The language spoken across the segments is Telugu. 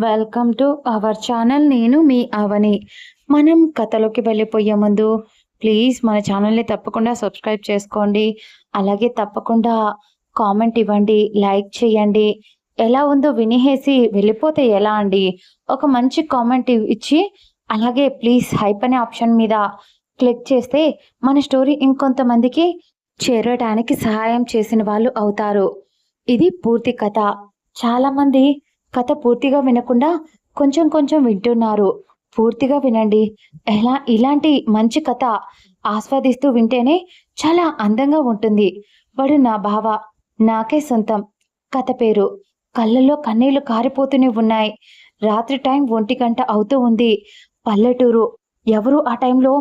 Welcome to our channel. నేను మీ అవని. మనం కథలోకి వెళ్ళిపోయే ముందు ప్లీజ్ మన ఛానల్ని తప్పకుండా సబ్స్క్రైబ్ చేసుకోండి. అలాగే తప్పకుండా కామెంట్ ఇవ్వండి, లైక్ చేయండి. ఎలా ఉందో వినేసి వెళ్ళిపోతే ఎలా అండి? ఒక మంచి కామెంట్ ఇచ్చి అలాగే ప్లీజ్ హైప్ అనే ఆప్షన్ మీద క్లిక్ చేస్తే మన స్టోరీ ఇంకొంతమందికి చేరడానికి సహాయం చేసిన వాళ్ళు అవుతారు. ఇది పూర్తి కథ. చాలామంది కథ పూర్తిగా వినకుండా కొంచెం కొంచెం వింటున్నారు. పూర్తిగా వినండి. ఇలాంటి మంచి కథ ఆస్వాదిస్తూ వింటేనే చాలా అందంగా ఉంటుంది. వాడు నా బావ, నాకే సొంతం. కథ పేరు కళ్ళల్లో కన్నీళ్లు కారిపోతూనే ఉన్నాయి. రాత్రి టైం 1 గంట అవుతూ ఉంది. పల్లెటూరు. ఎవరు ఆ టైంలో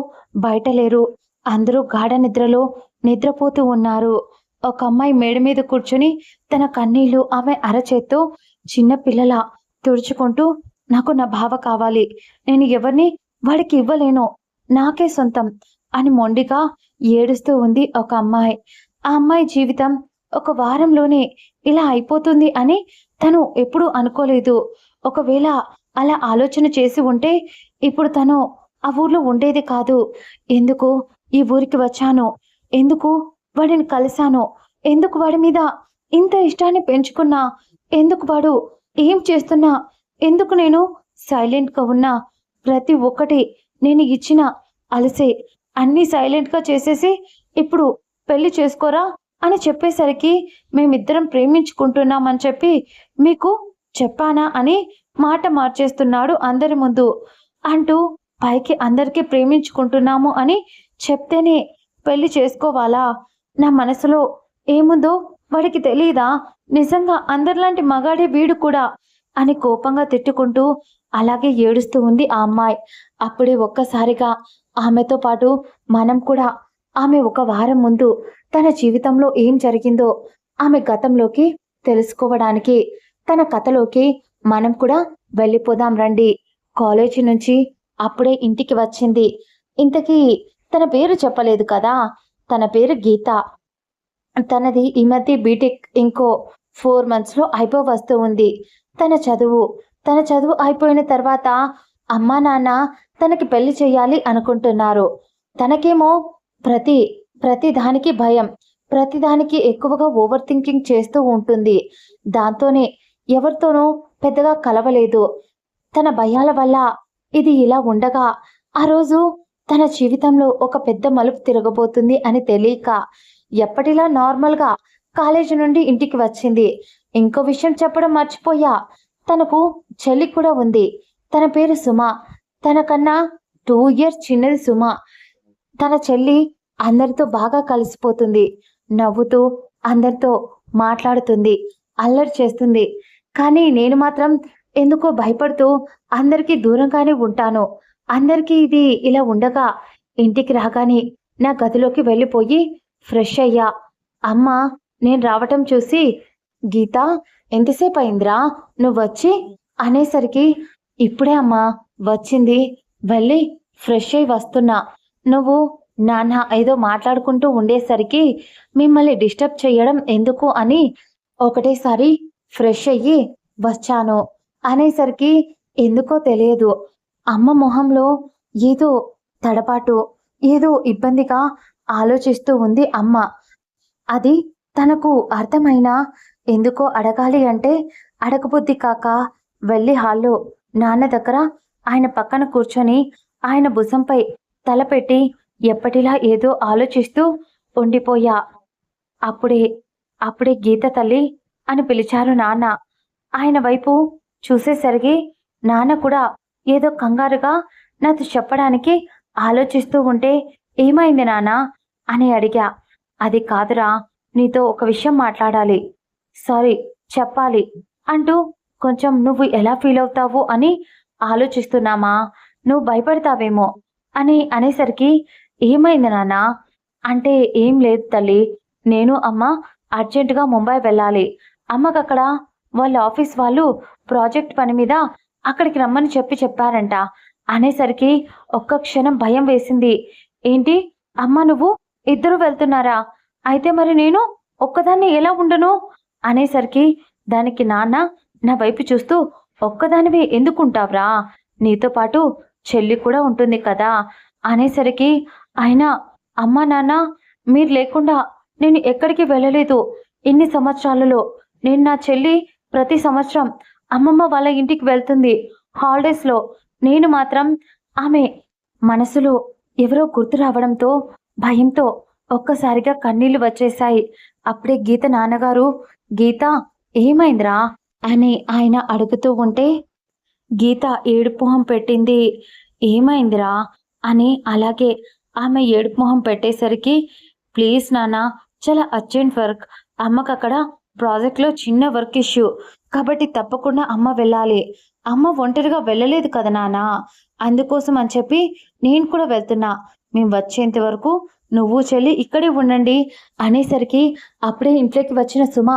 బయట లేరు. అందరూ గాఢ నిద్రలో నిద్రపోతూ ఉన్నారు. ఒక అమ్మాయి మేడ మీద కూర్చుని తన కన్నీళ్లు ఆమె అరచేత్తో చిన్న పిల్లల తుడుచుకుంటూ, నాకు నా బావ కావాలి, నేను ఎవరిని వాడికి ఇవ్వలేను, నాకే సొంతం అని మొండిగా ఏడుస్తూ ఉంది ఒక అమ్మాయి. ఆ అమ్మాయి జీవితం ఒక వారంలోనే ఇలా అయిపోతుంది అని తను ఎప్పుడూ అనుకోలేదు. ఒకవేళ అలా ఆలోచన చేసి ఉంటే ఇప్పుడు తను ఆ ఊర్లో ఉండేది కాదు. ఎందుకు ఈ ఊరికి వచ్చాను, ఎందుకు వాడిని కలిశాను, ఎందుకు వాడి మీద ఇంత ఇష్టాన్ని పెంచుకున్నా, ఎందుకు వాడు ఏం చేస్తున్నా, ఎందుకు నేను సైలెంట్గా ఉన్నా, ప్రతి ఒక్కటి నేను ఇచ్చిన అలసే అన్నీ సైలెంట్గా చేసేసి ఇప్పుడు పెళ్లి చేసుకోరా అని చెప్పేసరికి మేమిద్దరం ప్రేమించుకుంటున్నామని చెప్పి మీకు చెప్పానా అని మాట మార్చేస్తున్నాడు అందరి ముందు. అంటూ పైకి అందరికీ ప్రేమించుకుంటున్నాము అని చెప్తేనే పెళ్లి చేసుకోవాలా? నా మనసులో ఏముందో వాడికి తెలీదా? నిజంగా అందరిలాంటి మగాడే వీడు కూడా అని కోపంగా తిట్టుకుంటూ అలాగే ఏడుస్తూ ఉంది ఆ అమ్మాయి. అప్పుడే ఒక్కసారిగా ఆమెతో పాటు మనం కూడా ఆమె ఒక వారం ముందు తన జీవితంలో ఏం జరిగిందో ఆమె గతంలోకి తెలుసుకోవడానికి తన కథలోకి మనం కూడా వెళ్ళిపోదాం రండి. కాలేజీ నుంచి అప్పుడే ఇంటికి వచ్చింది. ఇంతకీ తన పేరు చెప్పలేదు కదా. తన పేరు గీత. తనది ఈ మధ్య బీటెక్ ఇంకో 4 మంత్స్లో అయిపోవస్తూ ఉంది. తన చదువు అయిపోయిన తర్వాత అమ్మా నాన్న తనకి పెళ్లి చేయాలి అనుకుంటున్నారు. తనకేమో ప్రతి దానికి భయం, ప్రతిదానికి ఎక్కువగా ఓవర్ థింకింగ్ చేస్తూ ఉంటుంది. దాంతోనే ఎవరితోనూ పెద్దగా కలవలేదు. తన భయాల వల్ల ఇది ఇలా ఉండగా ఆ రోజు తన జీవితంలో ఒక పెద్ద మలుపు తిరగబోతుంది అని తెలియక ఎప్పటిలా నార్మల్గా కాలేజీ నుండి ఇంటికి వచ్చింది. ఇంకో విషయం చెప్పడం మర్చిపోయా. తనకు చెల్లి కూడా ఉంది. తన పేరు సుమ. తనకన్నా 2 ఇయర్స్ చిన్నది సుమ. తన చెల్లి అందరితో బాగా కలిసిపోతుంది. నవ్వుతూ అందరితో మాట్లాడుతుంది, అల్లరి చేస్తుంది. కానీ నేను మాత్రం ఎందుకో భయపడుతూ అందరికీ దూరంగానే ఉంటాను. అందరికీ ఇది ఇలా ఉండగా ఇంటికి రాగానే నా గదిలోకి వెళ్ళిపోయి ఫ్రెష్ అయ్యా. అమ్మ నేను రావటం చూసి, గీత ఎంతసేపు అయిందిరా నువ్వొచ్చి అనేసరికి, ఇప్పుడే అమ్మా వచ్చింది, వెళ్ళి ఫ్రెష్ అయి వస్తున్నా. నువ్వు నాన్న ఏదో మాట్లాడుకుంటూ ఉండేసరికి మిమ్మల్ని డిస్టర్బ్ చేయడం ఎందుకు అని ఒకటేసారి ఫ్రెష్ అయ్యి వచ్చాను అనేసరికి ఎందుకో తెలియదు అమ్మ మొహంలో ఏదో తడపాటు, ఏదో ఇబ్బందిగా ఆలోచిస్తూ ఉంది అమ్మ. అది తనకు అర్థమైనా ఎందుకో అడగాలి అంటే అడగబుద్ధి కాక వెళ్ళి హాల్లో నాన్న దగ్గర ఆయన పక్కన కూర్చొని ఆయన భుజంపై తలపెట్టి ఎప్పటిలా ఏదో ఆలోచిస్తూ ఉండిపోయా. అప్పుడే గీత తల్లి అని పిలిచారు నాన్న. ఆయన వైపు చూసేసరికి నాన్న కూడా ఏదో కంగారుగా నాతో చెప్పడానికి ఆలోచిస్తూ ఉంటే, ఏమైంది నాన్న అని అడిగా. అది కాదురా, నీతో ఒక విషయం మాట్లాడాలి, సారీ చెప్పాలి అంటూ కొంచెం నువ్వు ఎలా ఫీల్ అవుతావు అని ఆలోచిస్తున్నామా, నువ్వు భయపడతావేమో అని అనేసరికి, ఏమైంది నాన్న అంటే, ఏం లేదు తల్లి, నేను అమ్మ అర్జెంటుగా ముంబై వెళ్ళాలి. అమ్మకు అక్కడ వాళ్ళ ఆఫీస్ వాళ్ళు ప్రాజెక్ట్ పని మీద అక్కడికి రమ్మని చెప్పారంట అనేసరికి ఒక్క క్షణం భయం వేసింది. ఏంటి అమ్మ నువ్వు ఇద్దరు వెళ్తున్నారా? అయితే మరి నేను ఒక్కదాన్ని ఎలా ఉండను అనేసరికి దానికి నాన్న నా వైపు చూస్తూ ఒక్కదానివే ఎందుకుంటావురా? నీతో పాటు చెల్లి కూడా ఉంటుంది కదా అనేసరికి, అయినా అమ్మా నాన్న మీరు లేకుండా నేను ఎక్కడికి వెళ్ళలేదు. ఇన్ని సంవత్సరాలలో నేను నా చెల్లి ప్రతి సంవత్సరం అమ్మమ్మ వాళ్ళ ఇంటికి వెళ్తుంది హాలిడేస్‌లో. నేను మాత్రం ఆమె మనసులో ఎవరో గుర్తు రావడంతో భయంతో ఒక్కసారిగా కన్నీళ్లు వచ్చేశాయి. అప్పుడే గీత నాన్నగారు, "గీత ఏమైందిరా?" అని ఆయన అడుగుతూ ఉంటే గీత ఏడుపు మొహం పెట్టింది. "ఏమైందిరా?" అని అలాగే ఆమె ఏడుపు మొహం పెట్టేసరికి, "ప్లీజ్ నాన్న, చాలా అర్జెంట్ వర్క్. అమ్మకక్కడ ప్రాజెక్ట్‌లో చిన్న వర్క్ ఇష్యూ. కాబట్టి తప్పకుండా అమ్మ వెళ్ళాలి. అమ్మ ఒంటరిగా వెళ్ళలేదు కదా నాన్న. అందుకోసం అని చెప్పి నేను కూడా వెళ్తున్నా. మేము వచ్చేంత వరకు నువ్వు చెల్లి ఇక్కడే ఉండండి" అనేసరికి అప్పుడే ఇంట్లోకి వచ్చిన సుమ,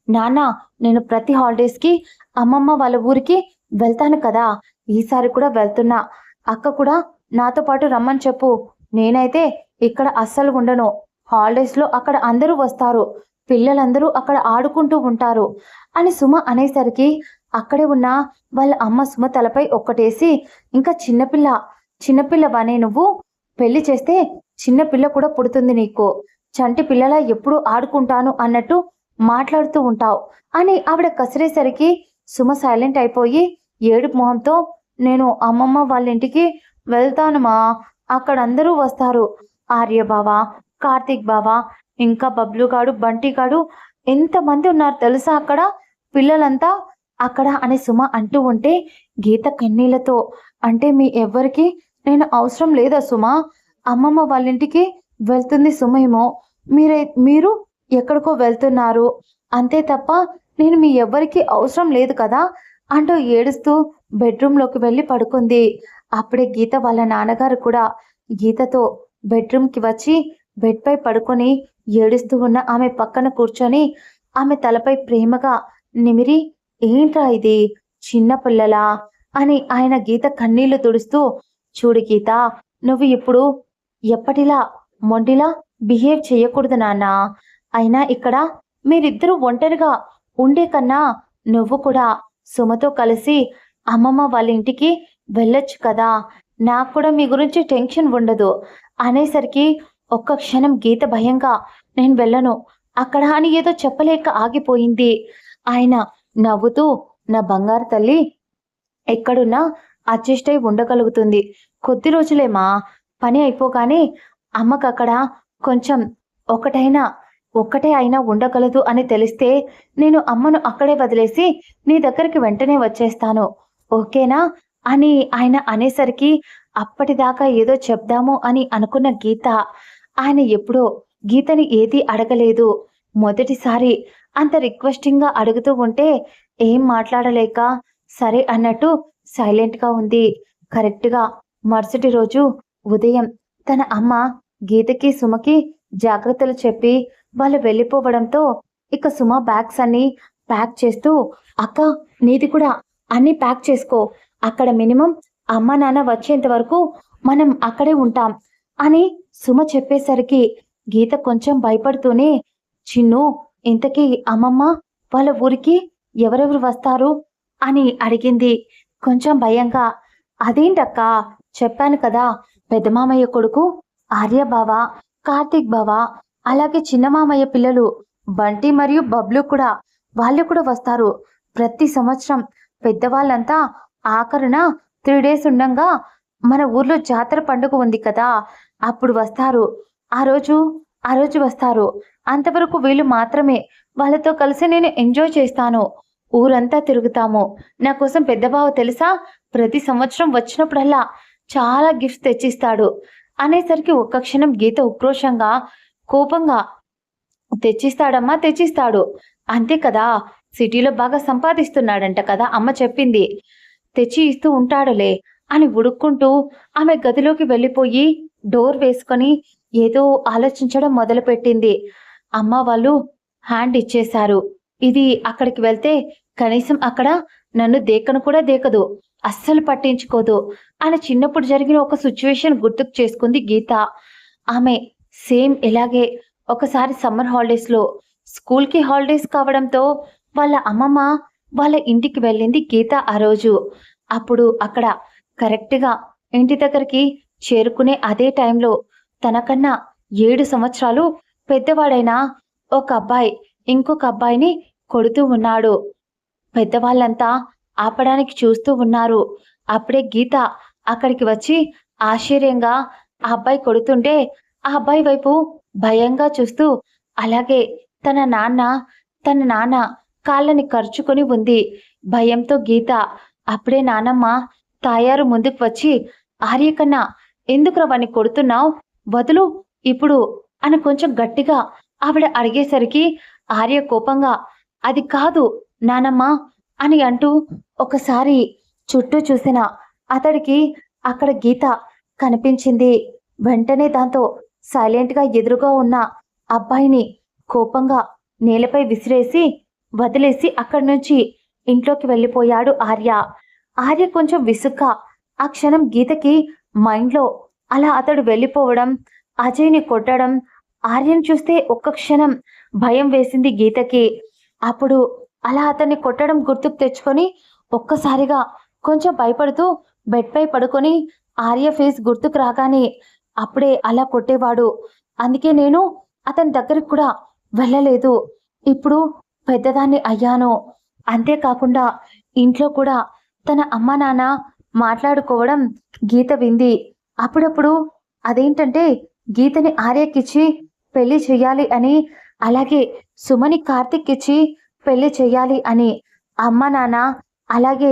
"నాన్న, నేను ప్రతి హాలిడేస్‌కి అమ్మమ్మ వాళ్ళ ఊరికి వెళ్తాను కదా! ఈసారి కూడా వెళ్తున్నా. అక్క కూడా నాతో పాటు రమ్మని చెప్పు. నేనైతే ఇక్కడ అస్సలు ఉండను. హాలిడేస్‌లో అక్కడ అందరూ వస్తారు. పిల్లలందరూ అక్కడ ఆడుకుంటూ ఉంటారు" అని సుమ అనేసరికి అక్కడే ఉన్న వాళ్ళ అమ్మ సుమ తలపై ఒక్కటేసి, "ఇంకా చిన్నపిల్లవానే నువ్వు? పెళ్లి చేస్తే చిన్నపిల్ల కూడా పుడుతుంది నీకు. చంటి పిల్లలా ఎప్పుడూ ఆడుకుంటాను అన్నట్టు మాట్లాడుతూ ఉంటావు" అని ఆవిడ కసిరేసరికి సుమ సైలెంట్ అయిపోయి ఏడుపు మొహంతో, "నేను అమ్మమ్మ వాళ్ళ ఇంటికి వెళ్తాను మా. అక్కడ అందరూ వస్తారు. ఆర్య బావ, కార్తీక్ బావ, ఇంకా బబ్లుగాడు, బంటిగాడు, ఎంతమంది ఉన్నారు తెలుసా అక్కడ పిల్లలంతా అక్కడ" అని సుమ అంటూ ఉంటే గీత కన్నీళ్లతో, "అంటే మీ ఎవ్వరికి నేను అవసరం లేదా సుమ? అమ్మమ్మ వాళ్ళ ఇంటికి వెళ్తుంది సుమేమో. మీరు ఎక్కడికో వెళ్తున్నారు. అంతే తప్ప నేను మీ ఎవ్వరికి అవసరం లేదు కదా" అంటూ ఏడుస్తూ బెడ్రూమ్‌లోకి వెళ్ళి పడుకుంది. అప్పుడే గీత వాళ్ళ నాన్నగారు కూడా గీతతో బెడ్రూమ్‌కి వచ్చి బెడ్‌పై పడుకొని ఏడుస్తూ ఉన్న ఆమె పక్కన కూర్చొని ఆమె తలపై ప్రేమగా నిమిరి, "ఏంట్రా ఇది చిన్న పిల్లలా?" అని ఆయన గీత కన్నీళ్లు తుడుస్తూ, "చూడు గీత, నువ్వు ఇప్పుడు ఎప్పటిలా మొండిలా బిహేవ్ చేయకూడదు నాన్న. అయినా ఇక్కడ మీరిద్దరూ ఒంటరిగా ఉండే కన్నా నువ్వు కూడా సుమతో కలిసి అమ్మమ్మ వాళ్ళ ఇంటికి వెళ్ళొచ్చు కదా! నాకు కూడా మీ గురించి టెన్షన్ ఉండదు" అనేసరికి ఒక్క క్షణం గీత భయంగా, "నేను వెళ్ళను అక్కడ" అని ఏదో చెప్పలేక ఆగిపోయింది. ఆయన నవ్వుతూ, "నా బంగారు తల్లి ఎక్కడున్నా అడ్జస్ట్ అయి ఉండగలుగుతుంది. కొద్ది రోజులేమా. పని అయిపోగానే అమ్మకక్కడ కొంచెం ఒకటైనా ఒక్కటే అయినా ఉండగలదు అని తెలిస్తే నేను అమ్మను అక్కడే వదిలేసి నీ దగ్గరికి వెంటనే వచ్చేస్తాను. ఓకేనా?" అని ఆయన అనేసరికి అప్పటిదాకా ఏదో చెప్దాము అని అనుకున్న గీత, ఆయన ఎప్పుడో గీతని ఏదీ అడగలేదు. మొదటిసారి అంత రిక్వెస్టింగ్‌గా అడుగుతూ ఉంటే ఏం మాట్లాడలేక సరే అన్నట్టు సైలెంట్‌గా ఉంది. కరెక్ట్‌గా మరుసటి రోజు ఉదయం తన అమ్మ గీతకి, సుమకి జాగ్రత్తలు చెప్పి వాళ్ళు వెళ్ళిపోవడంతో ఇక సుమ బ్యాగ్స్ అన్నీ ప్యాక్ చేస్తూ, "అక్క, నీది కూడా అన్నీ ప్యాక్ చేసుకో. అక్కడ మినిమం అమ్మ నాన్న వచ్చేంత వరకు మనం అక్కడే ఉంటాం" అని సుమ చెప్పేసరికి గీత కొంచెం భయపడుతూనే, "చిన్ను, ఇంతకీ అమ్మమ్మ వాళ్ళ ఊరికి ఎవరెవరు వస్తారు?" అని అడిగింది కొంచెం భయంగా. "అదేంటక్కా, చెప్పాను కదా, పెద్ద మామయ్య కొడుకు ఆర్య బావ, కార్తీక్ బావ, అలాగే చిన్న మామయ్య పిల్లలు బంటి మరియు బబ్లు కూడా, వాళ్ళు కూడా వస్తారు. ప్రతి సంవత్సరం పెద్దవాళ్ళంతా ఆఖరున 3 డేస్ ఉండంగా మన ఊర్లో జాతర పండుగ ఉంది కదా, అప్పుడు వస్తారు. ఆ రోజు వస్తారు. అంతవరకు వీళ్ళు మాత్రమే. వాళ్ళతో కలిసి నేను ఎంజాయ్ చేస్తాను. ఊరంతా తిరుగుతాము. నా కోసం పెద్ద బావ తెలుసా, ప్రతి సంవత్సరం వచ్చినప్పుడల్లా చాలా గిఫ్ట్స్ తెచ్చిస్తాడు" అనేసరికి ఒక్క క్షణం గీత ఉక్రోషంగా, కోపంగా, "తెచ్చిస్తాడమ్మా, తెచ్చిస్తాడు. అంతే కదా, సిటీలో బాగా సంపాదిస్తున్నాడంట కదా, అమ్మ చెప్పింది. తెచ్చి ఇస్తూ ఉంటాడులే" అని ఉడుక్కుంటూ ఆమె గదిలోకి వెళ్ళిపోయి డోర్ వేసుకొని ఏదో ఆలోచించడం మొదలుపెట్టింది. అమ్మ వాళ్ళు హ్యాండ్ ఇచ్చేశారు. ఇది అక్కడికి వెళ్తే కనీసం అక్కడ నన్ను దేకను కూడా దేకదు, అస్సలు పట్టించుకోదు అని చిన్నప్పుడు జరిగిన ఒక సిచ్యువేషన్ గుర్తుకు చేసుకుంది గీత. ఆమె సేమ్ ఇలాగే ఒకసారి సమ్మర్ హాలిడేస్‌లో స్కూల్‌కి హాలిడేస్ కావడంతో వాళ్ళ అమ్మమ్మ వాళ్ళ ఇంటికి వెళ్ళింది గీత ఆ రోజు. అప్పుడు అక్కడ కరెక్ట్‌గా ఇంటి దగ్గరికి చేరుకునే అదే టైంలో తనకన్నా 7 సంవత్సరాలు పెద్దవాడైన ఒక అబ్బాయి ఇంకొక అబ్బాయిని కొడుతూ ఉన్నాడు. పెద్దవాళ్ళంతా ఆపడానికి చూస్తూ ఉన్నారు. అప్పుడే గీత అక్కడికి వచ్చి ఆశ్చర్యంగా ఆ అబ్బాయి కొడుతుంటే, ఆ అబ్బాయి వైపు భయంగా చూస్తూ, అలాగే తన నాన్న, తన నాన్న కాళ్ళని కరుచుకొని ఉంది. భయంతో గీత అప్పుడే నానమ్మ, తాయారు ముందుకు వచ్చి, "ఆర్య కన్నా ఎందుకురా వాడిని కొడుతున్నావు? వదులు ఇప్పుడు" అని కొంచెం గట్టిగా ఆవిడ అడిగేసరికి ఆర్య కోపంగా, "అది కాదు నానమ్మ" అని అంటూ ఒకసారి చుట్టూ చూసిన అతడికి అక్కడ గీత కనిపించింది. వెంటనే దాంతో సైలెంట్‌గా ఎదురుగా ఉన్న అబ్బాయిని కోపంగా నేలపై విసిరేసి, వదిలేసి అక్కడి నుంచి ఇంట్లోకి వెళ్ళిపోయాడు ఆర్య. ఆర్య కొంచెం విసుగ్గా ఆ క్షణం గీతకి మైండ్‌లో అలా అతడు వెళ్ళిపోవడం, అజయ్‌ని కొట్టడం, ఆర్యను చూస్తే ఒక్క క్షణం భయం వేసింది గీతకి. అప్పుడు అలా అతన్ని కొట్టడం గుర్తుకు తెచ్చుకొని ఒక్కసారిగా కొంచెం భయపడుతూ బెడ్‌పై పడుకొని ఆర్య ఫేస్ గుర్తుకు రాగానే అప్పుడే అలా కొట్టేవాడు. అందుకే నేను అతని దగ్గరికి కూడా వెళ్ళలేదు. ఇప్పుడు పెద్దదాన్ని అయ్యాను. అంతేకాకుండా ఇంట్లో కూడా తన అమ్మ, నాన్న మాట్లాడుకోవడం గీత వింది. అప్పుడప్పుడు అదేంటంటే గీతని ఆర్యకిచ్చి పెళ్లి చెయ్యాలి అని, అలాగే సుమని కార్తీక్‌కిచ్చి పెళ్లి చెయ్యాలి అని అమ్మ, నాన్న అలాగే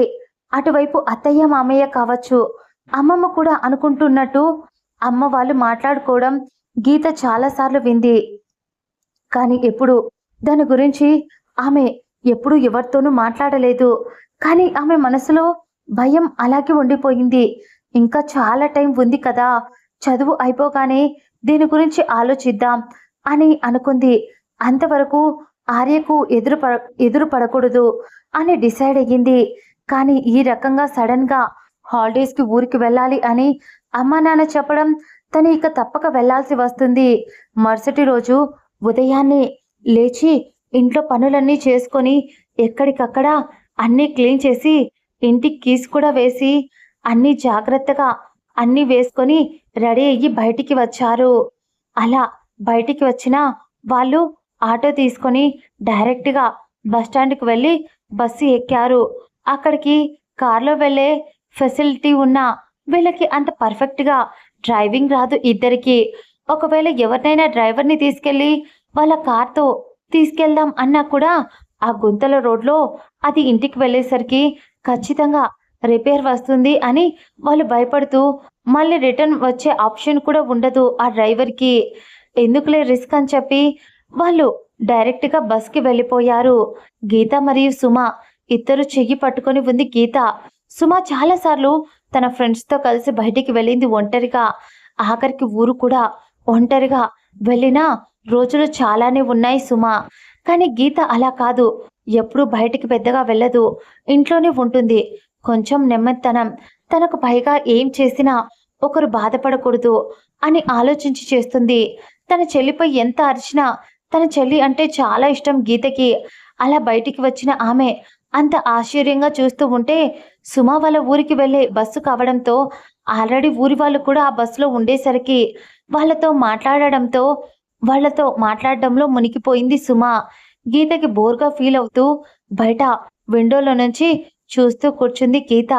అటువైపు అత్తయ్య, మామయ్య కావచ్చు, అమ్మమ్మ కూడా అనుకుంటున్నట్టు అమ్మ వాళ్ళు మాట్లాడుకోవడం గీత చాలా సార్లు వింది. కానీ ఎప్పుడు దాని గురించి ఆమె ఎప్పుడు ఎవరితోనూ మాట్లాడలేదు. కానీ ఆమె మనసులో భయం అలాగే ఉండిపోయింది. ఇంకా చాలా టైం ఉంది కదా! చదువు అయిపోగానే దీని గురించి ఆలోచిద్దాం అని అనుకుంది. అంతవరకు ఆర్యకు ఎదురు పడకూడదు అని డిసైడ్ అయ్యింది. కానీ ఈ రకంగా సడన్‌గా హాలిడేస్‌కి ఊరికి వెళ్ళాలి అని అమ్మా నాన్న చెప్పడం తను ఇక తప్పక వెళ్ళాల్సి వస్తుంది. మరుసటి రోజు ఉదయాన్నే లేచి ఇంట్లో పనులన్నీ చేసుకొని ఎక్కడికక్కడ అన్నీ క్లీన్ చేసి ఇంటికి కీస్ కూడా వేసి అన్నీ జాగ్రత్తగా అన్నీ వేసుకొని రెడీ అయ్యి బయటికి వచ్చారు. అలా బయటికి వచ్చిన వాళ్ళు ఆటో తీసుకొని డైరెక్ట్‌గా బస్టాండ్‌కి వెళ్ళి బస్సు ఎక్కారు. అక్కడికి కార్‌లో వెళ్ళే ఫెసిలిటీ ఉన్నా వీళ్ళకి అంత పర్ఫెక్ట్‌గా డ్రైవింగ్ రాదు ఇద్దరికీ. ఒకవేళ ఎవరినైనా డ్రైవర్‌ని తీసుకెళ్ళి వాళ్ళ కార్‌తో తీసుకెళ్దాం అన్నా కూడా ఆ గుంతల రోడ్‌లో అది ఇంటికి వెళ్ళేసరికి ఖచ్చితంగా రిపేర్ వస్తుంది అని వాళ్ళు భయపడుతూ మళ్ళీ రిటర్న్ వచ్చే ఆప్షన్ కూడా ఉండదు ఆ డ్రైవర్‌కి. ఎందుకులే రిస్క్ అని చెప్పి వాళ్ళు డైరెక్ట్‌గా బస్‌కి వెళ్ళిపోయారు. గీత మరియు సుమ ఇద్దరు చెయ్యి పట్టుకొని ఉంది గీత. సుమ చాలా సార్లు తన ఫ్రెండ్స్‌తో కలిసి బయటికి వెళ్ళింది ఒంటరిగా. ఆఖరికి ఊరు కూడా ఒంటరిగా వెళ్ళిన రోజులు చాలానే ఉన్నాయి సుమ. కానీ గీత అలా కాదు. ఎప్పుడూ బయటికి పెద్దగా వెళ్ళదు. ఇంట్లోనే ఉంటుంది. కొంచెం నెమ్మదితనం. తనకు పైగా ఏం చేసినా ఒకరు బాధపడకూడదు అని ఆలోచించి చేస్తుంది. తన చెల్లిపై ఎంత అరిచినా తన చెల్లి అంటే చాలా ఇష్టం గీతకి. అలా బయటికి వచ్చిన ఆమె అంత ఆశ్చర్యంగా చూస్తూ ఉంటే సుమ వాళ్ళ ఊరికి వెళ్ళే బస్సు కావడంతో ఆల్రెడీ ఊరి వాళ్ళు కూడా ఆ బస్సులో ఉండేసరికి వాళ్ళతో మాట్లాడడంలో మునిగిపోయింది సుమ. గీతకి బోర్‌గా ఫీల్ అవుతూ బయట విండోలో నుంచి చూస్తూ కూర్చుంది గీత.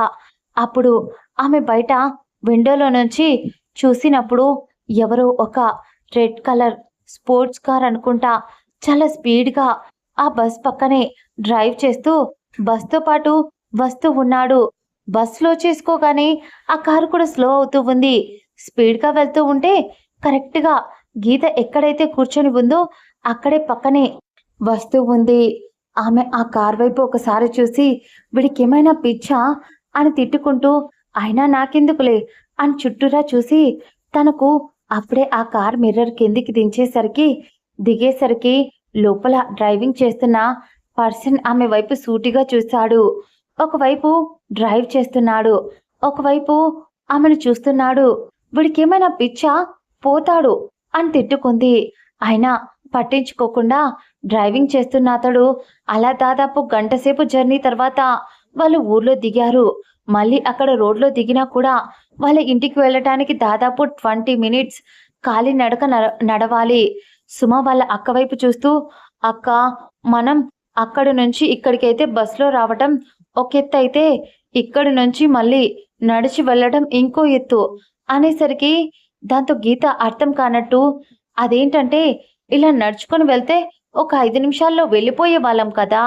అప్పుడు ఆమె బయట విండోలో నుంచి చూసినప్పుడు ఎవరో ఒక రెడ్ కలర్ స్పోర్ట్స్ కార్ అనుకుంటా చాలా స్పీడ్‌గా ఆ బస్ పక్కనే డ్రైవ్ చేస్తూ బస్‌తో పాటు వస్తూ ఉన్నాడు. బస్ స్లో చేసుకోగానే ఆ కారు కూడా స్లో అవుతూ ఉంది. స్పీడ్‌గా వెళ్తూ ఉంటే కరెక్ట్‌గా గీత ఎక్కడైతే కూర్చొని ఉందో అక్కడే పక్కనే వస్తూ ఉంది. ఆమె ఆ కార్ వైపు ఒకసారి చూసి వీడికేమైనా పిచ్చా అని తిట్టుకుంటూ అయినా నాకెందుకులే అని చుట్టూరా చూసి తనకు అప్పుడే ఆ కార్ మిర్రర్ కిందికి దిగేసరికి లోపల డ్రైవింగ్ చేస్తున్న పర్సన్ ఆమె వైపు సూటిగా చూశాడు. ఒకవైపు డ్రైవ్ చేస్తున్నాడు. ఒకవైపు ఆమెను చూస్తున్నాడు. వీడికేమైనా పిచ్చా? పోతాడు అని తిట్టుకుంది. అయినా పట్టించుకోకుండా డ్రైవింగ్ చేస్తున్న అతడు అలా దాదాపు గంట సేపు జర్నీ తర్వాత వాళ్ళు ఊర్లో దిగారు. మళ్ళీ అక్కడ రోడ్లో దిగినా కూడా వాళ్ళ ఇంటికి వెళ్ళటానికి దాదాపు 20 మినిట్స్ కాలినడక నడవాలి. సుమ వాళ్ళ అక్క వైపు చూస్తూ, అక్క, మనం అక్కడి నుంచి ఇక్కడికైతే బస్సులో రావటం ఒక ఎత్తు అయితే, ఇక్కడి నుంచి మళ్ళీ నడిచి వెళ్ళడం ఇంకో ఎత్తు అనేసరికి దాంతో గీత అర్థం కానట్టు, అదేంటంటే ఇలా నడుచుకొని వెళ్తే ఒక 5 నిమిషాల్లో వెళ్ళిపోయే వాళ్ళం కదా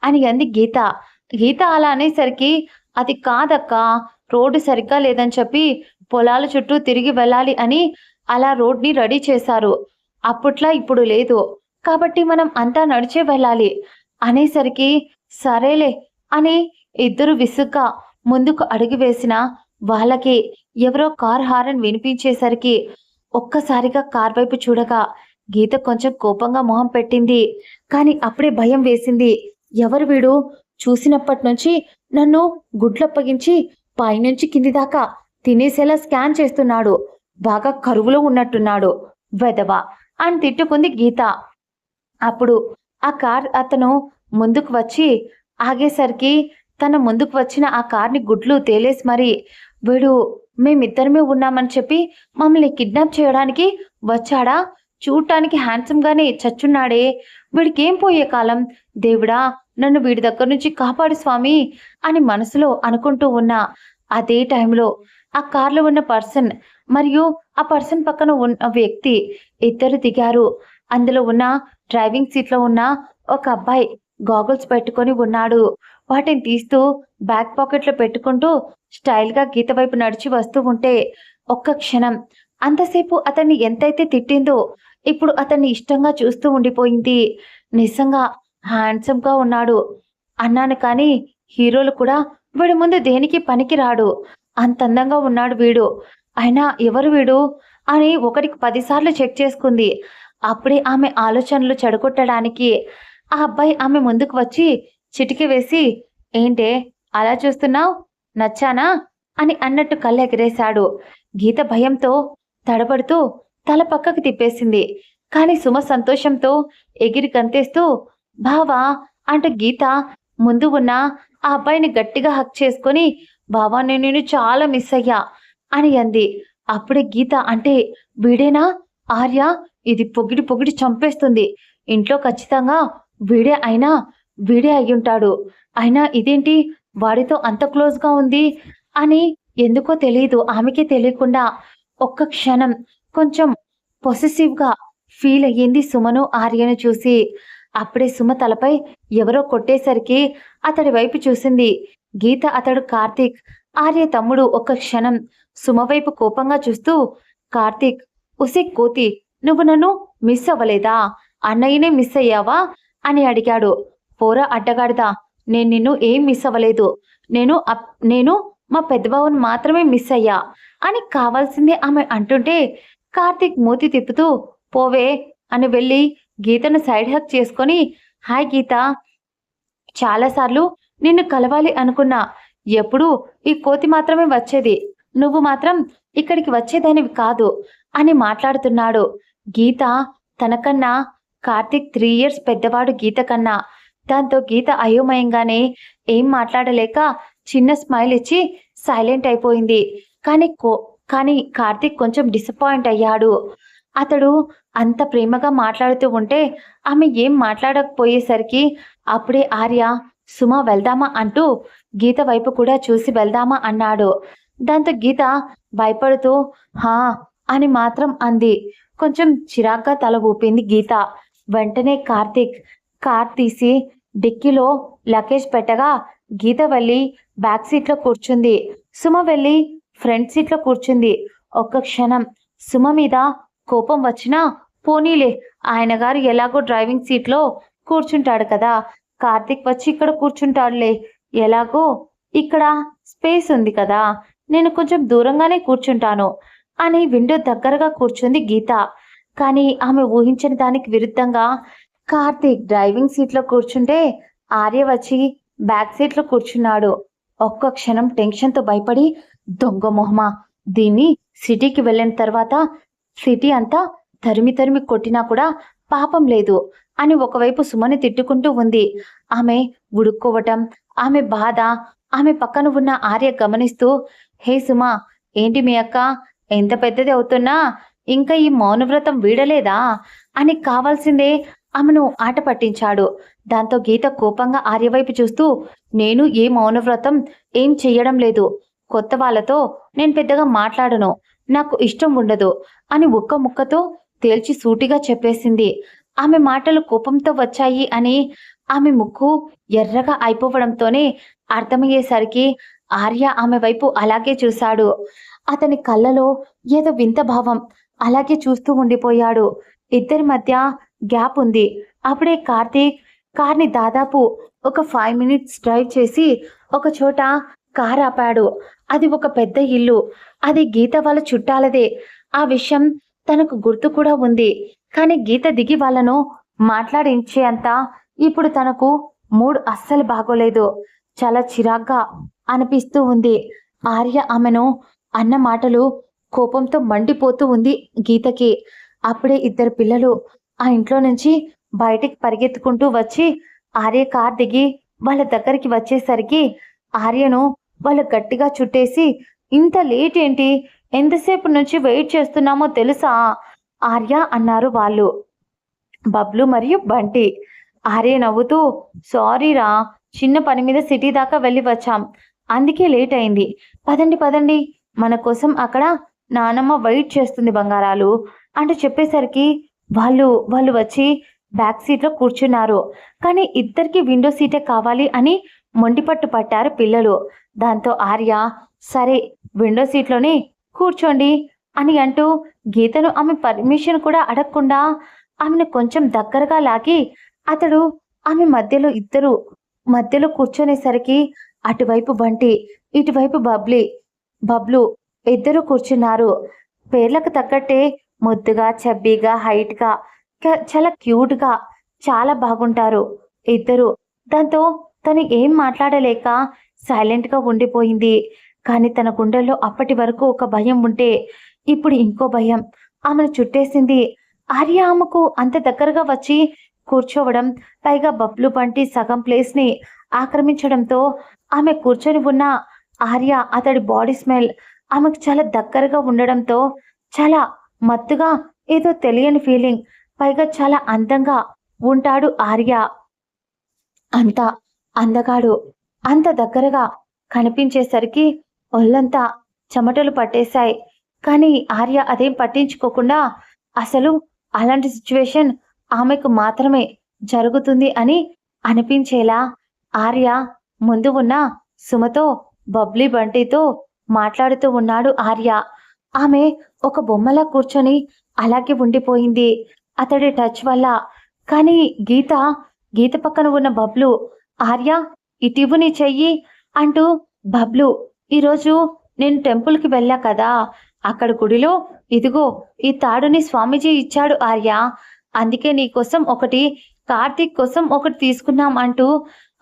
అని అంది గీత. గీత అలా అనేసరికి, అది కాదక్కా, రోడ్డు సరిగ్గా లేదని చెప్పి పొలాల చుట్టూ తిరిగి వెళ్ళాలి అని అలా రోడ్ని రెడీ చేశారు. అప్పట్లా ఇప్పుడు లేదు. కాబట్టి మనం అంతా నడిచే వెళ్ళాలి అనేసరికి, సరేలే అని ఇద్దరు విసుగ్గా ముందుకు అడుగు వేసినా వాళ్ళకి ఎవరో కార్ హారన్ వినిపించేసరికి ఒక్కసారిగా కార్ వైపు చూడగా గీత కొంచెం కోపంగా మొహం పెట్టింది. కానీ అప్పుడే భయం వేసింది. ఎవరు వీడు? చూసినప్పటి నుంచి నన్ను గుడ్లప్పగించి పైనుంచి కింది దాకా తినేసేలా స్కాన్ చేస్తున్నాడు. బాగా కరువులో ఉన్నట్టున్నాడు వెధవ అని తిట్టుకుంది గీత. అప్పుడు ఆ కార్ అతను ముందుకు వచ్చి ఆగేసరికి తన ముందుకు వచ్చిన ఆ కార్ని గుడ్లు తేలేసి మరి, వీడు మేమిద్దరమే ఉన్నామని చెప్పి మమ్మల్ని కిడ్నాప్ చేయడానికి వచ్చాడా? చూడటానికి హ్యాండ్సమ్ గానే చచ్చున్నాడే, వీడికేం పోయే కాలం, దేవుడా నన్ను వీడి దగ్గర నుంచి కాపాడు స్వామి అని మనసులో అనుకుంటూ ఉన్నా. అదే టైంలో ఆ కార్లో ఉన్న పర్సన్ మరియు ఆ పర్సన్ పక్కన ఉన్న వ్యక్తి ఇద్దరు దిగారు. అందులో ఉన్న డ్రైవింగ్ సీట్లో ఉన్న ఒక అబ్బాయి గాగుల్స్ పెట్టుకొని ఉన్నాడు. వాటిని తీస్తూ బ్యాక్ పాకెట్లో పెట్టుకుంటూ స్టైల్గా గీత వైపు నడిచి వస్తూ ఉంటే ఒక్క క్షణం అంతసేపు అతన్ని ఎంతైతే తిట్టిందో ఇప్పుడు అతన్ని ఇష్టంగా చూస్తూ ఉండిపోయింది. నిజంగా హ్యాండ్సమ్గా ఉన్నాడు అన్నాను కానీ హీరోలు కూడా వీడి ముందు దేనికి పనికి రాడు. అంత అందంగా ఉన్నాడు వీడు. అయినా ఎవరు వీడు అని ఒకటికి 10 సార్లు చెక్ చేసుకుంది. అప్పుడే ఆమె ఆలోచనలు చెడగొట్టడానికి ఆ అబ్బాయి ఆమె ముందుకు వచ్చి చిటికి వేసి, ఏంటే అలా చూస్తున్నావు, నచ్చానా అని అన్నట్టు కళ్ళు ఎగరేశాడు. గీత భయంతో తడబడుతూ తల పక్కకు తిప్పేసింది. కానీ సుమ సంతోషంతో ఎగిరి గంతేస్తూ, బావా అంటూ గీత ముందు ఉన్న ఆ అబ్బాయిని గట్టిగా హక్ చేసుకొని, బావా నేను నిన్ను చాలా మిస్ అయ్యా అని అంది. అప్పుడే గీత, అంటే వీడేనా ఆర్య? ఇది పొగిడి పొగిడి చంపేస్తుంది. ఇంట్లో ఖచ్చితంగా వీడే అయ్యుంటాడు. అయినా ఇదేంటి వాడితో అంత క్లోజ్గా ఉంది అని ఎందుకో తెలియదు. ఆమెకే తెలియకుండా ఒక్క క్షణం కొంచెం పొసెసివ్గా ఫీల్ అయ్యింది సుమను ఆర్యను చూసి. అప్పుడే సుమ తలపై ఎవరో కొట్టేసరికి అతడి వైపు చూసింది. గీత అతడు కార్తీక్, ఆర్య తమ్ముడు. ఒక్క క్షణం సుమ వైపు కోపంగా చూస్తూ, కార్తీక్, ఉసి కోతి, నువ్వు నన్ను మిస్ అవ్వలేదా? అన్నయ్యనే మిస్ అయ్యావా అని అడిగాడు. పోరా అడ్డగాడిదా, నేను నిన్ను ఏం మిస్ అవ్వలేదు. నేను మా పెద్దబావును మాత్రమే మిస్ అయ్యా అని కావాల్సిందే ఆమె అంటుంటే కార్తీక్ మూతి తిప్పుతూ, పోవే అని వెళ్ళి గీతను సైడ్ హక్ చేసుకొని, హాయ్ గీత, చాలాసార్లు నిన్ను కలవాలి అనుకున్నా. ఎప్పుడూ ఈ కోతి మాత్రమే వచ్చేది, నువ్వు మాత్రం ఇక్కడికి వచ్చేదానివి కాదు అని మాట్లాడుతున్నాడు. గీత తనకన్నా కార్తీక్ 3 years పెద్దవాడు గీత కన్నా. దాంతో గీత అయోమయంగానే ఏం మాట్లాడలేక చిన్న స్మైల్ ఇచ్చి సైలెంట్ అయిపోయింది. కానీ కార్తీక్ కొంచెం డిసప్పాయింట్ అయ్యాడు. అతడు అంత ప్రేమగా మాట్లాడుతూ ఉంటే ఆమె ఏం మాట్లాడకపోయేసరికి అప్పుడే ఆర్య, సుమ వెళ్దామా అంటూ గీత వైపు కూడా చూసి వెళ్దామా అన్నాడు. దాంతో గీత భయపడుతూ హా అని మాత్రం అంది. కొంచెం చిరాగ్గా తల ఊపింది గీత. వెంటనే కార్తీక్ కార్ తీసి డిక్కీలో లగేజ్ పెట్టగా గీత వెళ్ళి బ్యాక్ సీట్లో కూర్చుంది. సుమ వెళ్ళి ఫ్రంట్ సీట్లో కూర్చుంది. ఒక్క క్షణం సుమ మీద కోపం వచ్చినా, పోనీలే ఆయన గారు ఎలాగో డ్రైవింగ్ సీట్లో కూర్చుంటాడు కదా, కార్తీక్ వచ్చి ఇక్కడ కూర్చుంటాడులే, ఎలాగో ఇక్కడ స్పేస్ ఉంది కదా, నేను కొంచెం దూరంగానే కూర్చుంటాను అని విండో దగ్గరగా కూర్చుంది గీత. కానీ ఆమె ఊహించిన దానికి విరుద్ధంగా కార్తీక్ డ్రైవింగ్ సీట్లో కూర్చుంటే ఆర్య వచ్చి బ్యాక్ సీట్లో కూర్చున్నాడు. ఒక్క క్షణం టెన్షన్తో భయపడి, దొంగ మొహమా, దీన్ని సిటీకి వెళ్ళిన తర్వాత సిటీ అంతా తరిమి కొట్టినా కూడా పాపం లేదు అని ఒకవైపు సుమని తిట్టుకుంటూ ఉంది. ఆమె ఉడుక్కోవటం, ఆమె బాధ, ఆమె పక్కన ఉన్న ఆర్య గమనిస్తూ, హే సుమ, ఏంటి మీ అక్క ఎంత పెద్దది అవుతున్నా ఇంకా ఈ మౌనవ్రతం వీడలేదా అని కావాల్సిందే ఆమెను ఆట పట్టించాడు. దాంతో గీత కోపంగా ఆర్యవైపు చూస్తూ, నేను ఏ మౌనవ్రతం ఏం చెయ్యడం లేదు. కొత్త వాళ్ళతో నేను పెద్దగా మాట్లాడను, నాకు ఇష్టం ఉండదు అని ఒక్క ముక్కతో తేల్చి సూటిగా చెప్పేసింది. ఆమె మాటలు కోపంతో వచ్చాయి అని ఆమె ముక్కు ఎర్రగా అయిపోవడంతోనే అర్థమయ్యేసరికి ఆర్య ఆమె వైపు అలాగే చూశాడు. అతని కళ్ళలో ఏదో వింత భావం. అలాగే చూస్తూ ఉండిపోయాడు. ఇద్దరి మధ్య గ్యాప్ ఉంది. అప్పుడే కార్తీక్ కార్ని దాదాపు ఒక 5 మినిట్స్ డ్రైవ్ చేసి ఒక చోట కార్ ఆపాడు. అది ఒక పెద్ద ఇల్లు. అది గీత వాళ్ళ చుట్టాలదే. ఆ విషయం తనకు గుర్తు కూడా ఉంది. కానీ గీత దిగి వాళ్ళను మాట్లాడించే అంత ఇప్పుడు తనకు మూడ్ అస్సలు బాగోలేదు. చాలా చిరాగ్గా అనిపిస్తూ ఉంది. ఆర్య ఆమెను అన్న మాటలు కోపంతో మండిపోతూ ఉంది గీతకి. అప్పుడే ఇద్దరు పిల్లలు ఆ ఇంట్లో నుంచి బయటికి పరిగెత్తుకుంటూ వచ్చి ఆర్య కార్ దిగి వాళ్ళ దగ్గరికి వచ్చేసరికి ఆర్యను వాళ్ళు గట్టిగా చుట్టేసి, ఇంత లేట్ ఏంటి, ఎంతసేపు నుంచి వెయిట్ చేస్తున్నామో తెలుసా ఆర్య అన్నారు వాళ్ళు, బబ్లు మరియు బంటి. ఆర్య నవ్వుతూ, సారీరా, చిన్న పని మీద సిటీ దాకా వెళ్ళి వచ్చాం, అందుకే లేట్ అయింది. పదండి పదండి, మన కోసం అక్కడ నానమ్మ వెయిట్ చేస్తుంది బంగారాలు అంటూ చెప్పేసరికి వాళ్ళు వచ్చి బ్యాక్ సీట్లో కూర్చున్నారు. కానీ ఇద్దరికి విండో సీటే కావాలి అని మొండిపట్టు పట్టారు పిల్లలు. దాంతో ఆర్య, సరే విండో సీట్లోనే కూర్చోండి అని అంటూ గీతను ఆమె పర్మిషన్ కూడా అడగకుండా ఆమెను కొంచెం దగ్గరగా లాగి అతడు ఆమె మధ్యలో కూర్చొనేసరికి అటువైపు బంటి, ఇటువైపు బబ్లు ఇద్దరు కూర్చున్నారు. పేర్లకు తగ్గట్టే ముద్దుగా, చబ్బీగా, హైట్గా, చాలా క్యూట్గా చాలా బాగుంటారు ఇద్దరు. దాంతో తను ఏం మాట్లాడలేక సైలెంట్గా ఉండిపోయింది. కానీ తన గుండెల్లో అప్పటి వరకు ఒక భయం ఉంటే ఇప్పుడు ఇంకో భయం ఆమెను చుట్టేసింది. ఆర్య ఆమెకు అంత దగ్గరగా వచ్చి కూర్చోవడం, పైగా బబ్లు బంటి సగం ప్లేస్ని ఆక్రమించడంతో ఆమె కూర్చొని ఉన్న ఆర్య అతడి బాడీ స్మెల్ ఆమెకు చాలా దగ్గరగా ఉండడంతో చాలా మత్తుగా, ఏదో తెలియని ఫీలింగ్. పైగా చాలా అందంగా ఉంటాడు ఆర్య. అంత అందగాడు అంత దగ్గరగా కనిపించేసరికి ఒళ్ళంతా చెమటలు పట్టేశాయి. కానీ ఆర్య అదేం పట్టించుకోకుండా, అసలు అలాంటి సిచ్యువేషన్ ఆమెకు మాత్రమే జరుగుతుంది అని అనిపించేలా ఆర్య ముందు ఉన్న సుమతో, బబ్లీ బంటితో మాట్లాడుతూ ఉన్నాడు ఆర్య. ఆమె ఒక బొమ్మలా కూర్చొని అలాగే ఉండిపోయింది అతడి టచ్ వల్ల. కానీ గీత పక్కన ఉన్న బబ్లు, ఆర్య ఇటివు నీ చెయ్యి అంటూ, బబ్లు, ఈరోజు నేను టెంపుల్కి వెళ్ళా కదా, అక్కడ గుడిలో ఇదిగో ఈ తాడుని స్వామీజీ ఇచ్చాడు ఆర్య, అందుకే నీకోసం ఒకటి, కార్తీక్ కోసం ఒకటి తీసుకున్నాం అంటూ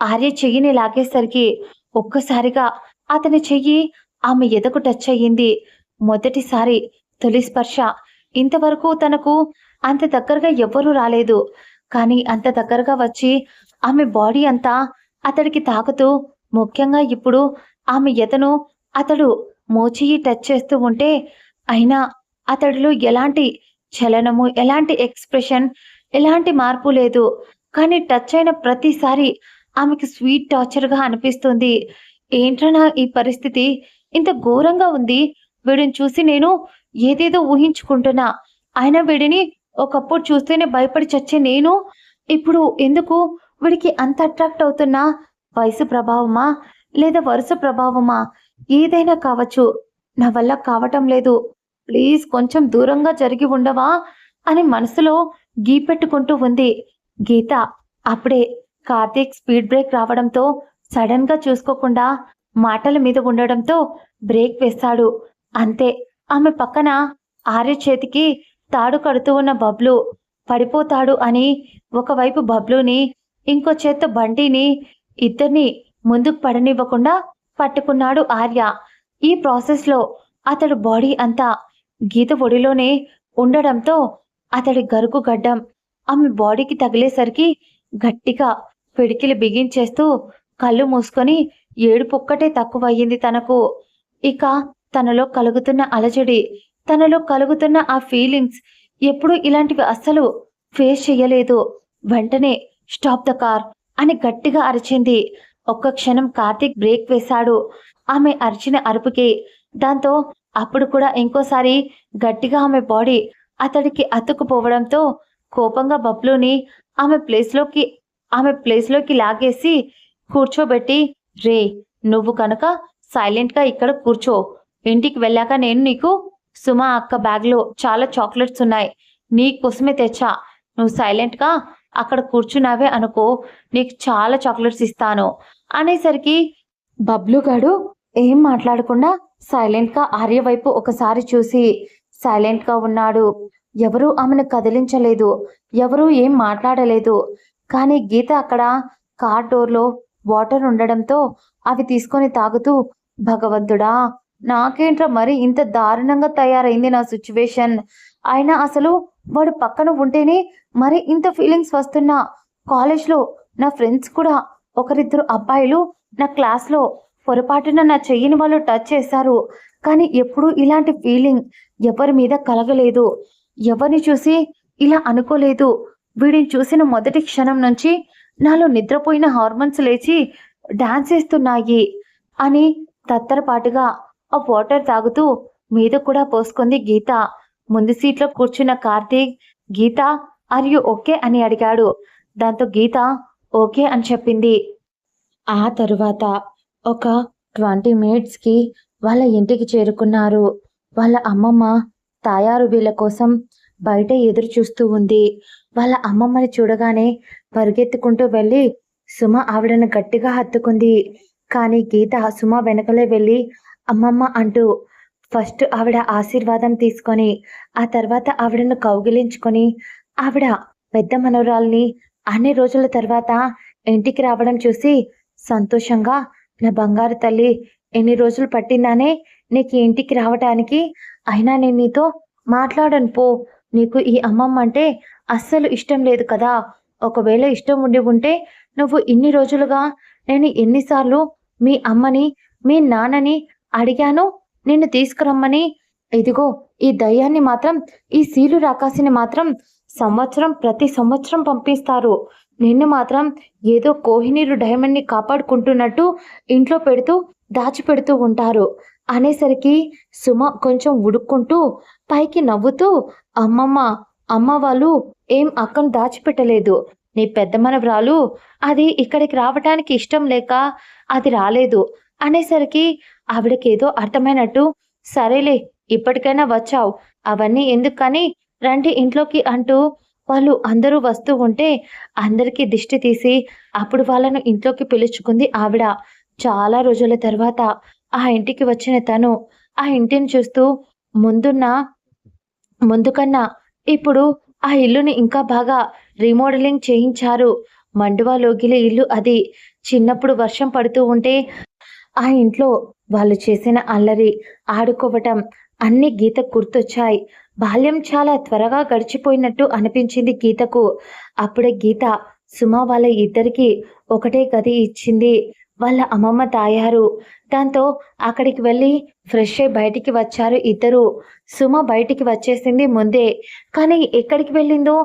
ఆర్య చెయ్యిని లాగేసరికి ఒక్కసారిగా అతని చెయ్యి ఆమె ఎదకు టచ్ అయ్యింది. మొదటిసారి తొలి స్పర్శ. ఇంతవరకు తనకు అంత దగ్గరగా ఎవ్వరూ రాలేదు. కానీ అంత దగ్గరగా వచ్చి ఆమె బాడీ అంతా అతడికి తాకుతూ, ముఖ్యంగా ఇప్పుడు ఆమె ఎదను అతడు మోచేయి టచ్ చేస్తూ ఉంటే, అయినా అతడిలో ఎలాంటి చలనము, ఎలాంటి ఎక్స్ప్రెషన్, ఎలాంటి మార్పు లేదు. కానీ టచ్ అయిన ప్రతిసారి ఆమెకు స్వీట్ టార్చర్గా అనిపిస్తుంది. ఏంట్రా ఈ పరిస్థితి ఇంత ఘోరంగా ఉంది, వీడిని చూసి నేను ఏదేదో ఊహించుకుంటున్నా, అయినా వీడిని ఒకప్పుడు చూస్తేనే భయపడి చచ్చే నేను ఇప్పుడు ఎందుకు వీడికి అంత అట్రాక్ట్ అవుతున్నా? వయసు ప్రభావమా లేదా వరుస ప్రభావమా? ఏదైనా కావచ్చు, నా వల్ల కావటం లేదు, ప్లీజ్ కొంచెం దూరంగా జరిగి ఉండవా అని మనసులో గీపెట్టుకుంటూ ఉంది గీత. అప్పుడే కార్తీక్ స్పీడ్ బ్రేక్ రావడంతో సడన్ గా చూసుకోకుండా మాటల మీద ఉండడంతో బ్రేక్ వేశాడు. అంతే, ఆమె పక్కన ఆర్య చేతికి తాడు కడుతూ ఉన్న బబ్లు పడిపోతాడు అని ఒకవైపు బబ్లుని, ఇంకో చేత్తో బంటిని, ఇద్దరిని ముందుకు పడనివ్వకుండా పట్టుకున్నాడు ఆర్య. ఈ ప్రాసెస్లో అతడు బాడీ అంతా గీత ఒడిలోనే ఉండడంతో అతడి గరుకు గడ్డం ఆమె బాడీకి తగిలేసరికి గట్టిగా పిడికిలి బిగించేస్తూ కళ్ళు మూసుకొని ఏడుపొక్కటే తక్కువయ్యింది తనకు. ఇక తనలో కలుగుతున్న అలజడి, తనలో కలుగుతున్న ఆ ఫీలింగ్స్ ఎప్పుడూ ఇలాంటివి అస్సలు ఫేస్ చెయ్యలేదు. వెంటనే స్టాప్ ద కార్ అని గట్టిగా అరిచింది. ఒక్క క్షణం కార్తీక్ బ్రేక్ వేశాడు ఆమె అరిచిన అరుపుకి. దాంతో అప్పుడు కూడా ఇంకోసారి గట్టిగా ఆమె బాడీ అతడికి అతుక్కుపోవడంతో కోపంగా బబ్లూని ఆమె ప్లేస్లోకి లాగేసి కూర్చోబెట్టి, రే, నువ్వు కనుక సైలెంట్గా ఇక్కడ కూర్చో. ఇంటికి వెళ్ళాక నేను నీకు సుమా అక్క బ్యాగ్లో చాలా చాక్లెట్స్ ఉన్నాయి, నీకోసమే తెచ్చా. నువ్వు సైలెంట్గా అక్కడ కూర్చున్నావే అనుకో, నీకు చాలా చాక్లెట్స్ ఇస్తాను అనేసరికి బబ్లు గాడు ఏం మాట్లాడకుండా సైలెంట్గా ఆర్య వైపు ఒకసారి చూసి సైలెంట్గా ఉన్నాడు. ఎవరూ ఆమెను కదిలించలేదు, ఎవరూ ఏం మాట్లాడలేదు. కానీ గీత అక్కడ కార్ డోర్లో వాటర్ ఉండడంతో అవి తీసుకొని తాగుతూ, భగవంతుడా, నాకేంట్రా మరి ఇంత దారుణంగా తయారైంది నా సిచ్యువేషన్. అయినా అసలు వాడు పక్కన ఉంటేనే మరి ఇంత ఫీలింగ్స్ వస్తున్నా. కాలేజ్లో నా ఫ్రెండ్స్ కూడా ఒకరిద్దరు అబ్బాయిలు నా క్లాస్లో పొరపాటున నా చెయ్యిని వాళ్ళు టచ్ చేశారు. కానీ ఎప్పుడూ ఇలాంటి ఫీలింగ్ ఎవరి మీద కలగలేదు. ఎవరిని చూసి ఇలా అనుకోలేదు. వీడిని చూసిన మొదటి క్షణం నుంచి నాలో నిద్రపోయిన హార్మోన్స్ లేచి డాన్స్ చేస్తున్నాయి అని తత్తరపాటుగా ఆ వాటర్ తాగుతూ మీద కూడా పోసుకుంది గీత. ముందు సీట్లో కూర్చున్న కార్తీక్, గీత ఆర్ యు ఓకే అని అడిగాడు. దాంతో గీత ఓకే అని చెప్పింది. ఆ తరువాత ఒక 20 మినిట్స్కి వాళ్ళ ఇంటికి చేరుకున్నారు. వాళ్ళ అమ్మమ్మ తాయారు వీళ్ళ కోసం బయట ఎదురు చూస్తూ ఉంది. వాళ్ళ అమ్మమ్మని చూడగానే పరిగెత్తుకుంటూ వెళ్ళి సుమ ఆవిడను గట్టిగా హత్తుకుంది. కానీ గీత సుమ వెనకలే వెళ్ళి అమ్మమ్మ అంటూ ఫస్ట్ ఆవిడ ఆశీర్వాదం తీసుకొని ఆ తర్వాత ఆవిడను కౌగిలించుకొని, ఆవిడ పెద్ద మనవరాల్ని అన్ని రోజుల తర్వాత ఇంటికి రావడం చూసి సంతోషంగా, నా బంగారు తల్లి, ఎన్ని రోజులు పట్టిందానే నీకు ఇంటికి రావటానికి, అయినా నేను నీతో మాట్లాడను పో. నీకు ఈ అమ్మమ్మ అంటే అస్సలు ఇష్టం లేదు కదా. ఒకవేళ ఇష్టం ఉండి ఉంటే నువ్వు ఇన్ని రోజులుగా నేను ఎన్నిసార్లు మీ అమ్మని మీ నాన్నని అడిగాను నిన్ను తీసుకురమ్మని. ఇదిగో ఈ దయ్యాన్ని మాత్రం, ఈ సీలు రాకాసిని మాత్రం ప్రతి సంవత్సరం పంపిస్తారు. నిన్ను మాత్రం ఏదో కోహినీరు డైమండ్ని కాపాడుకుంటున్నట్టు ఇంట్లో పెడుతూ దాచిపెడుతూ ఉంటారు అనేసరికి సుమ కొంచెం ఉడుక్కుంటూ పైకి నవ్వుతూ, అమ్మ వాళ్ళు ఏం అక్కను దాచిపెట్టలేదు. నీ పెద్ద మనవరాలు అది ఇక్కడికి రావటానికి ఇష్టం లేక అది రాలేదు అనేసరికి ఆవిడకేదో అర్థమైనట్టు, సరేలే, ఇప్పటికైనా వచ్చావు, అవన్నీ ఎందుకు కానీ రండి ఇంట్లోకి అంటూ వాళ్ళు అందరూ వస్తూ ఉంటే అందరికీ దిష్టి తీసి అప్పుడు వాళ్ళను ఇంట్లోకి పిలుచుకుంది ఆవిడ. చాలా రోజుల తర్వాత ఆ ఇంటికి వచ్చిన తను ఆ ఇంటిని చూస్తూ ముందు కన్నా ఇప్పుడు ఆ ఇల్లుని ఇంకా బాగా రీమోడలింగ్ చేయించారు. మండువా లోగిలి ఇల్లు అది. చిన్నప్పుడు వర్షం పడుతూ ఉంటే ఆ ఇంట్లో వాళ్ళు చేసిన అల్లరి, ఆడుకోవటం అన్ని గీతకు గుర్తొచ్చాయి. బాల్యం చాలా త్వరగా గడిచిపోయినట్టు అనిపించింది గీతకు. అప్పుడే గీత సుమ వాళ్ళ ఇద్దరికి ఒకటే గది ఇచ్చింది వాళ్ళ అమ్మమ్మ తాయారు. దాంతో అక్కడికి వెళ్ళి ఫ్రెష్ అయి బయటికి వచ్చారు ఇద్దరు. సుమ బయటికి వచ్చేసింది ముందే, కానీ ఎక్కడికి వెళ్ళిందో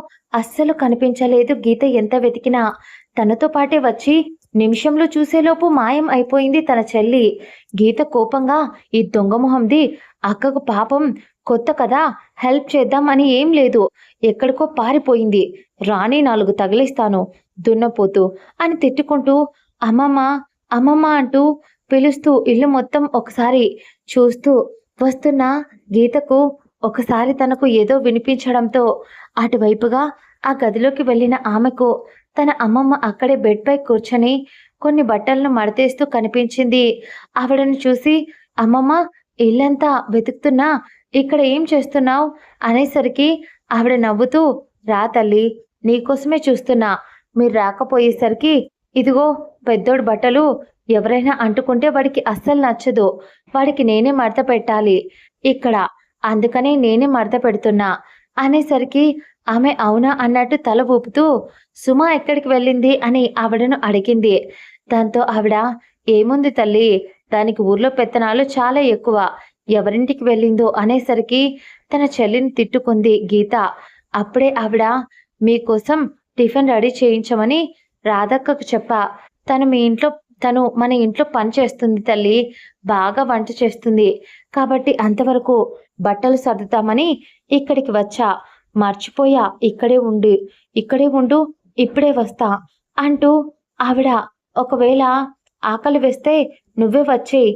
అస్సలు కనిపించలేదు. గీత ఎంత వెతికినా తనతో పాటే వచ్చి నిమిషంలో చూసేలోపు మాయం అయిపోయింది తన చెల్లి. గీత కోపంగా, ఈ దొంగ మొహంది, అక్కకు పాపం కొత్త కదా, హెల్ప్ చేద్దాం అని ఏం లేదు, ఎక్కడికో పారిపోయింది, రాణి 4 తగిలిస్తాను దున్నపోతూ అని తిట్టుకుంటూ అమ్మమ్మ అంటూ పిలుస్తూ ఇల్లు మొత్తం ఒకసారి చూస్తూ వస్తున్న గీతకు ఒకసారి తనకు ఏదో వినిపించడంతో అటువైపుగా ఆ గదిలోకి వెళ్ళిన ఆమెకు తన అమ్మమ్మ అక్కడే బెడ్పై కూర్చొని కొన్ని బట్టలను మడతేస్తూ కనిపించింది. ఆవిడను చూసి, అమ్మమ్మ, ఇల్లంతా వెతుకుతున్నా, ఇక్కడ ఏం చేస్తున్నావు అనేసరికి ఆవిడ నవ్వుతూ, రా తల్లి, నీకోసమే చూస్తున్నా. మీరు రాకపోయేసరికి ఇదిగో పెద్దోడు బట్టలు ఎవరైనా అంటుకుంటే వాడికి అస్సలు నచ్చదు, వాడికి నేనే మడత పెట్టాలి ఇక్కడ, అందుకనే నేనే మడత పెడుతున్నా అనేసరికి ఆమె అవునా అన్నట్టు తల ఊపుతూ సుమ ఎక్కడికి వెళ్ళింది అని ఆవిడను అడిగింది. దాంతో ఆవిడ ఏముంది తల్లి, దానికి ఊర్లో పెత్తనాలు చాలా ఎక్కువ. ఎవరింటికి వెళ్ళిందో అనేసరికి తన చెల్లిని తిట్టుకుంది గీత. అప్పుడే ఆవిడ మీకోసం టిఫిన్ రెడీ చేయించమని రాధక్కకు చెప్పా. తను మీ ఇంట్లో తను మన ఇంట్లో పని చేస్తుంది తల్లి. బాగా వంట చేస్తుంది. కాబట్టి అంతవరకు బట్టలు సర్దుతామని ఇక్కడికి వచ్చా. మర్చిపోయా. ఇక్కడే ఉండు, ఇప్పుడే వస్తా అంటూ ఆవిడ ఒకవేళ ఆకలి వేస్తే నువ్వే వచ్చేయి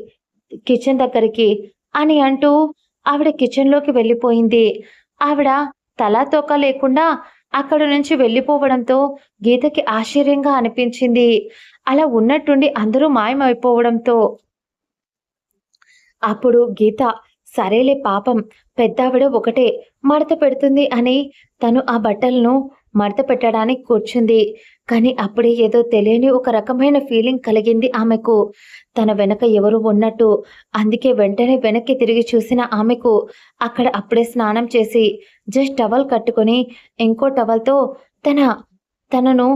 కిచెన్ దగ్గరికి అని అంటూ ఆవిడ కిచెన్‌లోకి వెళ్ళిపోయింది. ఆవిడ తలా తోకా లేకుండా అక్కడి నుంచి వెళ్ళిపోవడంతో గీతకి ఆశ్చర్యంగా అనిపించింది. అలా ఉన్నట్టుండి అందరూ మాయమైపోవడంతో అప్పుడు గీత సరేలే పాపం పెద్దావిడ ఒకటే మడత పెడుతుంది అని తను ఆ బట్టలను మడత పెట్టడానికి కూర్చుంది. కానీ అప్పుడే ఏదో తెలియని ఒక రకమైన ఫీలింగ్ కలిగింది ఆమెకు. తన వెనక ఎవరో ఉన్నట్టు. అందుకే వెంటనే వెనక్కి తిరిగి చూసిన ఆమెకు అక్కడ అప్పుడే స్నానం చేసి జస్ట్ టవల్ కట్టుకొని ఇంకో టవల్‌తో తన తనను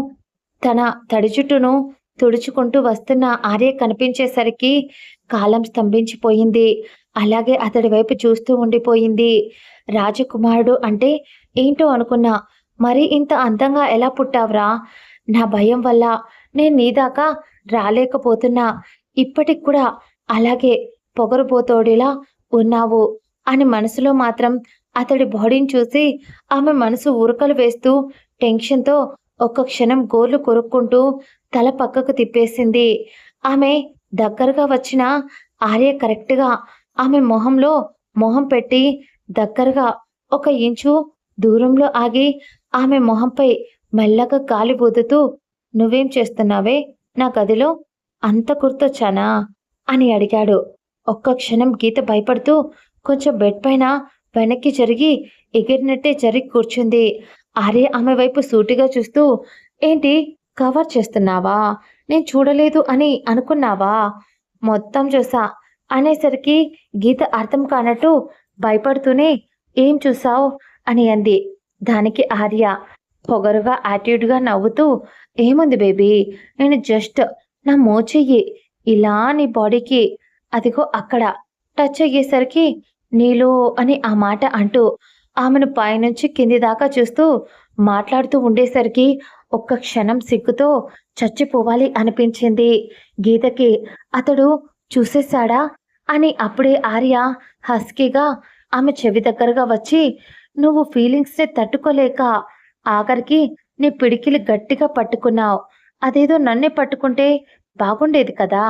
తన తడి జుట్టును తుడుచుకుంటూ వస్తున్న ఆర్య కనిపించేసరికి కాలం స్తంభించిపోయింది. అలాగే అతడి వైపు చూస్తూ ఉండిపోయింది. రాజకుమారుడు అంటే ఏంటో అనుకున్నా. మరి ఇంత అందంగా ఎలా పుట్టావురా? నా భయం వల్ల నేను నీ దాకా రాలేకపోతున్నా. ఇప్పటికి కూడా అలాగే పొగరుబోతోడిలా ఉన్నావు అని మనసులో మాత్రం అతడి బాడీని చూసి ఆమె మనసు ఉరకలు వేస్తూ టెన్షన్‌తో ఒక్క క్షణం గోర్లు కొరుక్కుంటూ తల పక్కకు తిప్పేసింది. ఆమె దగ్గరగా వచ్చిన ఆర్య కరెక్ట్‌గా ఆమె మొహంలో మొహం పెట్టి దగ్గరగా ఒక ఇంచు దూరంలో ఆగి ఆమె మొహంపై మెల్లగా గాలి ఊదుతూ "నువ్వేం చేస్తున్నావే నా గదిలో? అంత గుర్తొచ్చానా?" అని అడిగాడు. ఒక్క క్షణం గీత భయపడుతూ కొంచెం బెడ్ పైన వెనక్కి జరిగి ఎగిరినట్టే జరిగి కూర్చుంది. ఆర్య ఆమె వైపు సూటిగా చూస్తూ "ఏంటి కవర్ చేస్తున్నావా? నేను చూడలేదు అని అనుకున్నావా? మొత్తం చూసా" అనేసరికి గీత అర్థం కానట్టు భయపడుతూనే "ఏం చూసావు?" అని అంది. దానికి ఆర్య పొగరుగా యాటిట్యూడ్‌గా నవ్వుతూ "ఏముంది బేబీ, నేను జస్ట్ నా మోచెయ్యి ఇలా నీ బాడీకి అదిగో అక్కడ టచ్ అయ్యేసరికి నీలో" అని ఆ మాట అంటూ ఆమెను పైనుంచి కింది దాకా చూస్తూ మాట్లాడుతూ ఉండేసరికి ఒక్క క్షణం సిగ్గుతో చచ్చిపోవాలి అనిపించింది గీతకి. అతడు చూసేశాడా అని అప్పుడే ఆర్య హస్కీగా ఆమె చెవి దగ్గరగా వచ్చి "నువ్వు ఫీలింగ్స్‌ని తట్టుకోలేక ఆఖరికి నీ పిడికిలి గట్టిగా పట్టుకున్నావు. అదేదో నన్నే పట్టుకుంటే బాగుండేది కదా"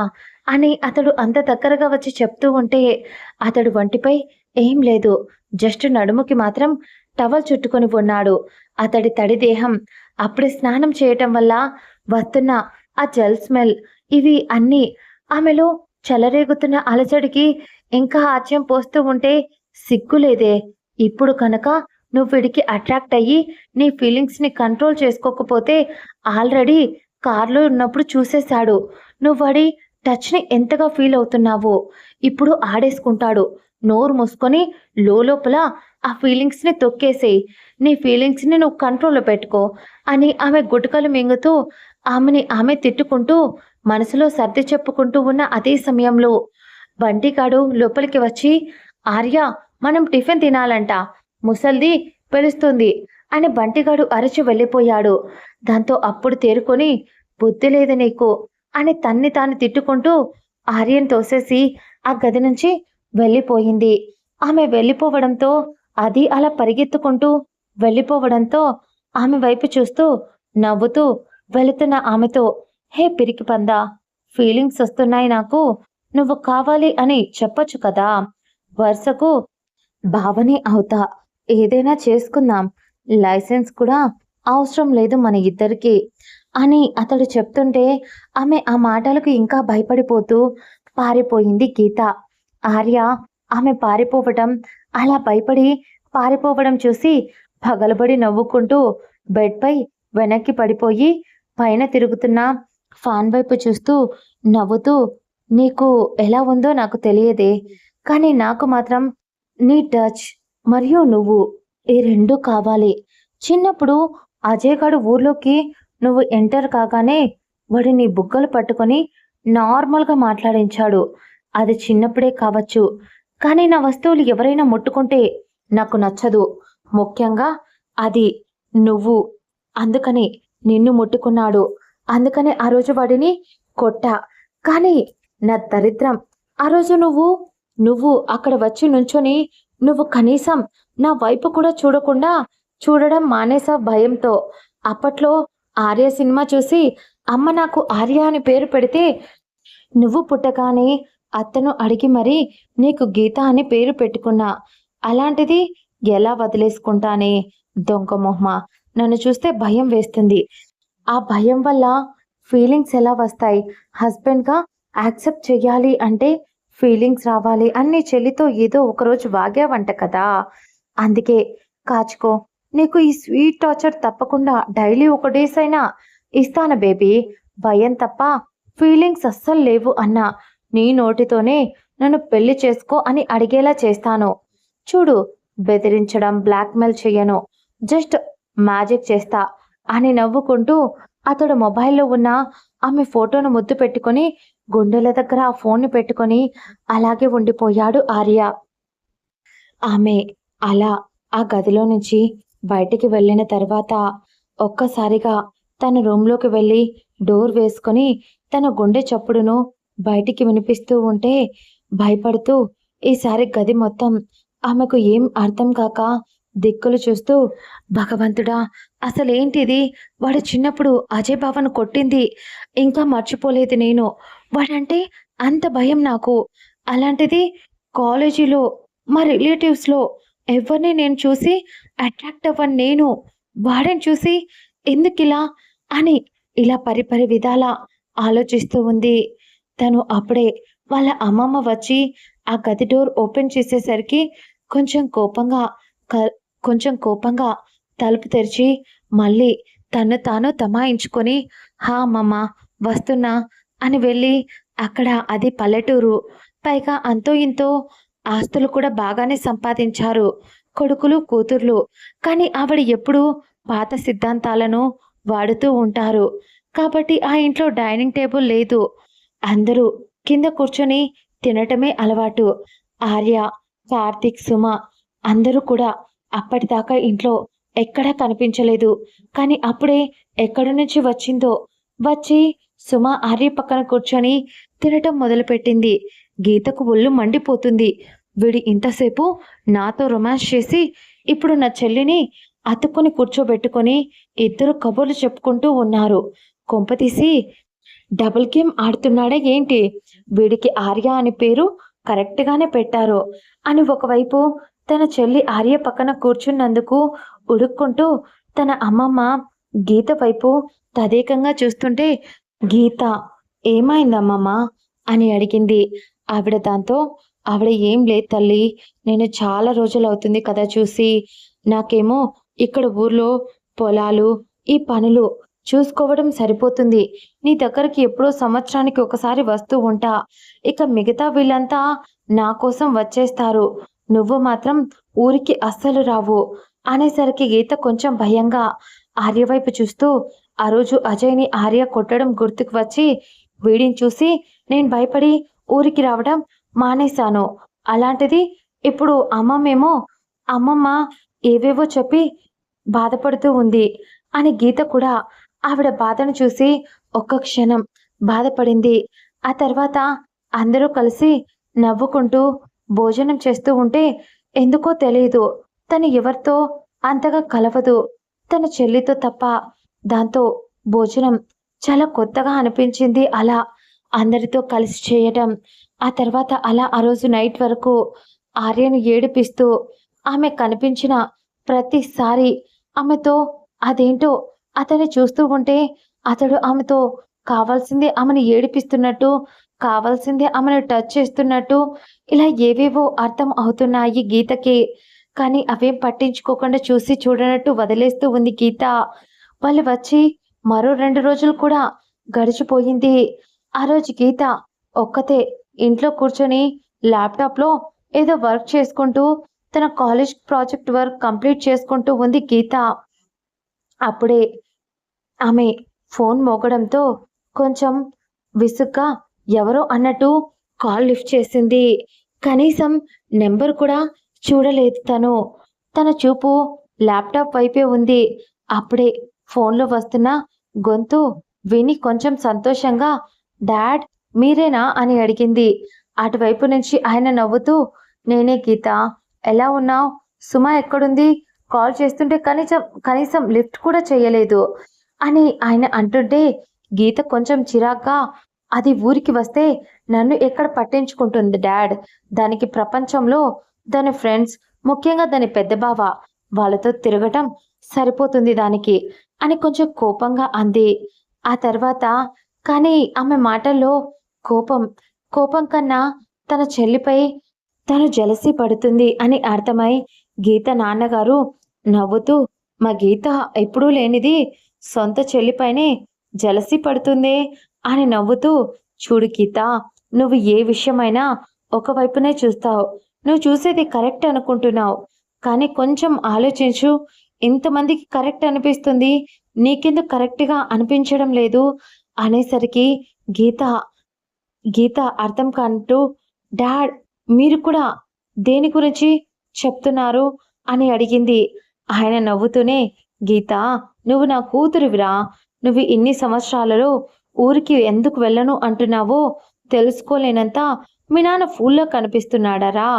అని అతడు అంత దగ్గరగా వచ్చి చెప్తూ ఉంటే అతడు వంటిపై ఏం లేదు. జస్ట్ నడుముకి మాత్రం టవల్ చుట్టుకొని ఉన్నాడు. అతడి తడి దేహం అప్పుడే స్నానం చేయటం వల్ల వస్తున్న ఆ జెల్ స్మెల్ ఇవి అన్నీ ఆమెలో చెలరేగుతున్న అలజడికి ఇంకా ఆజ్యం పోస్తూ ఉంటే సిగ్గులేదే. ఇప్పుడు కనుక నువ్వు వీడికి అట్రాక్ట్ అయ్యి నీ ఫీలింగ్స్‌ని కంట్రోల్ చేసుకోకపోతే ఆల్రెడీ కార్‌లో ఉన్నప్పుడు చూసేశాడు. నువ్వు వాడి టచ్‌ని ఎంతగా ఫీల్ అవుతున్నావో. ఇప్పుడు ఆడేసుకుంటాడు. నోరు మూసుకొని లోలోపల ఆ ఫీలింగ్స్‌ని తొక్కేసేయి. నీ ఫీలింగ్స్‌ని నువ్వు కంట్రోల్‌లో పెట్టుకో అని ఆమె గుటకలు మింగుతూ ఆమె తిట్టుకుంటూ మనసులో సర్ది చెప్పుకుంటూ ఉన్న అదే సమయంలో బంటిగాడు లోపలికి వచ్చి "ఆర్య, మనం టిఫిన్ తినాలంట. ముసల్ది పిలుస్తుంది" అని బంటిగాడు అరచి వెళ్ళిపోయాడు. దాంతో అప్పుడు తేరుకొని "బుద్ధి లేదు నీకు" అని తన్ని తాను తిట్టుకుంటూ ఆర్యను తోసేసి ఆ గది నుంచి వెళ్ళిపోయింది. ఆమె వెళ్ళిపోవడంతో అది అలా పరిగెత్తుకుంటూ వెళ్ళిపోవడంతో ఆమె వైపు చూస్తూ నవ్వుతూ వెళుతున్న ఆమెతో "హే పిరికి పందా, ఫీలింగ్స్ వస్తున్నాయి నాకు. నువ్వు కావాలి అని చెప్పొచ్చు కదా. వరుసకు బావనే అవుతా. ఏదైనా చేసుకుందాం. లైసెన్స్ కూడా అవసరం లేదు మన ఇద్దరికీ" అని అతడు చెప్తుంటే ఆమె ఆ మాటలకు ఇంకా భయపడిపోతూ పారిపోయింది గీత. ఆర్య ఆమె పారిపోవటం, అలా భయపడి పారిపోవడం చూసి పగలబడి నవ్వుకుంటూ బెడ్‌పై వెనక్కి పడిపోయి పైన తిరుగుతున్న ఫ్యాన్ వైపు చూస్తూ నవ్వుతూ "నీకు ఎలా ఉందో నాకు తెలియదే. కానీ నాకు మాత్రం నీ టచ్ మరియు నువ్వు ఈ 2 కావాలి. చిన్నప్పుడు అజయ్ గాడు ఊర్లోకి నువ్వు ఎంటర్ కాగానే వాడు నీ బుగ్గలు పట్టుకొని నార్మల్గా మాట్లాడించాడు. అది చిన్నప్పుడే కావచ్చు, కానీ నా వస్తువులు ఎవరైనా ముట్టుకుంటే నాకు నచ్చదు. ముఖ్యంగా అది నువ్వు. అందుకని నిన్ను ముట్టుకున్నాడు. అందుకని ఆ రోజు వాడిని కొట్టా. కానీ నా దరిద్రం, ఆ రోజు నువ్వు అక్కడ వచ్చి నుంచొని నువ్వు కనీసం నా వైపు కూడా చూడకుండా చూడడం మానేసావు భయంతో. అప్పట్లో ఆర్య సినిమా చూసి అమ్మ నాకు ఆర్య అని పేరు పెడితే నువ్వు పుట్టగానే అత్తను అడిగి మరీ నీకు గీత అని పేరు పెట్టుకున్నా. అలాంటిది ఎలా వదిలేసుకుంటానే? దొంగ మొహమ. నన్ను చూస్తే భయం వేస్తుంది. ఆ భయం వల్ల ఫీలింగ్స్ ఎలా వస్తాయి? హస్బెండ్‌గా యాక్సెప్ట్ చెయ్యాలి అంటే ఫీలింగ్స్ రావాలి అని నీ చెల్లితో ఏదో ఒకరోజు వాగావంట కదా! అందుకే కాచుకో. నీకు ఈ స్వీట్ టార్చర్ తప్పకుండా డైలీ ఒక డేస్ అయినా ఇస్తాను బేబీ. భయం తప్ప ఫీలింగ్స్ అస్సలు లేవు అన్నా నీ నోటితోనే నన్ను పెళ్లి చేసుకో అని అడిగేలా చేస్తాను. చూడు, బెదిరించడం, బ్లాక్‌మెయిల్ చెయ్యను. జస్ట్ మ్యాజిక్ చేస్తా అని నవ్వుకుంటూ అతడు మొబైల్‌లో ఉన్న ఆమె ఫోటోను ముద్దు పెట్టుకొని గుండెల దగ్గర ఆ ఫోన్‌ని పెట్టుకొని అలాగే ఉండిపోయాడు ఆర్య. ఆమె అలా ఆ గదిలో నుంచి బయటికి వెళ్ళిన తర్వాత ఒక్కసారిగా తన రూమ్‌లోకి వెళ్ళి డోర్ వేసుకొని తన గుండె చప్పుడును బయటికి వినిపిస్తూ ఉంటే భయపడుతూ ఈసారి గది మొత్తం ఆమెకు ఏం అర్థం కాక దిక్కులు చూస్తూ, భగవంతుడా! అసలేంటిది? వాడు చిన్నప్పుడు అజయ్ బావను కొట్టింది ఇంకా మర్చిపోలేదు నేను. వాడంటే అంత భయం నాకు. అలాంటిది కాలేజీలో మా రిలేటివ్స్‌లో ఎవరిని నేను చూసి అట్రాక్ట్ అవ్వను నేను. వాడిని చూసి ఎందుకిలా అని ఇలా పరిపరి విధాలా ఆలోచిస్తూ ఉంది. తను అప్పుడే వాళ్ళ అమ్మమ్మ వచ్చి ఆ గది డోర్ ఓపెన్ చేసేసరికి కొంచెం కోపంగా క కొంచెం కోపంగా తలుపు తెరిచి మళ్ళీ తన్ను తాను తమాయించుకొని, "హా అమ్మమ్మ, వస్తున్నా" అని వెళ్ళి అక్కడ అది పల్లెటూరు. పైగా అంతో ఇంతో ఆస్తులు కూడా బాగానే సంపాదించారు. కొడుకులు, కూతుర్లు. కానీ ఆవిడ ఎప్పుడూ పాత సిద్ధాంతాలను వాడుతూ ఉంటారు. కాబట్టి ఆ ఇంట్లో డైనింగ్ టేబుల్ లేదు. అందరూ కింద కూర్చొని తినటమే అలవాటు. ఆర్య, కార్తీక్, సుమ అందరూ కూడా అప్పటిదాకా ఇంట్లో ఎక్కడా కనిపించలేదు. కానీ అప్పుడే ఎక్కడి నుంచి వచ్చిందో వచ్చి సుమ ఆర్య పక్కన కూర్చొని తినటం మొదలుపెట్టింది. గీతకు ఒళ్ళు మండిపోతుంది. వీడు ఇంతసేపు నాతో రొమాన్స్ చేసి ఇప్పుడు నా చెల్లిని అతుక్కుని కూర్చోబెట్టుకొని ఇద్దరు కబుర్లు చెప్పుకుంటూ ఉన్నారు. కొంపతీసి డబుల్ గేమ్ ఆడుతున్నాడా ఏంటి? వీడికి ఆర్య అని పేరు కరెక్ట్‌గానే పెట్టారు అని ఒకవైపు తన చెల్లి ఆర్య పక్కన కూర్చున్నందుకు ఉడుక్కుంటూ తన అమ్మమ్మ గీత వైపు తదేకంగా చూస్తుంటే, "గీత, ఏమైందమ్మమ్మ?" అని అడిగింది. దాంతో ఆవిడ, "ఏం లేదు తల్లి. నేను చాలా రోజులవుతుంది కదా చూసి. నాకేమో ఇక్కడ ఊర్లో పొలాలు, ఈ పనులు చూసుకోవడం సరిపోతుంది. నీ దగ్గరికి ఎప్పుడో సంవత్సరానికి ఒకసారి వస్తూ ఉంటా. ఇక మిగతా వీళ్ళంతా నా కోసం వచ్చేస్తారు. నువ్వు మాత్రం ఊరికి అస్సలు రావు" అనేసరికి గీత కొంచెం భయంగా ఆర్య వైపు చూస్తూ, ఆ రోజు అజయ్‌ని ఆర్య కొట్టడం గుర్తుకు వచ్చి, వీడిని చూసి నేను భయపడి ఊరికి రావడం మానేశాను. అలాంటిది ఇప్పుడు అమ్మమ్మ ఏవేవో చెప్పి బాధపడుతూ ఉంది అని గీత కూడా ఆవిడ బాధను చూసి ఒక్క క్షణం బాధపడింది. ఆ తర్వాత అందరూ కలిసి నవ్వుకుంటూ భోజనం చేస్తూ ఉంటే ఎందుకో తెలీదు తను ఎవరితో అంతగా కలవదు. తన చెల్లితో తప్ప. దాంతో భోజనం చాలా కొత్తగా అనిపించింది అలా అందరితో కలిసి చేయటం. ఆ తర్వాత అలా ఆ రోజు నైట్ వరకు ఆర్యను ఏడిపిస్తూ ఆమె కనిపించిన ప్రతిసారి ఆమెతో అదేంటో అతన్ని చూస్తూ ఉంటే అతడు ఆమెతో కావాల్సిందే ఆమెను ఏడిపిస్తున్నట్టు, కావాల్సిందే ఆమెను టచ్ చేస్తున్నట్టు ఇలా ఏవేవో అర్థం అవుతున్నాయి గీతకి. కానీ అవేం పట్టించుకోకుండా చూసి చూడనట్టు వదిలేస్తూ ఉంది గీత. వాళ్ళు వచ్చి మరో 2 రోజులు కూడా గడిచిపోయింది. ఆ రోజు గీత ఒక్కతే ఇంట్లో కూర్చొని ల్యాప్‌టాప్‌లో ఏదో వర్క్ చేసుకుంటూ తన కాలేజ్ ప్రాజెక్ట్ వర్క్ కంప్లీట్ చేసుకుంటూ ఉంది గీత. అప్పుడే ఆమె ఫోన్ మోగడంతో కొంచెం విసుగ్గా ఎవరో అన్నట్టు కాల్ లిఫ్ట్ చేసింది. కనీసం నెంబర్ కూడా చూడలేదు తను. తన చూపు ల్యాప్టాప్ వైపే ఉంది. అప్పుడే ఫోన్లో వస్తున్న గొంతు విని కొంచెం సంతోషంగా డాడ్ మీరేనా అని అడిగింది. అటువైపు నుంచి ఆయన నవ్వుతూ నేనే గీత, ఎలా ఉన్నావు? సుమ ఎక్కడుంది? కాల్ చేస్తుంటే కనీసం కనీసం లిఫ్ట్ కూడా చేయలేదు అని ఆయన అంటుంటే గీత కొంచెం చిరాగ్గా అది ఊరికి వస్తే నన్ను ఎక్కడ పట్టించుకుంటుంది డాడ్, దానికి ప్రపంచంలో దాని ఫ్రెండ్స్, ముఖ్యంగా దాని పెద్ద బావ వాళ్ళతో తిరగటం సరిపోతుంది దానికి అని కొంచెం కోపంగా అంది. ఆ తర్వాత కానీ ఆమె మాటల్లో కోపం కోపం కన్నా తన చెల్లిపై తను జలసి పడుతుంది అని అర్థమై గీత నాన్నగారు నవ్వుతూ మా గీత ఎప్పుడూ లేనిది సొంత చెల్లిపైనే జలసి పడుతుందే అని నవ్వుతూ చూడు గీత, నువ్వు ఏ విషయమైనా ఒకవైపునే చూస్తావు. నువ్వు చూసేది కరెక్ట్ అనుకుంటున్నావు, కానీ కొంచెం ఆలోచించు. ఇంతమందికి కరెక్ట్ అనిపిస్తుంది, నీకెందుకు కరెక్ట్గా అనిపించడం లేదు అనేసరికి గీత గీత అర్థం కాంటూ డాడ్ మీరు కూడా దేని గురించి చెప్తున్నారు అని అడిగింది. ఆయన నవ్వుతూనే గీత నువ్వు నా కూతురివిరా, నువ్వు ఇన్ని సంవత్సరాలలో ఊరికి ఎందుకు వెళ్ళను అంటున్నావో తెలుసుకోలేనంత మీ నాన్న ఫూల్లో కనిపిస్తున్నాడరా.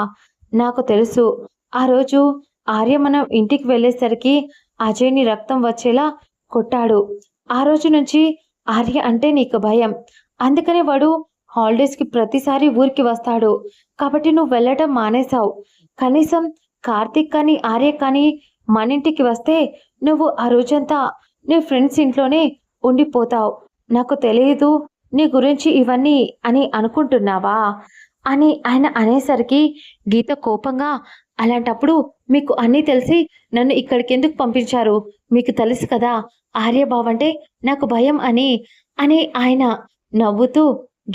నాకు తెలుసు ఆ రోజు ఆర్య మనం ఇంటికి వెళ్ళేసరికి అజయ్ని రక్తం వచ్చేలా కొట్టాడు. ఆ రోజు నుంచి ఆర్య అంటే నీకు భయం, అందుకనే వాడు హాలిడేస్కి ప్రతిసారి ఊరికి వస్తాడు కాబట్టి నువ్వు వెళ్ళటం మానేశావు. కనీసం కార్తీక్ కానీ ఆర్య కానీ మన ఇంటికి వస్తే నువ్వు ఆ రోజంతా నీ ఫ్రెండ్స్ ఇంట్లోనే ఉండిపోతావు. నాకు తెలియదు నీ గురించి ఇవన్నీ అని అనుకుంటున్నావా అని ఆయన అనేసరికి గీత కోపంగా అలాంటప్పుడు మీకు అన్నీ తెలిసి నన్ను ఇక్కడికి ఎందుకు పంపించారు? మీకు తెలుసు కదా ఆర్యబాబు అంటే నాకు భయం అని అని ఆయన నవ్వుతూ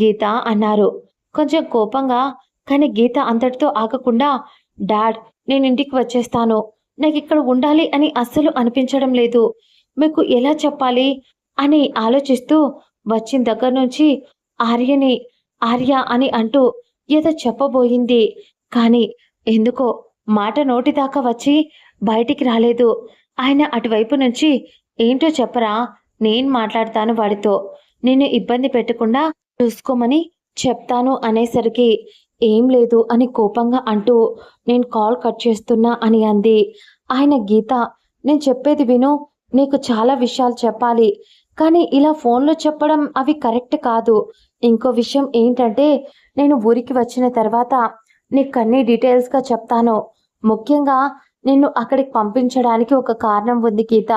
గీత అన్నారు కొంచెం కోపంగా. కానీ గీత అంతటితో ఆగకుండా డాడ్ నేను ఇంటికి వచ్చేస్తాను, నాకు ఇక్కడ ఉండాలి అని అస్సలు అనిపించడం లేదు, మీకు ఎలా చెప్పాలి అని ఆలోచిస్తూ వచ్చిన దగ్గర నుంచి ఆర్య అని అంటూ ఏదో చెప్పబోయింది. కానీ ఎందుకో మాట నోటి దాకా వచ్చి బయటికి రాలేదు. ఆయన అటువైపు నుంచి ఏంటో చెప్పరా, నేను మాట్లాడతాను వాడితో, నిన్ను ఇబ్బంది పెట్టకుండా చూసుకోమని చెప్తాను అనేసరికి ఏం లేదు అని కోపంగా అంటూ నేను కాల్ కట్ చేస్తున్నా అని అంది. ఆయన గీత నేను చెప్పేది విను, నీకు చాలా విషయాలు చెప్పాలి, కానీ ఇలా ఫోన్లో చెప్పడం అవి కరెక్ట్ కాదు. ఇంకో విషయం ఏంటంటే నేను ఊరికి వచ్చిన తర్వాత నీకు అన్ని డీటెయిల్స్గా చెప్తాను. ముఖ్యంగా నిన్ను అక్కడికి పంపించడానికి ఒక కారణం ఉంది గీత.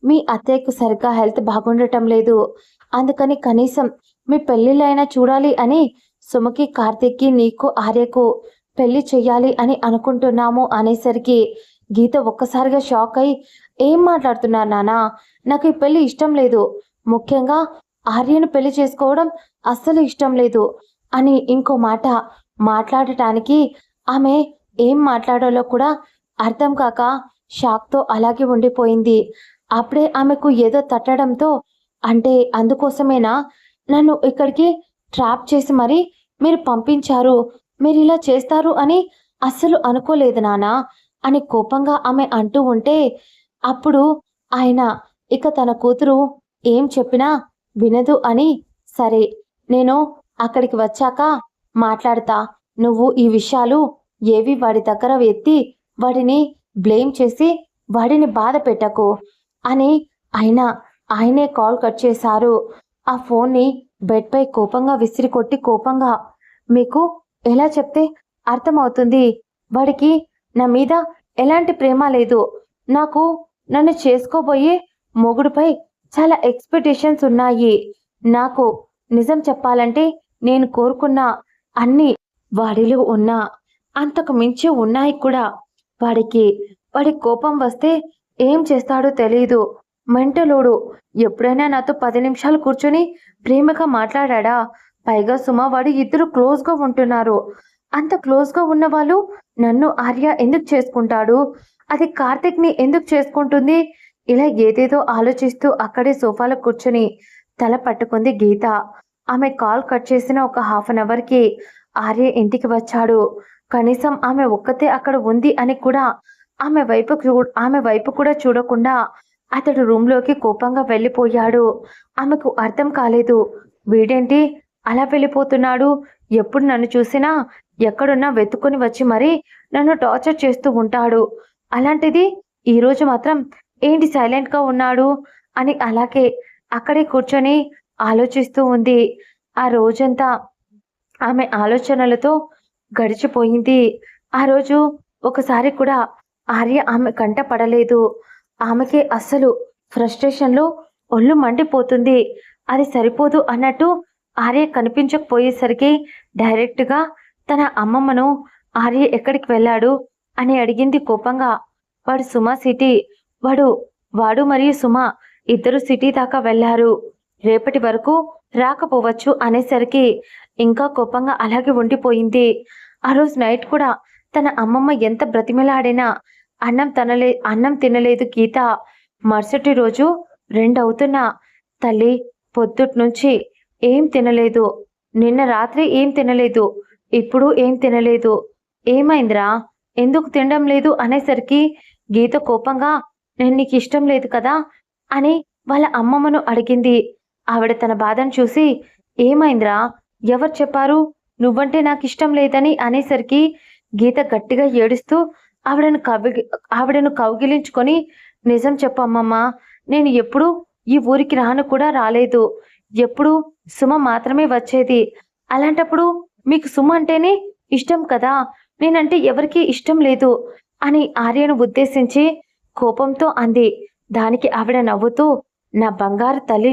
మీ అత్తయ్యకు సరిగ్గా హెల్త్ బాగుండటం లేదు, అందుకని కనీసం మీ పెళ్ళిళ్ళైనా చూడాలి అని సుమకి, కార్తీక్కి, నీకు, ఆర్యకు పెళ్లి చెయ్యాలి అని అనుకుంటున్నాము అనేసరికి గీత ఒక్కసారిగా షాక్ అయి ఏం మాట్లాడుతున్నారు నానా, నాకు ఈ పెళ్లి ఇష్టం లేదు, ముఖ్యంగా ఆర్యను పెళ్లి చేసుకోవడం అస్సలు ఇష్టం లేదు అని ఇంకో మాట మాట్లాడటానికి ఆమె ఏం మాట్లాడాలో కూడా అర్థం కాక షాక్తో అలాగే ఉండిపోయింది. అప్పుడే ఆమెకు ఏదో తట్టడంతో అంటే అందుకోసమేనా నన్ను ఇక్కడికి ట్రాప్ చేసి మరి మీరు పంపించారు, మీరు ఇలా చేస్తారు అని అస్సలు అనుకోలేదు నానా అని కోపంగా ఆమె అంటూ ఉంటే అప్పుడు ఆయన ఇక తన కూతురు ఏం చెప్పినా వినదు అని సరే నేను అక్కడికి వచ్చాక మాట్లాడతా, నువ్వు ఈ విషయాలు ఏవి వాడి దగ్గర ఎత్తి వాడిని బ్లేమ్ చేసి వాడిని బాధ పెట్టకు అని ఆయనే కాల్ కట్ చేశారు. ఆ ఫోన్ని బెడ్పై కోపంగా విసిరికొట్టి కోపంగా మీకు ఎలా చెప్తే అర్థమవుతుంది, వాడికి నా మీద ఎలాంటి ప్రేమ లేదు, నాకు నన్ను చేసుకోబోయే మొగుడుపై చాలా ఎక్స్పెక్టేషన్స్ ఉన్నాయి, నాకు నిజం చెప్పాలంటే నేను కోరుకున్న అన్నీ వాడిలో ఉన్నా అంతకు మించి ఉన్నాయి కూడా. వాడి కోపం వస్తే ఏం చేస్తాడో తెలీదు, మెంటలోడు. ఎప్పుడైనా నాతో 10 నిమిషాలు కూర్చొని ప్రేమగా మాట్లాడా? పైగా సుమ వాడు ఇద్దరు క్లోజ్గా ఉంటున్నారు. అంత క్లోజ్గా ఉన్న వాళ్ళు నన్ను ఆర్య ఎందుకు చేసుకుంటాడు? అది కార్తిక్ని ఎందుకు చేసుకుంటుంది? ఇలా ఏదేదో ఆలోచిస్తూ అక్కడే సోఫాలో కూర్చొని తల పట్టుకుంది గీత. ఆమె కాల్ కట్ చేసిన ఒక హాఫ్ అన్ అవర్‌కి ఆర్య ఇంటికి వచ్చాడు. కనీసం ఆమె ఒక్కతే అక్కడ ఉంది అని కూడా ఆమె వైపు కూడా చూడకుండా అతడు రూమ్‌లోకి కోపంగా వెళ్ళిపోయాడు. ఆమెకు అర్థం కాలేదు. వీడేంటి అలా వెళ్ళిపోతున్నాడు? ఎప్పుడు నన్ను చూసినా ఎక్కడున్నా వెతుక్కొని వచ్చి మరీ నన్ను టార్చర్ చేస్తూ ఉంటాడు. అలాంటిది ఈరోజు మాత్రం ఏంటి సైలెంట్‌గా ఉన్నాడు అని అలాగే అక్కడే కూర్చొని ఆలోచిస్తూ ఉంది. ఆ రోజంతా ఆమె ఆలోచనలతో గడిచిపోయింది. ఆ రోజు ఒకసారి కూడా ఆర్య ఆమె కంట పడలేదు. ఆమెకే అస్సలు ఫ్రస్ట్రేషన్‌లో ఒళ్ళు మండిపోతుంది. అది సరిపోదు అన్నట్టు ఆర్య కనిపించకపోయేసరికి డైరెక్ట్‌గా తన అమ్మమ్మను ఆర్య ఎక్కడికి వెళ్ళాడు అని అడిగింది కోపంగా. వాడు సుమ సిటీ. వాడు వాడు మరియు సుమ ఇద్దరు సిటీ దాకా వెళ్లారు. రేపటి వరకు రాకపోవచ్చు అనేసరికి ఇంకా కోపంగా అలాగే ఉండిపోయింది. ఆ రోజు నైట్ కూడా తన అమ్మమ్మ ఎంత బ్రతిమిలాడినా అన్నం తినలేదు గీత. మరుసటి రోజు 2 అవుతున్నా తల్లి పొద్దుట్నుంచి ఏం తినలేదు. నిన్న రాత్రి ఏం తినలేదు. ఇప్పుడు ఏం తినలేదు. ఏమైందిరా? ఎందుకు తినడం లేదు అనేసరికి గీత కోపంగా నేను నీకిష్టం లేదు కదా అని వాళ్ళ అమ్మమ్మను అడిగింది. ఆవిడ తన బాధను చూసి ఏమైందిరా? ఎవరు చెప్పారు నువ్వంటే నాకిష్టం లేదని అనేసరికి గీత గట్టిగా ఏడుస్తూ ఆవిడను కౌగిలించుకొని నిజం చెప్పు అమ్మమ్మ. నేను ఎప్పుడూ ఈ ఊరికి రాను కూడా రాలేదు. ఎప్పుడూ సుమ మాత్రమే వచ్చేది. అలాంటప్పుడు మీకు సుమ అంటేనే ఇష్టం కదా. నేనంటే ఎవరికీ ఇష్టం లేదు అని ఆర్యను ఉద్దేశించి కోపంతో అంది. దానికి ఆవిడ నవ్వుతూ నా బంగారు తల్లి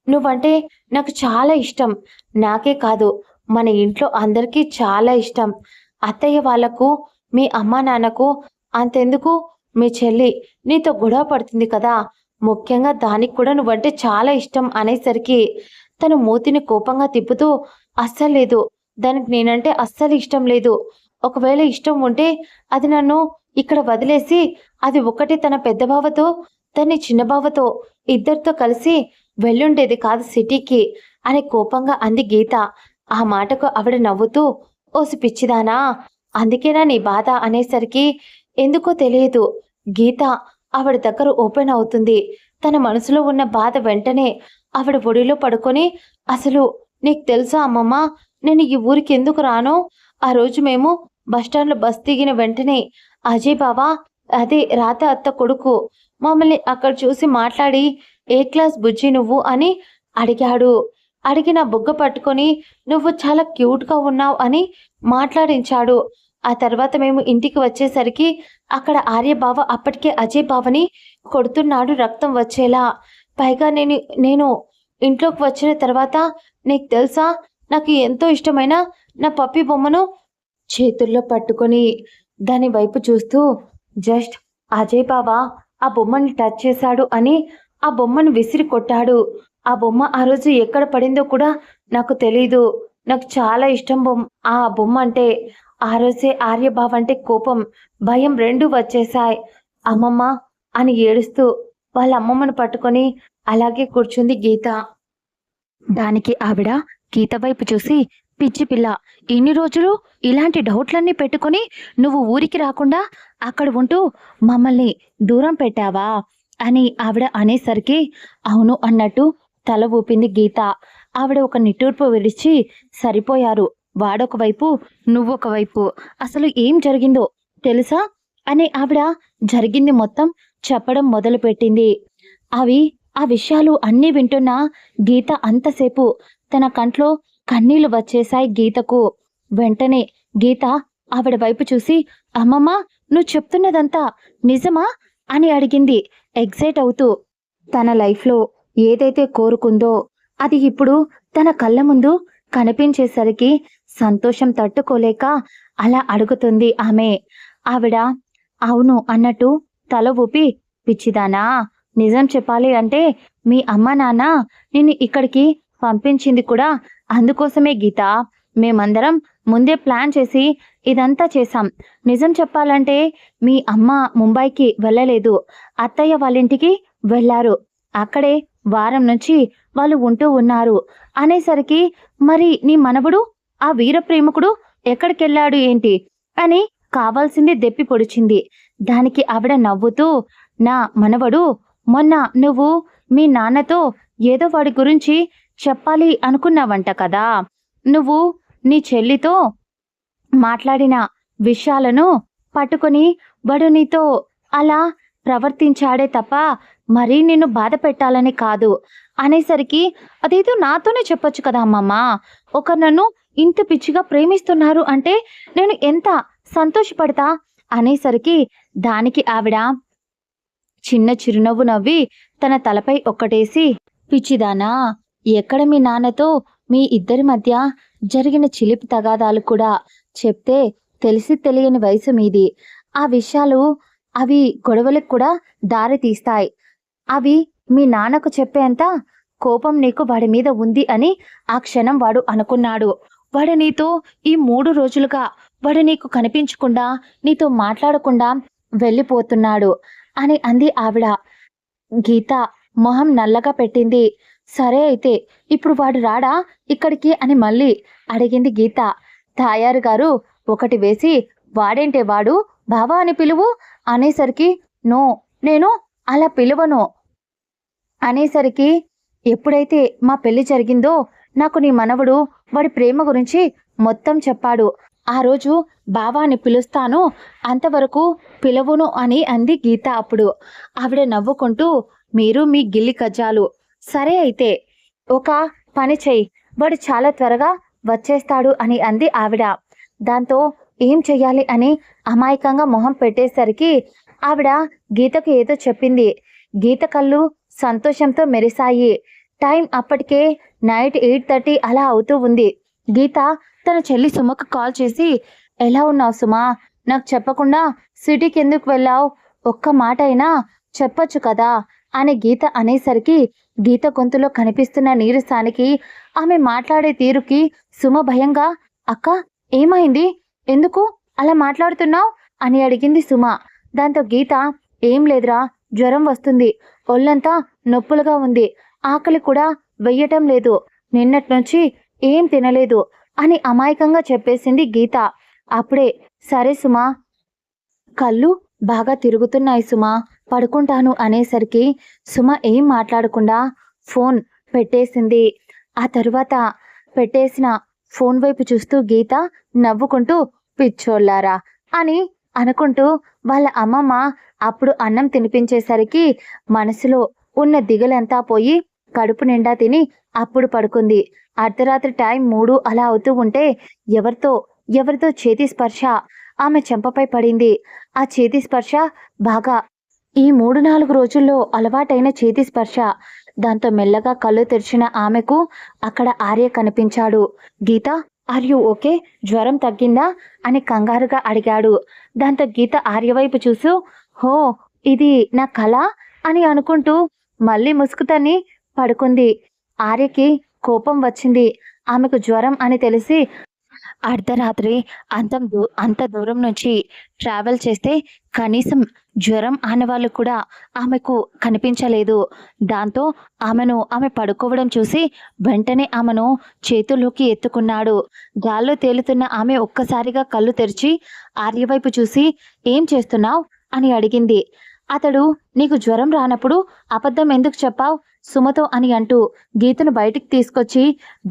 నువ్వంటే నాకు చాలా ఇష్టం. నాకే కాదు మన ఇంట్లో అందరికీ చాలా ఇష్టం. అత్తయ్య వాళ్లకు, మీ అమ్మా నాన్నకు అంతెందుకు మీ చెల్లి నీతో గొడవ పడుతుంది కదా. ముఖ్యంగా దానికి కూడా నువ్వంటే చాలా ఇష్టం అనేసరికి తను మూతిని కోపంగా తిప్పుతూ అస్సలు లేదు. దానికి నేనంటే అస్సలు ఇష్టం లేదు. ఒకవేళ ఇష్టం ఉంటే అది నన్ను ఇక్కడ వదిలేసి అది ఒకటి తన పెద్ద బావతో తన్ని చిన్న బావతో ఇద్దరితో కలిసి వెళ్ళుండేది కాదు సిటీకి అని కోపంగా అంది గీత. ఆ మాటకు ఆవిడ నవ్వుతూ ఓసి పిచ్చిదానా అందుకేనా నీ బాధ అనేసరికి ఎందుకో తెలియదు గీత ఆవిడ దగ్గర ఓపెన్ అవుతుంది. తన మనసులో ఉన్న బాధ వెంటనే ఆవిడ ఒడిలో పడుకొని అసలు నీకు తెలుసా అమ్మమ్మ నేను ఈ ఊరికి ఎందుకు రానో? ఆ రోజు మేము బస్టాండ్లో బస్ దిగిన వెంటనే అజయ్ బావా అదే రాత అత్త కొడుకు మమ్మల్ని అక్కడ చూసి మాట్లాడి ఏ క్లాస్ బుజ్జి నువ్వు అని అడిగాడు. అడిగి నా బుగ్గ పట్టుకొని నువ్వు చాలా క్యూట్గా ఉన్నావు అని మాట్లాడించాడు. ఆ తర్వాత మేము ఇంటికి వచ్చేసరికి అక్కడ ఆర్య బావ అప్పటికే అజయ్ బావని కొడుతున్నాడు రక్తం వచ్చేలా. పైగా నేను ఇంట్లోకి వచ్చిన తర్వాత నీకు తెలుసా నాకు ఎంతో ఇష్టమైన నా పప్పి బొమ్మను చేతుల్లో పట్టుకొని దాని వైపు చూస్తూ జస్ట్ అజయ్ బావ ఆ బొమ్మని టచ్ చేశాడు అని ఆ బొమ్మను విసిరి కొట్టాడు. ఆ బొమ్మ ఆ రోజు ఎక్కడ పడిందో కూడా నాకు తెలీదు. నాకు చాలా ఇష్టం ఆ బొమ్మ అంటే. ఆ రోజే ఆర్యబావ అంటే కోపం, భయం రెండూ వచ్చేశాయి. అమ్మమ్మ అని ఏడుస్తూ వాళ్ళ అమ్మమ్మను పట్టుకొని అలాగే కూర్చుంది గీత. దానికి ఆవిడ గీత వైపు చూసి పిచ్చి పిల్ల ఇన్ని రోజులు ఇలాంటి డౌట్లన్నీ పెట్టుకొని నువ్వు ఊరికి రాకుండా అక్కడ ఉంటూ మమ్మల్ని దూరం పెట్టావా అని ఆవిడ అనేసరికి అవును అన్నట్టు తల ఊపింది గీత. ఆవిడ ఒక నిట్టూర్పు విడిచి సరిపోయారు. వాడొక వైపు నువ్వొక వైపు అసలు ఏం జరిగిందో తెలుసా అని ఆవిడ జరిగింది మొత్తం చెప్పడం మొదలుపెట్టింది. ఆ విషయాలు అన్నీ వింటున్న గీత అంతసేపు తన కంట్లో కన్నీళ్లు వచ్చేశాయి గీతకు. వెంటనే గీత ఆవిడ వైపు చూసి అమ్మమ్మ నువ్వు చెప్తున్నదంతా నిజమా అని అడిగింది ఎగ్జైట్ అవుతూ. తన లైఫ్లో ఏదైతే కోరుకుందో అది ఇప్పుడు తన కళ్ళ ముందు కనిపించేసరికి సంతోషం తట్టుకోలేక అలా అడుగుతుంది ఆమె. ఆవిడ అవును అన్నట్టు తల ఊపి పిచ్చిదానా నిజం చెప్పాలి అంటే మీ అమ్మ నాన్న నిన్ను ఇక్కడికి పంపించింది కూడా అందుకోసమే గీత. మేమందరం ముందే ప్లాన్ చేసి ఇదంతా చేశాం. నిజం చెప్పాలంటే మీ అమ్మ ముంబైకి వెళ్ళలేదు. అత్తయ్య వాళ్ళింటికి వెళ్ళారు. అక్కడే వారం నుంచి వాళ్ళు ఉంటూ ఉన్నారు అనేసరికి, మరి నీ మనవడు ఆ వీర ప్రేమికుడు ఎక్కడికెళ్ళాడు ఏంటి అని కావాల్సింది దెప్పి పొడిచింది. దానికి ఆవిడ నవ్వుతూ, నా మనవడు మొన్న నువ్వు మీ నాన్నతో ఏదో వాడి గురించి చెప్పాలి అనుకున్నావంట కదా. నువ్వు నీ చెల్లితో మాట్లాడిన విషయాలను పట్టుకొని వాడు నీతో అలా ప్రవర్తించాడే తప్ప మరీ నిన్ను బాధ పెట్టాలని కాదు అనేసరికి, అదేదో నాతోనే చెప్పొచ్చు కదా అమ్మమ్మ. ఒకరు నన్ను ఇంత పిచ్చిగా ప్రేమిస్తున్నారు అంటే నేను ఎంత సంతోషపడతా అనేసరికి, దానికి ఆవిడ చిన్న చిరునవ్వు నవ్వి తన తలపై ఒక్కటేసి, పిచ్చిదానా, ఎక్కడ మీ నాన్నతో మీ ఇద్దరి మధ్య జరిగిన చిలిపి తగాదాలు కూడా చెప్తే తెలిసి తెలియని వయసు మీది. ఆ విషయాలు అవి గొడవలకు కూడా దారి తీస్తాయి. అవి మీ నాన్నకు చెప్పేంత కోపం నీకు వాడి మీద ఉంది అని ఆ క్షణం వాడు అనుకున్నాడు. వాడు నీతో ఈ 3 రోజులుగా వాడు నీకు కనిపించకుండా నీతో మాట్లాడకుండా వెళ్ళిపోతున్నాడు అని అంది ఆవిడ. గీత మొహం నల్లగా పెట్టింది. సరే అయితే ఇప్పుడు వాడు రాడా ఇక్కడికి అని మళ్ళీ అడిగింది గీత. తాయారు గారు ఒకటి వేసి, వాడేంటే వాడు బావా అని పిలువు అనేసరికి, నో నేను అలా పిలువను అనేసరికి, ఎప్పుడైతే మా పెళ్లి జరిగిందో నాకు నీ మనవడు వాడి ప్రేమ గురించి మొత్తం చెప్పాడు. ఆ రోజు బావా అని పిలుస్తాను, అంతవరకు పిలవును అని అంది గీత. అప్పుడు ఆవిడ నవ్వుకుంటూ, మీరు మీ గిల్లి కజ్జాలు. సరే అయితే ఒక పని చెయ్యి, వాడు చాలా త్వరగా వచ్చేస్తాడు అని అంది ఆవిడ. దాంతో ఏం చెయ్యాలి అని అమాయకంగా మొహం పెట్టేసరికి ఆవిడ గీతకు ఏదో చెప్పింది. గీత కళ్ళు సంతోషంతో మెరిశాయి. టైం అప్పటికే నైట్ 8:30 అలా అవుతూ ఉంది. గీత తన చెల్లి సుమకు కాల్ చేసి, ఎలా ఉన్నావు సుమా, నాకు చెప్పకుండా సిటీకి ఎందుకు వెళ్ళావు, ఒక్క మాట అయినా చెప్పొచ్చు కదా అని గీత అనేసరికి, గీత గొంతులో కనిపిస్తున్న నీరసానికి, ఆమె మాట్లాడే తీరుకి సుమ భయంగా, అక్క ఏమైంది, ఎందుకు అలా మాట్లాడుతున్నావు అని అడిగింది సుమ. దాంతో గీత, ఏం లేదురా, జ్వరం వస్తుంది, ఒళ్ళంతా నొప్పులుగా ఉంది, ఆకలి కూడా వెయ్యటం లేదు, నిన్నటి నుంచి ఏం తినలేదు అని అమాయకంగా చెప్పేసింది గీత. అప్పుడే, సరే సుమా, కళ్ళు బాగా తిరుగుతున్నాయి సుమా, పడుకుంటాను అనేసరికి సుమ ఏం మాట్లాడకుండా ఫోన్ పెట్టేసింది. ఆ తరువాత పెట్టేసిన ఫోన్ వైపు చూస్తూ గీత నవ్వుకుంటూ, పిచ్చోళ్ళారా అని అనుకుంటూ వాళ్ళ అమ్మమ్మ అప్పుడు అన్నం తినిపించేసరికి మనసులో ఉన్న దిగులంతా పోయి కడుపు నిండా తిని అప్పుడు పడుకుంది. అర్ధరాత్రి టైం 3 అలా అవుతూ ఉంటే ఎవరితో చేతి స్పర్శ ఆమె చెంపపై పడింది. ఆ చేతి స్పర్శ బాగా ఈ 3-4 రోజుల్లో అలవాటైన చేతి స్పర్శ. దాంతో మెల్లగా కళ్ళు తెరిచిన ఆమెకు అక్కడ ఆర్య కనిపించాడు. గీత, ఆర్ యు ఓకే, జ్వరం తగ్గిందా అని కంగారుగా అడిగాడు. దాంతో గీత ఆర్య వైపు చూస్తూ, హో ఇది నా కళ అని అనుకుంటూ మళ్ళీ ముసుగుతని పడుకుంది. ఆర్యకి కోపం వచ్చింది. ఆమెకు జ్వరం అని తెలిసి అర్ధరాత్రి అంత దూరం నుంచి ట్రావెల్ చేస్తే కనీసం జ్వరం ఆనవాళ్ళు కూడా ఆమెకు కనిపించలేదు. దాంతో ఆమె పడుకోవడం చూసి వెంటనే ఆమెను చేతుల్లోకి ఎత్తుకున్నాడు. గాల్లో తేలుతున్న ఆమె ఒక్కసారిగా కళ్ళు తెరిచి ఆర్య వైపు చూసి, ఏం చేస్తున్నావు అని అడిగింది. అతడు, నీకు జ్వరం రానప్పుడు అబద్ధం ఎందుకు చెప్పావు సుమతో అని అంటూ గీతను బయటికి తీసుకొచ్చి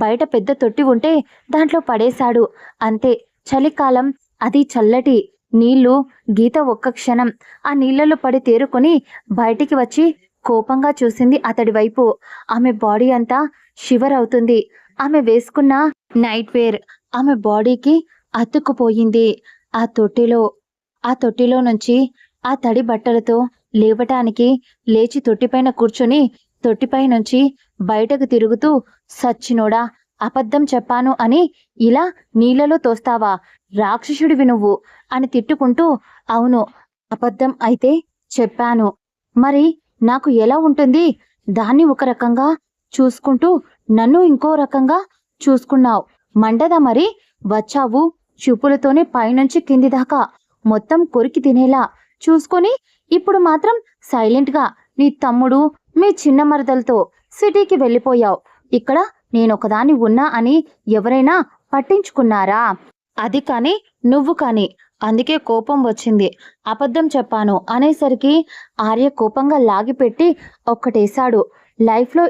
బయట పెద్ద తొట్టి ఉంటే దాంట్లో పడేశాడు. అంతే, చలికాలం, అది చల్లటి నీళ్లు. గీత ఒక్క క్షణం ఆ నీళ్లలో పడి తేరుకొని బయటికి వచ్చి కోపంగా చూసింది అతడి వైపు. ఆమె బాడీ అంతా షివర్ అవుతుంది. ఆమె వేసుకున్న నైట్ వేర్ ఆమె బాడీకి అతుక్కుపోయింది. ఆ తొట్టిలో నుంచి ఆ తడి బట్టలతో లేవటానికి లేచి తొట్టిపైన కూర్చొని తొట్టిపై నుంచి బయటకు తిరుగుతూ, సచ్చినోడా, అబద్ధం చెప్పాను అని ఇలా నీళ్లలో తోస్తావా, రాక్షసుడివి నువ్వు అని తిట్టుకుంటూ, అవును అబద్ధం అయితే చెప్పాను, మరి నాకు ఎలా ఉంటుంది, దాన్ని ఒక రకంగా చూసుకుంటూ నన్ను ఇంకో రకంగా చూసుకున్నావు, మండదా మరి వచ్చావు చూపులతోనే పైనుంచి కింది దాకా మొత్తం కొరికి తినేలా చూసుకొని ఇప్పుడు మాత్రం సైలెంట్గా నీ తమ్ముడు మీ చిన్న మరదలతో సిటీకి వెళ్ళిపోయావు. ఇక్కడ నేనొకదాన్ని ఉన్నా అని ఎవరైనా పట్టించుకున్నారా? అది కానీ నువ్వు కానీ అందుకే కోపం వచ్చింది, అబద్ధం చెప్పాను అనేసరికి ఆర్య కోపంగా లాగిపెట్టి ఒక్కటేశాడు. లైఫ్లో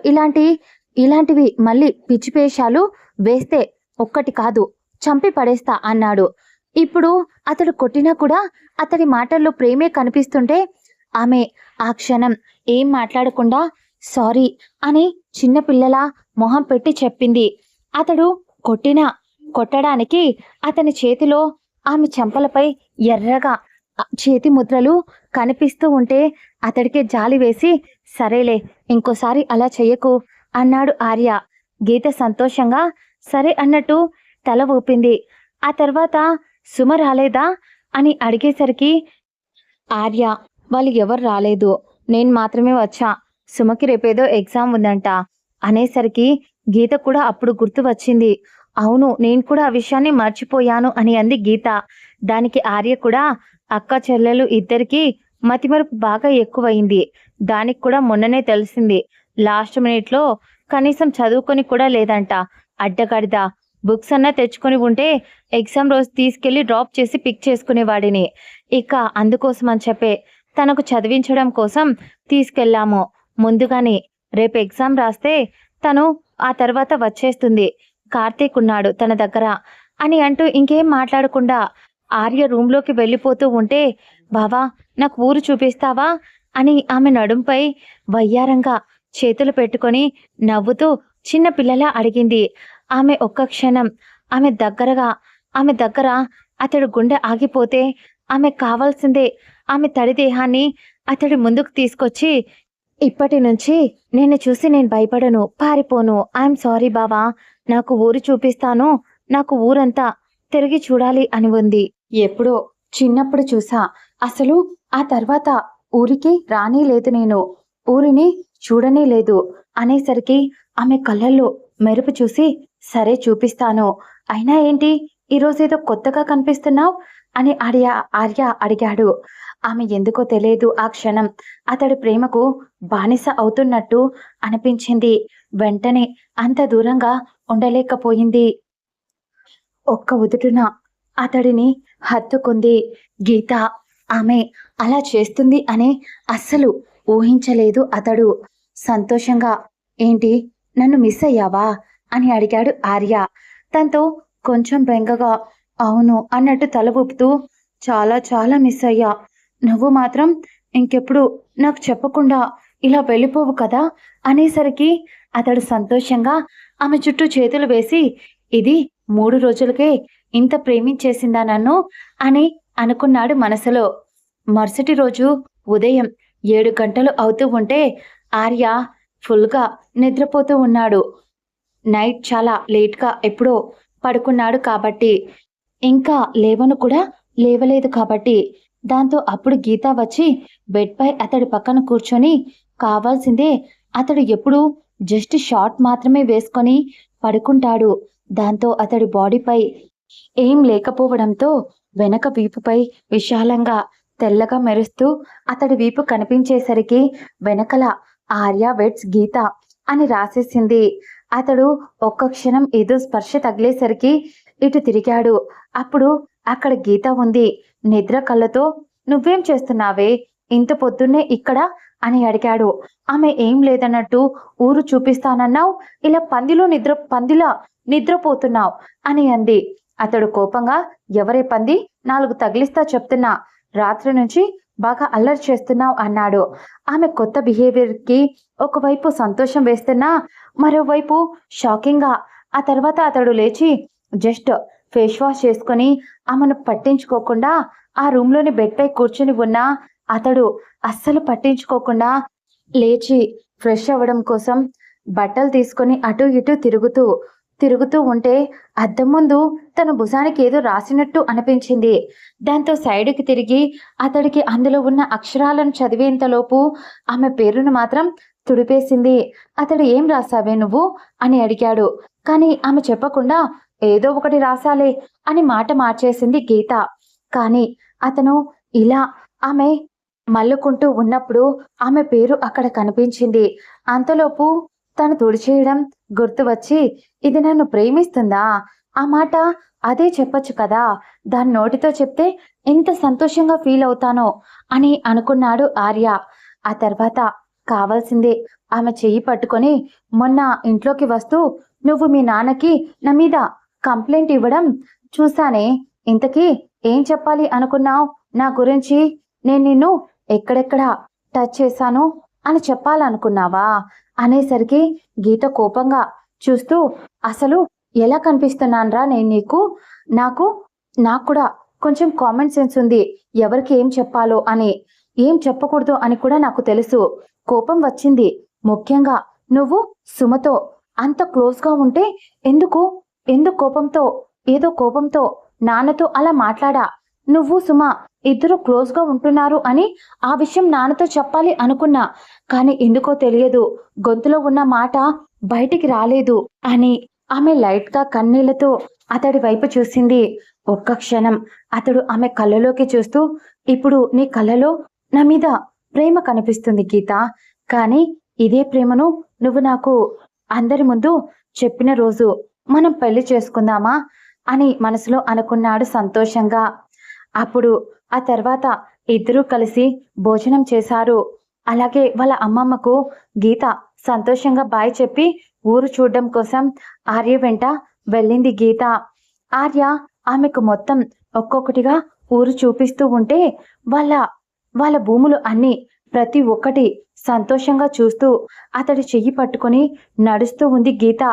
ఇలాంటివి మళ్ళీ పిచ్చిపేషాలు వేస్తే ఒక్కటి కాదు చంపి పడేస్తా అన్నాడు. ఇప్పుడు అతడు కొట్టినా కూడా అతడి మాటల్లో ప్రేమే కనిపిస్తుంటే ఆమె ఆ క్షణం ఏం మాట్లాడకుండా సారీ అని చిన్నపిల్లల మొహం పెట్టి చెప్పింది. అతడు కొట్టడానికి అతని చేతిలో ఆమె చెంపలపై ఎర్రగా చేతి ముద్రలు కనిపిస్తూ ఉంటే అతడికే జాలి వేసి సరేలే ఇంకోసారి అలా చెయ్యకు అన్నాడు ఆర్య. గీత సంతోషంగా సరే అన్నట్టు తల ఊపింది. ఆ తర్వాత సుమ రాలేదా అని అడిగేసరికి ఆర్య వాళ్ళు ఎవరు రాలేదు, నేను మాత్రమే వచ్చా, సుమకి రేపేదో ఎగ్జామ్ ఉందంట అనేసరికి గీత కూడా అప్పుడు గుర్తు వచ్చింది. అవును నేను కూడా ఆ విషయాన్ని మర్చిపోయాను అని అంది గీత. దానికి ఆర్య కూడా అక్క చెల్లెలు ఇద్దరికి మతిమరుపు బాగా ఎక్కువైంది, దానికి కూడా మొన్ననే తెలిసింది, లాస్ట్ మినిట్లో కనీసం చదువుకొని కూడా లేదంట, అడ్డగాడిదా బుక్స్ అన్నా తెచ్చుకొని ఉంటే ఎగ్జామ్ రోజు తీసుకెళ్లి డ్రాప్ చేసి పిక్ చేసుకునేవాడిని, ఇక అందుకోసం అని చెప్పే తనకు చదివించడం కోసం తీసుకెళ్ళాము, ముందుగానే రేపు ఎగ్జామ్ రాస్తే తను ఆ తర్వాత వచ్చేస్తుంది, కార్తీక్ ఉన్నాడు తన దగ్గర అని అంటూ ఇంకేం మాట్లాడకుండా ఆర్య రూమ్లోకి వెళ్ళిపోతూ ఉంటే బావా నాకు ఊరు చూపిస్తావా అని ఆమె నడుంపై వయ్యారంగా చేతులు పెట్టుకొని నవ్వుతూ చిన్న పిల్లలా అడిగింది. ఆమె ఒక్క క్షణం ఆమె దగ్గర అతడు గుండె ఆగిపోతే ఆమె కావాల్సిందే ఆమె తడి దేహాన్ని అతడి ముందుకు తీసుకొచ్చి ఇప్పటి నుంచి నిన్ను చూసి నేను భయపడను, పారిపోను, ఐఎమ్ సారీ బావా, నాకు ఊరు చూపిస్తాను, నాకు ఊరంతా తిరిగి చూడాలి అని ఉంది. ఎప్పుడో చిన్నప్పుడు చూసా, అసలు ఆ తర్వాత ఊరికి రానీ లేదు, నేను ఊరిని చూడనే లేదు అనేసరికి ఆమె కళ్ళల్లో మెరుపు చూసి సరే చూపిస్తాను, అయినా ఏంటి ఈరోజేదో కొత్తగా కనిపిస్తున్నావు అని ఆర్య అడిగాడు. ఆమె ఎందుకో తెలియదు ఆ క్షణం అతడి ప్రేమకు బానిస అవుతున్నట్టు అనిపించింది. వెంటనే అంత దూరంగా ఉండలేకపోయింది. ఒక్క ఉదుటున అతడిని హత్తుకుంది గీత. ఆమె అలా చేస్తుంది అని అస్సలు ఊహించలేదు అతడు. సంతోషంగా ఏంటి నన్ను మిస్ అయ్యావా అని అడిగాడు ఆర్య. తనతో కొంచెం బెంగగా అవును అన్నట్టు తల ఊపుతూ చాలా చాలా మిస్ అయ్యా, నువ్వు మాత్రం ఇంకెప్పుడు నాకు చెప్పకుండా ఇలా వెళ్ళిపోవు కదా అనేసరికి అతడు సంతోషంగా ఆమె చుట్టూ చేతులు వేసి ఇది 3 రోజులకే ఇంత ప్రేమించేసిందా నన్ను అని అనుకున్నాడు మనసులో. మరుసటి రోజు ఉదయం 7 గంటలు అవుతూ ఉంటే ఆర్య ఫుల్గా నిద్రపోతూ ఉన్నాడు. నైట్ చాలా లేట్గా ఎప్పుడో పడుకున్నాడు కాబట్టి, ఇంకా లేవలేదు కాబట్టి. దాంతో అప్పుడు గీత వచ్చి బెడ్పై అతడి పక్కన కూర్చొని కావాల్సిందే అతడు ఎప్పుడు జస్ట్ షార్ట్ మాత్రమే వేసుకొని పడుకుంటాడు. దాంతో అతడి బాడీపై ఏం లేకపోవడంతో వెనక వీపుపై విశాలంగా తెల్లగా మెరుస్తూ అతడి వీపు కనిపించేసరికి వెనకల ఆర్య వెడ్స్ గీత అని రాసేసింది. అతడు ఒక్క క్షణం ఏదో స్పర్శ తగిలేసరికి ఇటు తిరిగాడు. అప్పుడు అక్కడ గీత ఉంది. నిద్ర కళ్ళతో నువ్వేం చేస్తున్నావే ఇంత పొద్దున్నే ఇక్కడ అని అడిగాడు. ఆమె ఏం లేదన్నట్టు ఊరు చూపిస్తానన్నావు, ఇలా పందిలా నిద్రపోతున్నావు అని అంది. అతడు కోపంగా ఎవరే పంది, 4 తగిలిస్తా చెప్తున్నా, రాత్రి నుంచి బాగా అల్లరి చేస్తున్నావు అన్నాడు. ఆమె కొత్త బిహేవియర్కి ఒకవైపు సంతోషం వేస్తున్నా మరోవైపు షాకింగ్గా. ఆ తర్వాత అతడు లేచి జస్ట్ ఫేస్ వాష్ చేసుకొని ఆమెను పట్టించుకోకుండా ఆ రూమ్లోని బెడ్పై కూర్చుని ఉన్నా అతడు అస్సలు పట్టించుకోకుండా లేచి ఫ్రెష్ అవ్వడం కోసం బట్టలు తీసుకొని అటు ఇటు తిరుగుతూ ఉంటే అద్దం ముందు తన భుజానికి ఏదో రాసినట్టు అనిపించింది. దాంతో సైడ్కి తిరిగి అతడికి అందులో ఉన్న అక్షరాలను చదివేంతలోపు ఆమె పేరును మాత్రం తుడిపేసింది. అతడు ఏం రాసావే నువ్వు అని అడిగాడు. కానీ ఆమె చెప్పకుండా ఏదో ఒకటి రాసాలే అని మాట మార్చేసింది గీత. కానీ అతను ఇలా ఆమె మల్లుకుంటూ ఉన్నప్పుడు ఆమె పేరు అక్కడ కనిపించింది. అంతలోపు తను తుడిచేయడం గుర్తు వచ్చి, ఇది నన్ను ప్రేమిస్తుందా? ఆ మాట అదే చెప్పొచ్చు కదా! దాని నోటితో చెప్తే ఎంత సంతోషంగా ఫీల్ అవుతానో అని అనుకున్నాడు ఆర్య. ఆ తర్వాత కావాల్సిందే ఆమె చెయ్యి పట్టుకొని, మొన్న ఇంట్లోకి వస్తూ నువ్వు మీ నాన్నకి నా మీద కంప్లైంట్ ఇవ్వడం చూసానే. ఇంతకీ ఏం చెప్పాలి అనుకున్నావు నా గురించి? నేను నిన్ను ఎక్కడెక్కడ టచ్ చేశాను అని చెప్పాలనుకున్నావా? అనేసరికి గీత కోపంగా చూస్తూ, అసలు ఎలా కనిపిస్తున్నాన్రా నేను నీకు? నాకు నాకు కూడా కొంచెం కామన్ సెన్స్ ఉంది. ఎవరికి ఏం చెప్పాలో అని, ఏం చెప్పకూడదు అని కూడా నాకు తెలుసు. కోపం వచ్చింది. ముఖ్యంగా నువ్వు సుమతో అంత క్లోజ్గా ఉంటే ఎందుకు ఎందుకు కోపంతో, ఏదో కోపంతో నాన్నతో అలా మాట్లాడా. నువ్వు సుమ ఇద్దరు క్లోజ్గా ఉంటున్నారు అని ఆ విషయం నాన్నతో చెప్పాలి అనుకున్నా. కానీ ఎందుకో తెలియదు, గొంతులో ఉన్న మాట బయటికి రాలేదు అని ఆమె లైట్గా కన్నీళ్లతో అతడి వైపు చూసింది. ఒక్క క్షణం అతడు ఆమె కళ్ళలోకి చూస్తూ, ఇప్పుడు నీ కళ్ళలో నా మీద ప్రేమ కనిపిస్తుంది గీత. కానీ ఇదే ప్రేమను నువ్వు నాకు అందరి ముందు చెప్పిన రోజు మనం పెళ్లి చేసుకుందామా అని మనసులో అనుకున్నాడు సంతోషంగా. అప్పుడు ఆ తర్వాత ఇద్దరూ కలిసి భోజనం చేశారు. అలాగే వాళ్ళ అమ్మమ్మకు గీత సంతోషంగా బాయ్ చెప్పి ఊరు చూడడం కోసం ఆర్య వెంట వెళ్ళింది గీత. ఆర్య ఆమెకు మొత్తం ఒక్కొక్కటిగా ఊరు చూపిస్తూ ఉంటే వాళ్ళ వాళ్ళ భూములు అన్నీ ప్రతి ఒక్కటి సంతోషంగా చూస్తూ అతడి చెయ్యి పట్టుకొని నడుస్తూ ఉంది గీత.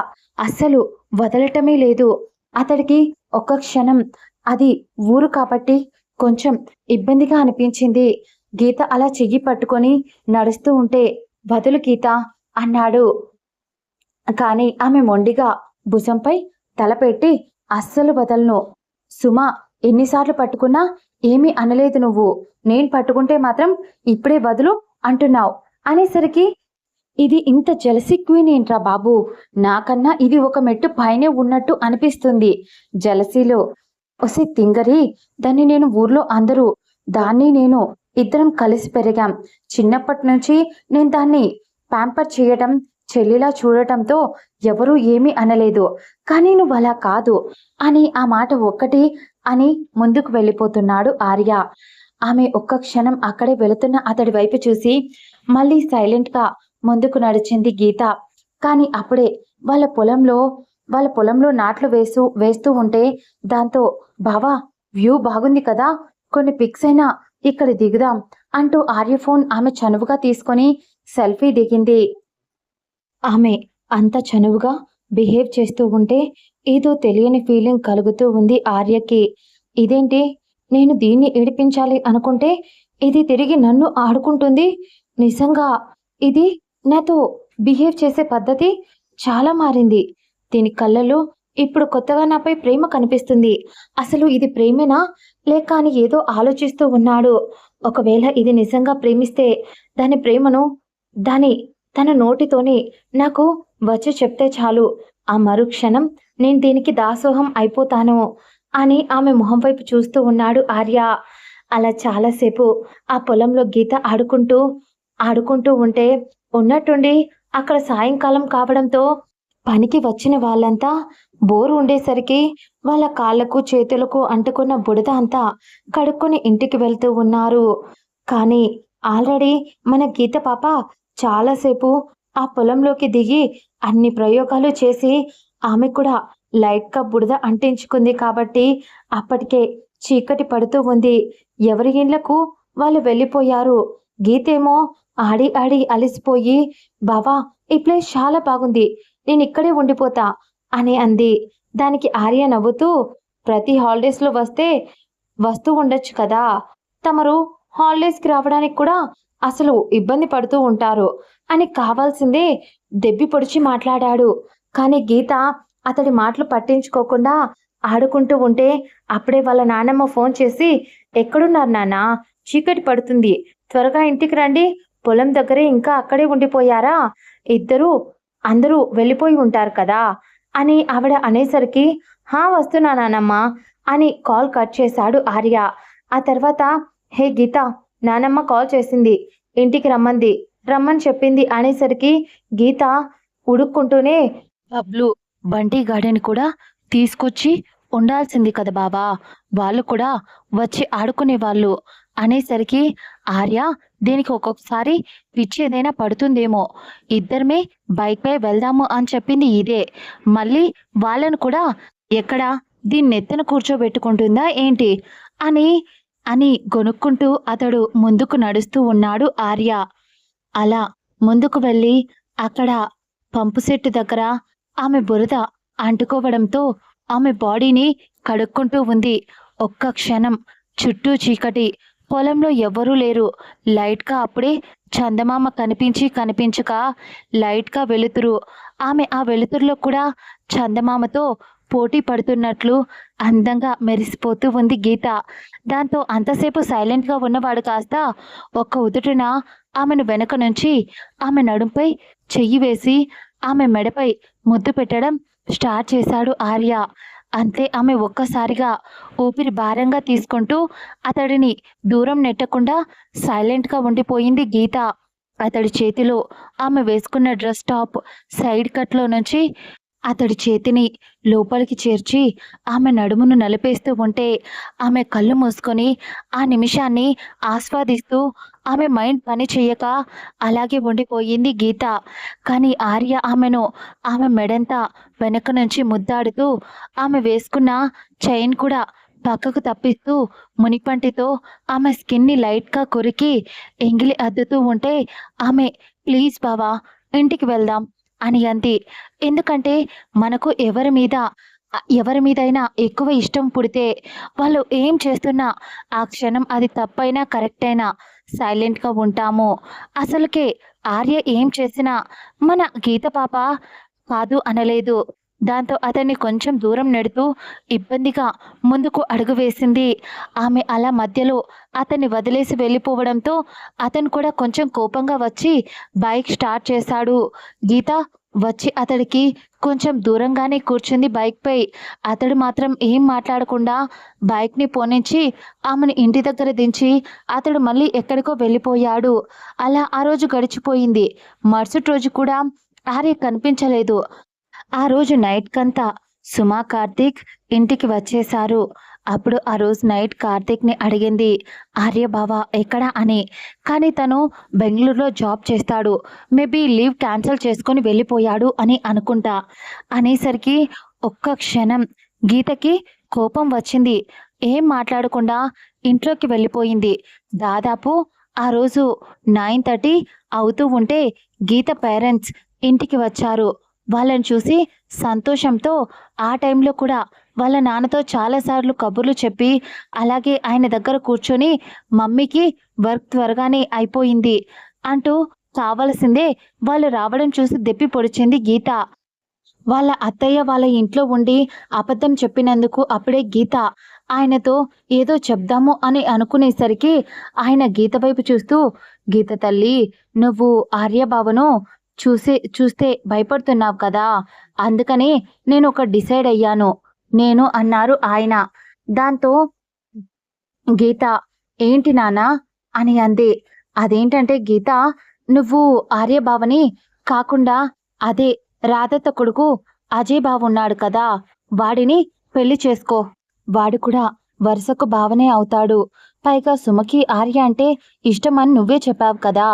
అస్సలు వదలటమే లేదు. అతడికి ఒక్క క్షణం అది ఊరు కాబట్టి కొంచెం ఇబ్బందిగా అనిపించింది. గీత అలా చెయ్యి పట్టుకొని నడుస్తూ ఉంటే, వదులు గీత అన్నాడు. కానీ ఆమె మొండిగా భుజంపై తలపెట్టి, అస్సలు వదలను సుమ, ఎన్నిసార్లు పట్టుకున్నా ఏమీ అనలేదు నువ్వు. నేను పట్టుకుంటే మాత్రం ఇప్పుడే వదులు అంటున్నావు అనేసరికి, ఇది ఇంత జలసి క్వీన్ ఏంట్రా బాబు? నాకన్నా ఇది ఒక మెట్టు పైనే ఉన్నట్టు అనిపిస్తుంది జలసీలో. ఒసే తింగరి, దాన్ని నేను ఊర్లో అందరూ, దాన్ని నేను ఇద్దరం కలిసి పెరిగాం. చిన్నప్పటి నుంచి నేను దాన్ని ప్యాంపర్ చేయటం, చెల్లిలా చూడటంతో ఎవరూ ఏమీ అనలేదు. కానీ నువ్వు అలా కాదు అని ఆ మాట ఒక్కటి అని ముందుకు వెళ్ళిపోతున్నాడు ఆర్య. ఆమె ఒక్క క్షణం అక్కడే వెళుతున్న అతడి వైపు చూసి మళ్ళీ సైలెంట్గా ముందుకు నడిచింది గీత. కానీ అప్పుడే వాళ్ళ పొలంలో నాట్లు వేస్తూ ఉంటే, దాంతో బావా వ్యూ బాగుంది కదా, కొన్ని పిక్స్ అయినా ఇక్కడ దిగుదాం అంటూ ఆర్య ఫోన్ ఆమె చనువుగా తీసుకొని సెల్ఫీ దిగింది. ఆమె అంత చనువుగా బిహేవ్ చేస్తూ ఉంటే ఏదో తెలియని ఫీలింగ్ కలుగుతూ ఉంది ఆర్యకి. ఇదేంటి, నేను దీన్ని ఏడిపించాలి అనుకుంటే ఇది తిరిగి నన్ను ఆడుకుంటుంది. నిజంగా ఇది నాతో బిహేవ్ చేసే పద్ధతి చాలా మారింది. దీని కళ్ళలో ఇప్పుడు కొత్తగా నాపై ప్రేమ కనిపిస్తుంది. అసలు ఇది ప్రేమేనా లేక అని ఏదో ఆలోచిస్తూ ఉన్నాడు. ఒకవేళ ఇది నిజంగా ప్రేమిస్తే దాని ప్రేమను తన నోటితోనే నాకు వచ్చి చెప్తే చాలు. ఆ మరుక్షణం నేను దీనికి దాసోహం అయిపోతాను అని ఆమె మొహం వైపు చూస్తూ ఉన్నాడు ఆర్య. అలా చాలాసేపు ఆ పొలంలో గీత ఆడుకుంటూ ఉంటే, ఉన్నట్టుండి అక్కడ సాయంకాలం కావడంతో పనికి వచ్చిన వాళ్ళంతా బోరు ఉండేసరికి వాళ్ళ కాళ్లకు చేతులకు అంటుకున్న బుడద అంతా కడుక్కొని ఇంటికి వెళ్తూ ఉన్నారు. కానీ ఆల్రెడీ మన గీత పాప చాలాసేపు ఆ పొలంలోకి దిగి అన్ని ప్రయోగాలు చేసి ఆమె కూడా లైట్గా బుడద అంటించుకుంది కాబట్టి అప్పటికే చీకటి పడుతూ ఉంది. ఎవరి ఇళ్లకు వాళ్ళు వెళ్ళిపోయారు. గీతేమో ఆడి ఆడి అలసిపోయి, బావా ఈ ప్లేస్ చాలా బాగుంది, నేను ఇక్కడే ఉండిపోతా అని అంది. దానికి ఆర్య నవ్వుతూ, ప్రతి హాలిడేస్లో వస్తూ ఉండొచ్చు కదా, తమరు హాలిడేస్కి రావడానికి కూడా అసలు ఇబ్బంది పడుతూ ఉంటారు అని కావాల్సిందే దెబ్బి పొడిచి మాట్లాడాడు. కానీ గీత అతడి మాటలు పట్టించుకోకుండా ఆడుకుంటూ ఉంటే, అప్పుడే వాళ్ళ నాన్నమ్మ ఫోన్ చేసి, ఎక్కడున్నారు నాన్న, చీకటి పడుతుంది, త్వరగా ఇంటికి రండి, పొలం దగ్గరే ఇంకా అక్కడే ఉండిపోయారా, అందరూ వెళ్ళిపోయి ఉంటారు కదా అని ఆవిడ అనేసరికి హా వస్తున్నా నానమ్మ అని కాల్ కట్ చేశాడు ఆర్య. ఆ తర్వాత హే గీత, నానమ్మ కాల్ చేసింది, ఇంటికి రమ్మంది, రమ్మని చెప్పింది అనేసరికి గీత ఉడుక్కుంటూనే బబ్లు బంటి గార్డెన్ కూడా తీసుకొచ్చి ఉండాల్సింది కదా బాబా, వాళ్ళు కూడా వచ్చి ఆడుకునే వాళ్ళు అనేసరికి ఆర్య దీనికి ఒక్కొక్కసారి పిచ్చి ఏదైనా పడుతుందేమో, ఇద్దరమే బైక్ పై వెళ్దాము అని చెప్పింది ఇదే, మళ్ళీ వాళ్ళను కూడా ఎక్కడ దీన్ని నెత్తిన కూర్చోబెట్టుకుంటుందా ఏంటి అని అని గొనుక్కుంటూ అతడు ముందుకు నడుస్తూ ఉన్నాడు ఆర్య. అలా ముందుకు వెళ్ళి అక్కడ పంపు సెట్టు దగ్గర ఆమె బురద అంటుకోవడంతో ఆమె బాడీని కడుక్కుంటూ ఉంది. ఒక్క క్షణం చుట్టూ చీకటి, పొలంలో ఎవ్వరూ లేరు. లైట్గా అప్పుడే చందమామ కనిపించక లైట్గా వెలుతురు. ఆమె ఆ వెలుతురులో కూడా చందమామతో పోటీ పడుతున్నట్లు అందంగా మెరిసిపోతూ ఉంది గీత. దాంతో అంతసేపు సైలెంట్గా ఉన్నవాడు కాస్త ఒక్క ఉదుటున ఆమెను వెనక నుంచి ఆమె నడుంపై చెయ్యి వేసి ఆమె మెడపై ముద్దు పెట్టడం స్టార్ట్ చేశాడు ఆర్య. అంతే ఆమె ఒక్కసారిగా ఊపిరి భారంగా తీసుకుంటూ అతడిని దూరం నెట్టకుండా సైలెంట్గా ఉండిపోయింది గీత. అతడి చేతిలో ఆమె వేసుకున్న డ్రెస్ టాప్ సైడ్ కట్లో నుంచి అతడి చేతిని లోపలికి చేర్చి ఆమె నడుమును నలిపేస్తూ ఉంటే ఆమె కళ్ళు మూసుకొని ఆ నిమిషాన్ని ఆస్వాదిస్తూ ఆమె మైండ్ పని చేయక అలాగే ఉండిపోయింది గీత. కానీ ఆర్య ఆమె మెడంతా వెనక నుంచి ముద్దాడుతూ ఆమె వేసుకున్న చైన్ కూడా పక్కకు తప్పిస్తూ మునిపంటితో ఆమె స్కిన్ని లైట్గా కొరికి ఎంగిలి అద్దుతూ ఉంటే ఆమె ప్లీజ్ బావా ఇంటికి వెళ్దాం అని అంది. ఎందుకంటే మనకు ఎవరి మీదైనా ఎక్కువ ఇష్టం పుడితే వాళ్ళు ఏం చేస్తున్నా ఆ క్షణం అది తప్పైనా కరెక్ట్ అయినా సైలెంట్గా ఉంటాము. అసలుకే ఆర్య ఏం చేసినా మన గీత పాప కాదు అనలేదు. దాంతో అతన్ని కొంచెం దూరం నెడుతూ ఇబ్బందిగా ముందుకు అడుగు వేసింది. ఆమె అలా మధ్యలో అతన్ని వదిలేసి వెళ్ళిపోవడంతో అతను కూడా కొంచెం కోపంగా వచ్చి బైక్ స్టార్ట్ చేశాడు. గీత వచ్చి అతడికి కొంచెం దూరంగానే కూర్చుంది బైక్పై. అతడు మాత్రం ఏం మాట్లాడకుండా బైక్ని పోనించి ఆమెను ఇంటి దగ్గర దించి అతడు మళ్ళీ ఎక్కడికో వెళ్ళిపోయాడు. అలా ఆ రోజు గడిచిపోయింది. మరుసటి రోజు కూడా ఆర్య కనిపించలేదు. ఆ రోజు నైట్‌కంతా సుమా, కార్తీక్ ఇంటికి వచ్చేశారు. అప్పుడు ఆ రోజు నైట్ కార్తీక్‌ని అడిగింది, "ఆర్య బావ ఎక్కడ?" అని. కానీ తను బెంగుళూరులో జాబ్ చేస్తాడు. మేబీ లీవ్ క్యాన్సిల్ చేసుకొని వెళ్ళిపోయాడు అని అనుకుంటా. అనేసరికి ఒక్క క్షణం గీతకి కోపం వచ్చింది. ఏం మాట్లాడకుండా ఇంట్లోకి వెళ్ళిపోయింది. దాదాపు ఆ రోజు 9:30 అవుతూ ఉంటే గీత పేరెంట్స్ ఇంటికి వచ్చారు. వాళ్ళని చూసి సంతోషంతో ఆ టైంలో కూడా వాళ్ళ నాన్నతో చాలాసార్లు కబుర్లు చెప్పి అలాగే ఆయన దగ్గర కూర్చొని మమ్మీకి వర్క్ త్వరగానే అయిపోయింది అంటూ కావలసిందే వాళ్ళు రావడం చూసి దెప్పి పొడిచింది గీత. వాళ్ళ అత్తయ్య వాళ్ళ ఇంట్లో ఉండి అబద్ధం చెప్పినందుకు అప్పుడే గీత ఆయనతో ఏదో చెప్దాము అని అనుకునేసరికి ఆయన గీత వైపు చూస్తూ, "గీత తల్లి, నువ్వు ఆర్యబావను చూస్తే భయపడుతున్నావు కదా, అందుకని నేను ఒక డిసైడ్ అయ్యాను నేను" అన్నారు ఆయన. దాంతో గీత ఏంటి నాన్నా అని అంది. అదేంటంటే గీత, నువ్వు ఆర్యబావని కాకుండా అదే రాధత్త కొడుకు అజయ్ బావ ఉన్నాడు కదా, వాడిని పెళ్లి చేసుకో. వాడు కూడా వరుసకు బావనే అవుతాడు. పైగా సుమకి ఆర్య అంటే ఇష్టమని నువ్వే చెప్పావు కదా.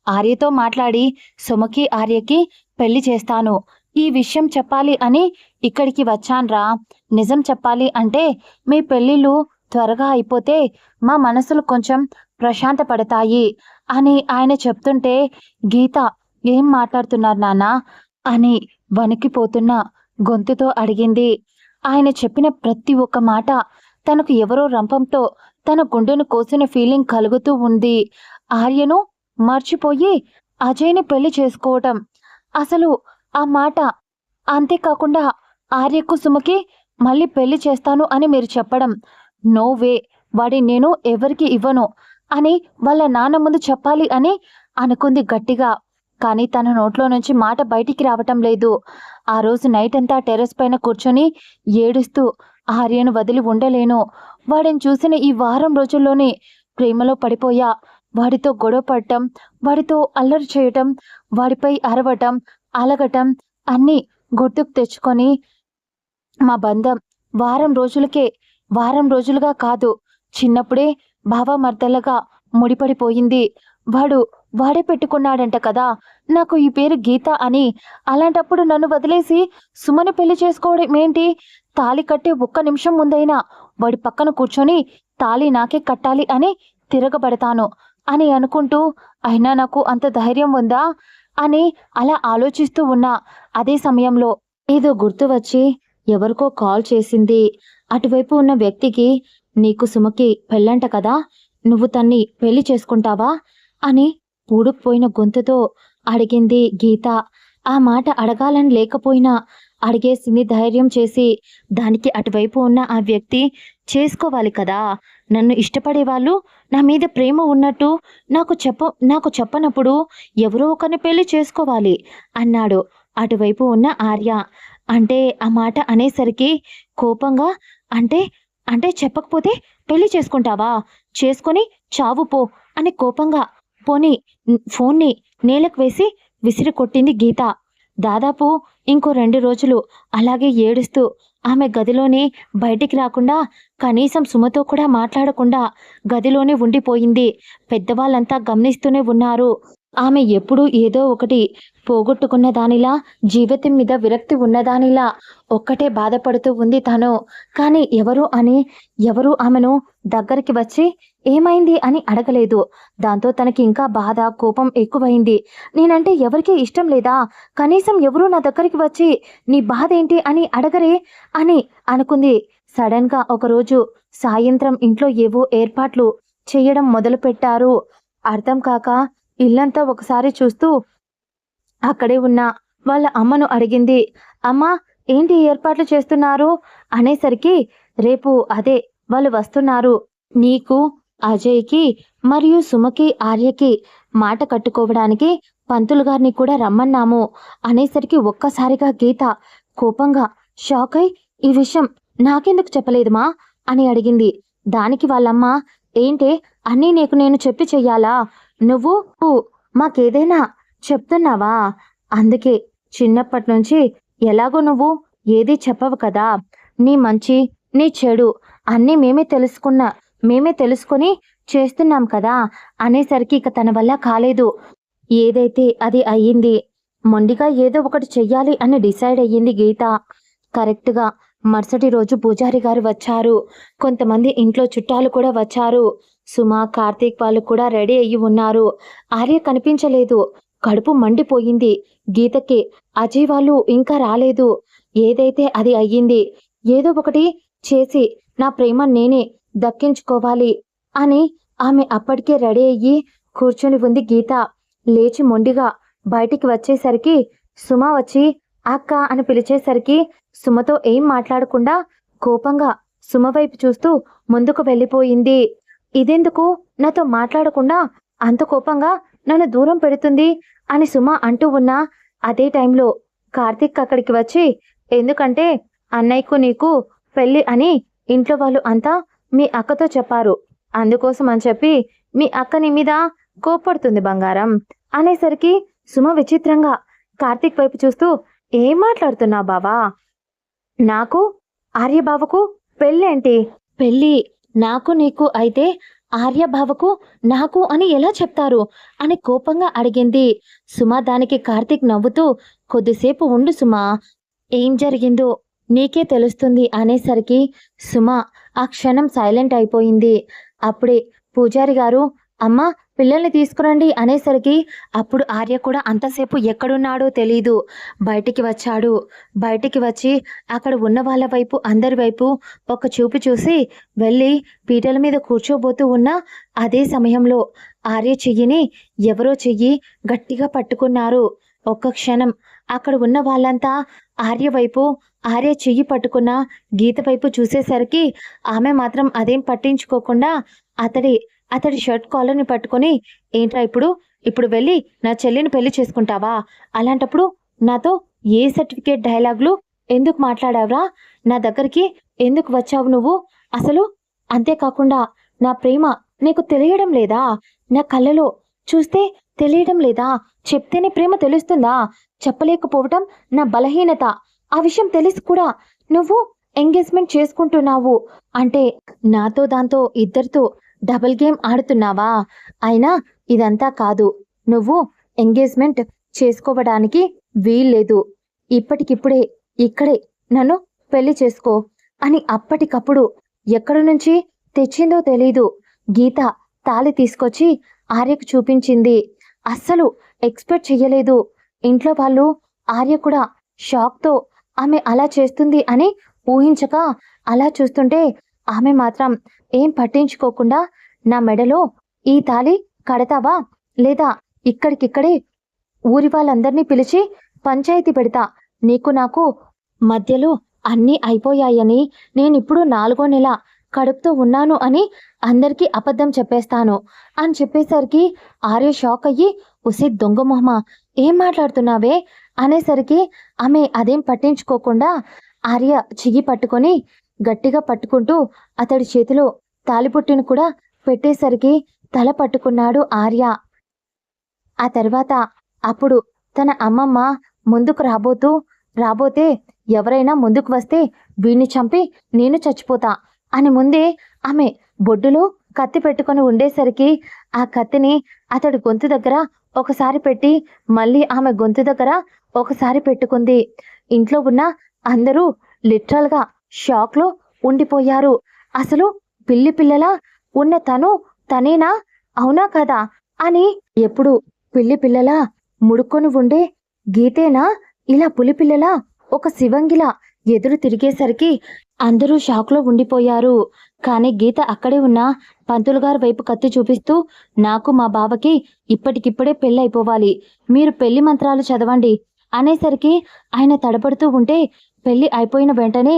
ఆర్యతో మాట్లాడి సుమకి ఆర్యకి పెళ్లి చేస్తాను. ఈ విషయం చెప్పాలి అని ఇక్కడికి వచ్చాన్రా. నిజం చెప్పాలి అంటే మీ పెళ్ళిళ్ళు త్వరగా అయిపోతే మా మనసులు కొంచెం ప్రశాంత పడతాయి అని ఆయన చెప్తుంటే గీత ఏం మాట్లాడుతున్నారు నాన్న అని వణికిపోతున్న గొంతుతో అడిగింది. ఆయన చెప్పిన ప్రతి ఒక్క మాట తనకు ఎవరో రంపంతో తన గుండెను కోసిన ఫీలింగ్ కలుగుతూ ఉంది. ఆర్యను మర్చిపోయి అజయ్ని పెళ్లి చేసుకోవటం, అసలు ఆ మాట, అంతేకాకుండా ఆర్యకు సుమకి మళ్ళీ పెళ్లి చేస్తాను అని మీరు చెప్పడం, నో వే, వాడిని నేను ఎవరికి ఇవ్వను అని వాళ్ళ నాన్న ముందు చెప్పాలి అని అనుకుంది గట్టిగా. కానీ తన నోట్లో నుంచి మాట బయటికి రావటం లేదు. ఆ రోజు నైట్ అంతా టెర్రస్ పైన కూర్చొని ఏడుస్తూ ఆర్యను వదిలి ఉండలేను. వాడిని చూసిన ఈ వారం రోజుల్లోనే ప్రేమలో పడిపోయా. వాడితో గొడవ పడటం, వాడితో అల్లరి చేయటం, వాడిపై అరవటం, అలగటం అన్నీ గుర్తుకు తెచ్చుకొని మా బంధం వారం రోజులుగా కాదు, చిన్నప్పుడే భావమర్దలుగా ముడిపడిపోయింది. వాడే పెట్టుకున్నాడంట కదా నాకు ఈ పేరు గీత అని. అలాంటప్పుడు నన్ను వదిలేసి సుమని పెళ్లి చేసుకోవడం ఏంటి? తాళి కట్టే ఒక్క నిమిషం ముందైనా వాడి పక్కన కూర్చొని తాళి నాకే కట్టాలి అని తిరగబడతాను అని అనుకుంటూ, అయినా నాకు అంత ధైర్యం ఉందా అని అలా ఆలోచిస్తూ ఉన్నా. అదే సమయంలో ఏదో గుర్తు వచ్చి ఎవరికో కాల్ చేసింది. అటువైపు ఉన్న వ్యక్తికి, నీకు సుమకి పెళ్ళంట కదా, నువ్వు తన్ని పెళ్లి చేసుకుంటావా అని పూడుకుపోయిన గొంతుతో అడిగింది గీత. ఆ మాట అడగాలని లేకపోయినా అడిగేసింది ధైర్యం చేసి. దానికి అటువైపు ఉన్న ఆ వ్యక్తి, చేసుకోవాలి కదా, నన్ను ఇష్టపడే వాళ్ళు నా మీద ప్రేమ ఉన్నట్టు నాకు చెప్పనప్పుడు ఎవరో ఒకరిని పెళ్లి చేసుకోవాలి అన్నాడు అటువైపు ఉన్న ఆర్య. అంటే ఆ మాట అనేసరికి కోపంగా, అంటే అంటే చెప్పకపోతే పెళ్లి చేసుకుంటావా, చేసుకొని చావు పో అని కోపంగా ఫోన్ని నేలకు వేసి విసిరి కొట్టింది గీత. దాదాపు ఇంకో 2 రోజులు అలాగే ఏడుస్తూ ఆమె గదిలోనే బయటికి రాకుండా, కనీసం సుమతో కూడా మాట్లాడకుండా గదిలోనే ఉండిపోయింది. పెద్దవాళ్ళంతా గమనిస్తూనే ఉన్నారు. ఆమె ఎప్పుడూ ఏదో ఒకటి పోగొట్టుకున్న దానిలా, జీవితం మీద విరక్తి ఉన్నదానిలా ఒక్కటే బాధపడుతూ ఉంది తను. కానీ ఎవరు ఆమెను దగ్గరికి వచ్చి ఏమైంది అని అడగలేదు. దాంతో తనకి ఇంకా బాధ, కోపం ఎక్కువైంది. నేనంటే ఎవరికీ ఇష్టం లేదా? కనీసం ఎవరూ నా దగ్గరికి వచ్చి నీ బాధ ఏంటి అని అడగరే అని అనుకుంది. సడన్గా ఒకరోజు సాయంత్రం ఇంట్లో ఏవో ఏర్పాట్లు చేయడం మొదలుపెట్టారు. అర్థం కాక ఇల్లంతా ఒకసారి చూస్తూ అక్కడే ఉన్న వాళ్ళ అమ్మను అడిగింది. అమ్మా, ఏంటి ఏర్పాట్లు చేస్తున్నారు అనేసరికి, రేపు అదే వాళ్ళు వస్తున్నారు, నీకు, అజయ్కి మరియు సుమకి, ఆర్యకి మాట కట్టుకోవడానికి పంతులు గారిని కూడా రమ్మన్నాము అనేసరికి ఒక్కసారిగా గీత కోపంగా షాక్ అయి, ఈ విషయం నాకెందుకు చెప్పలేదుమా అని అడిగింది. దానికి వాళ్ళమ్మ, ఏంటే అన్నీ నీకు నేను చెప్పి చెయ్యాలా? నువ్వు మాకేదైనా చెప్తున్నావా? అందుకే చిన్నప్పటి నుంచి ఎలాగో నువ్వు ఏదీ చెప్పవు కదా, నీ మంచి నీ చెడు అన్నీ మేమే తెలుసుకొని చేస్తున్నాం కదా అనేసరికి ఇక తన వల్ల కాలేదు. ఏదైతే అది అయ్యింది. మొండిగా ఏదో ఒకటి చెయ్యాలి అని డిసైడ్ అయ్యింది గీత. కరెక్ట్గా మరుసటి రోజు పూజారి గారు వచ్చారు. కొంతమంది ఇంట్లో చుట్టాలు కూడా వచ్చారు. సుమ, కార్తీక్ వాళ్ళు కూడా రెడీ అయ్యి ఉన్నారు. ఆర్య కనిపించలేదు. కడుపు మండిపోయింది గీతకి. అజయ్ వాళ్ళు ఇంకా రాలేదు. ఏదైతే అది అయ్యింది. ఏదో ఒకటి చేసి నా ప్రేమ నేనే దక్కించుకోవాలి అని ఆమె అప్పటికే రెడీ అయ్యి కూర్చొని ఉంది గీత. లేచి మొండిగా బయటికి వచ్చేసరికి సుమ వచ్చి అక్క అని పిలిచేసరికి సుమతో ఏం మాట్లాడకుండా కోపంగా సుమ వైపు చూస్తూ ముందుకు వెళ్ళిపోయింది. ఇదెందుకు నాతో మాట్లాడకుండా అంత కోపంగా నన్ను దూరం పెడుతుంది అని సుమ అంటూ ఉన్నా, అదే టైంలో కార్తీక్ అక్కడికి వచ్చి, ఎందుకంటే అన్నయ్యకు నీకు పెళ్ళి అని ఇంట్లో వాళ్ళు అంతా మీ అక్కతో చెప్పారు, అందుకోసం అని చెప్పి మీ అక్క నీ మీద కోప్పడుతుంది బంగారం అనేసరికి సుమ విచిత్రంగా కార్తీక్ వైపు చూస్తూ, ఏం మాట్లాడుతున్నావు బావా? నాకు ఆర్యబావకు పెళ్ళేంటి? పెళ్ళి నాకు నీకు అయితే ఆర్యబావకు నాకు అని ఎలా చెప్తారు అని కోపంగా అడిగింది సుమ. దానికి కార్తీక్ నవ్వుతూ, కొద్దిసేపు ఉండు సుమా, ఏం జరిగిందో నీకే తెలుస్తుంది అనేసరికి సుమ ఆ క్షణం సైలెంట్ అయిపోయింది. అప్పుడే పూజారి గారు, అమ్మ పిల్లల్ని తీసుకురండి అనేసరికి అప్పుడు ఆర్య కూడా అంతసేపు ఎక్కడున్నాడో తెలీదు. బయటికి వచ్చాడు. బయటికి వచ్చి అక్కడ ఉన్న వాళ్ళ వైపు, అందరి వైపు ఒక చూపు చూసి వెళ్ళి పీటల మీద కూర్చోబోతూ ఉన్న అదే సమయంలో ఆర్య చెయ్యిని ఎవరో చెయ్యి గట్టిగా పట్టుకున్నారు. ఒక్క క్షణం అక్కడ ఉన్న వాళ్ళంతా ఆర్య వైపు, ఆర్య చెయ్యి పట్టుకున్న గీత వైపు చూసేసరికి ఆమె మాత్రం అదేం పట్టించుకోకుండా అతడి షర్ట్ కాలర్ని పట్టుకొని, ఏంట్రా ఇప్పుడు వెళ్ళి నా చెల్లిని పెళ్లి చేసుకుంటావా? అలాంటప్పుడు నాతో ఏ సర్టిఫికేట్ డైలాగులు ఎందుకు మాట్లాడావురా? నా దగ్గరికి ఎందుకు వచ్చావు నువ్వు అసలు? అంతేకాకుండా నా ప్రేమ నీకు తెలియడం లేదా? నా కళ్ళలో చూస్తే తెలియడం లేదా? చెప్తేనే ప్రేమ తెలుస్తుందా? చెప్పలేకపోవటం నా బలహీనత. ఆ విషయం తెలిసి కూడా నువ్వు ఎంగేజ్మెంట్ చేసుకుంటున్నావు అంటే నాతో దాంతో ఇద్దరితో డబుల్ గేమ్ ఆడుతున్నావా? అయినా ఇదంతా కాదు. నువ్వు ఎంగేజ్మెంట్ చేసుకోవడానికి వీల్లేదు. ఇప్పటికిప్పుడే ఇక్కడే నన్ను పెళ్లి చేసుకో అని అప్పటికప్పుడు ఎక్కడి నుంచి తెచ్చిందో తెలీదు. గీత తాళి తీసుకొచ్చి ఆర్యకు చూపించింది. అస్సలు ఎక్స్పెక్ట్ చెయ్యలేదు ఇంట్లో వాళ్ళు. ఆర్య కూడా షాక్తో ఆమె అలా చేస్తుంది అని ఊహించక అలా చూస్తుంటే ఆమె మాత్రం ఏం పట్టించుకోకుండా నా మెడలో ఈ తాళి కడతావా లేదా ఇక్కడికిక్కడే ఊరి వాళ్ళందరినీ పిలిచి పంచాయతీ పెడతా. నీకు నాకు మధ్యలో అన్నీ అయిపోయాయని, నేనిప్పుడు 4వ నెల కడుపుతో ఉన్నాను అని అందరికీ అబద్ధం చెప్పేస్తాను అని చెప్పేసరికి ఆర్య షాక్ అయ్యి, ఒసే దొంగ మొహమ ఏం మాట్లాడుతున్నావే అనేసరికి ఆమె అదేం పట్టించుకోకుండా ఆర్య చెయ్యి పట్టుకొని గట్టిగా పట్టుకుంటూ అతడి చేతిలో తాలిబొట్టును కూడా పెట్టేసరికి తల పట్టుకున్నాడు ఆర్య. ఆ తర్వాత అప్పుడు తన అమ్మమ్మ ముందుకు రాబోతే ఎవరైనా ముందుకు వస్తే వీణ్ణి చంపి నేను చచ్చిపోతా అని ముందే ఆమె బొడ్డులో కత్తి పెట్టుకొని ఉండేసరికి ఆ కత్తిని అతడి గొంతు దగ్గర ఒకసారి పెట్టి మళ్ళీ ఆమె గొంతు దగ్గర ఒకసారి పెట్టుకుంది. ఇంట్లో ఉన్న అందరూ లిటరల్గా షాక్లో ఉండిపోయారు. అసలు పిల్లలా ఉన్న తనేనా? అవునా కదా అని ఎప్పుడు పిల్లలా ముడుకొని ఉండే గీతేనా ఇలా పులిపిల్లలా ఒక శివంగిలా ఎదురు తిరిగేసరికి అందరూ షాక్లో ఉండిపోయారు. కానీ గీత అక్కడే ఉన్న పంతులు గారి వైపు కత్తి చూపిస్తూ, నాకు మా బావకి ఇప్పటికిప్పుడే పెళ్ళైపోవాలి, మీరు పెళ్లి మంత్రాలు చదవండి అనేసరికి ఆయన తడబడుతూ ఉంటే, పెళ్లి అయిపోయిన వెంటనే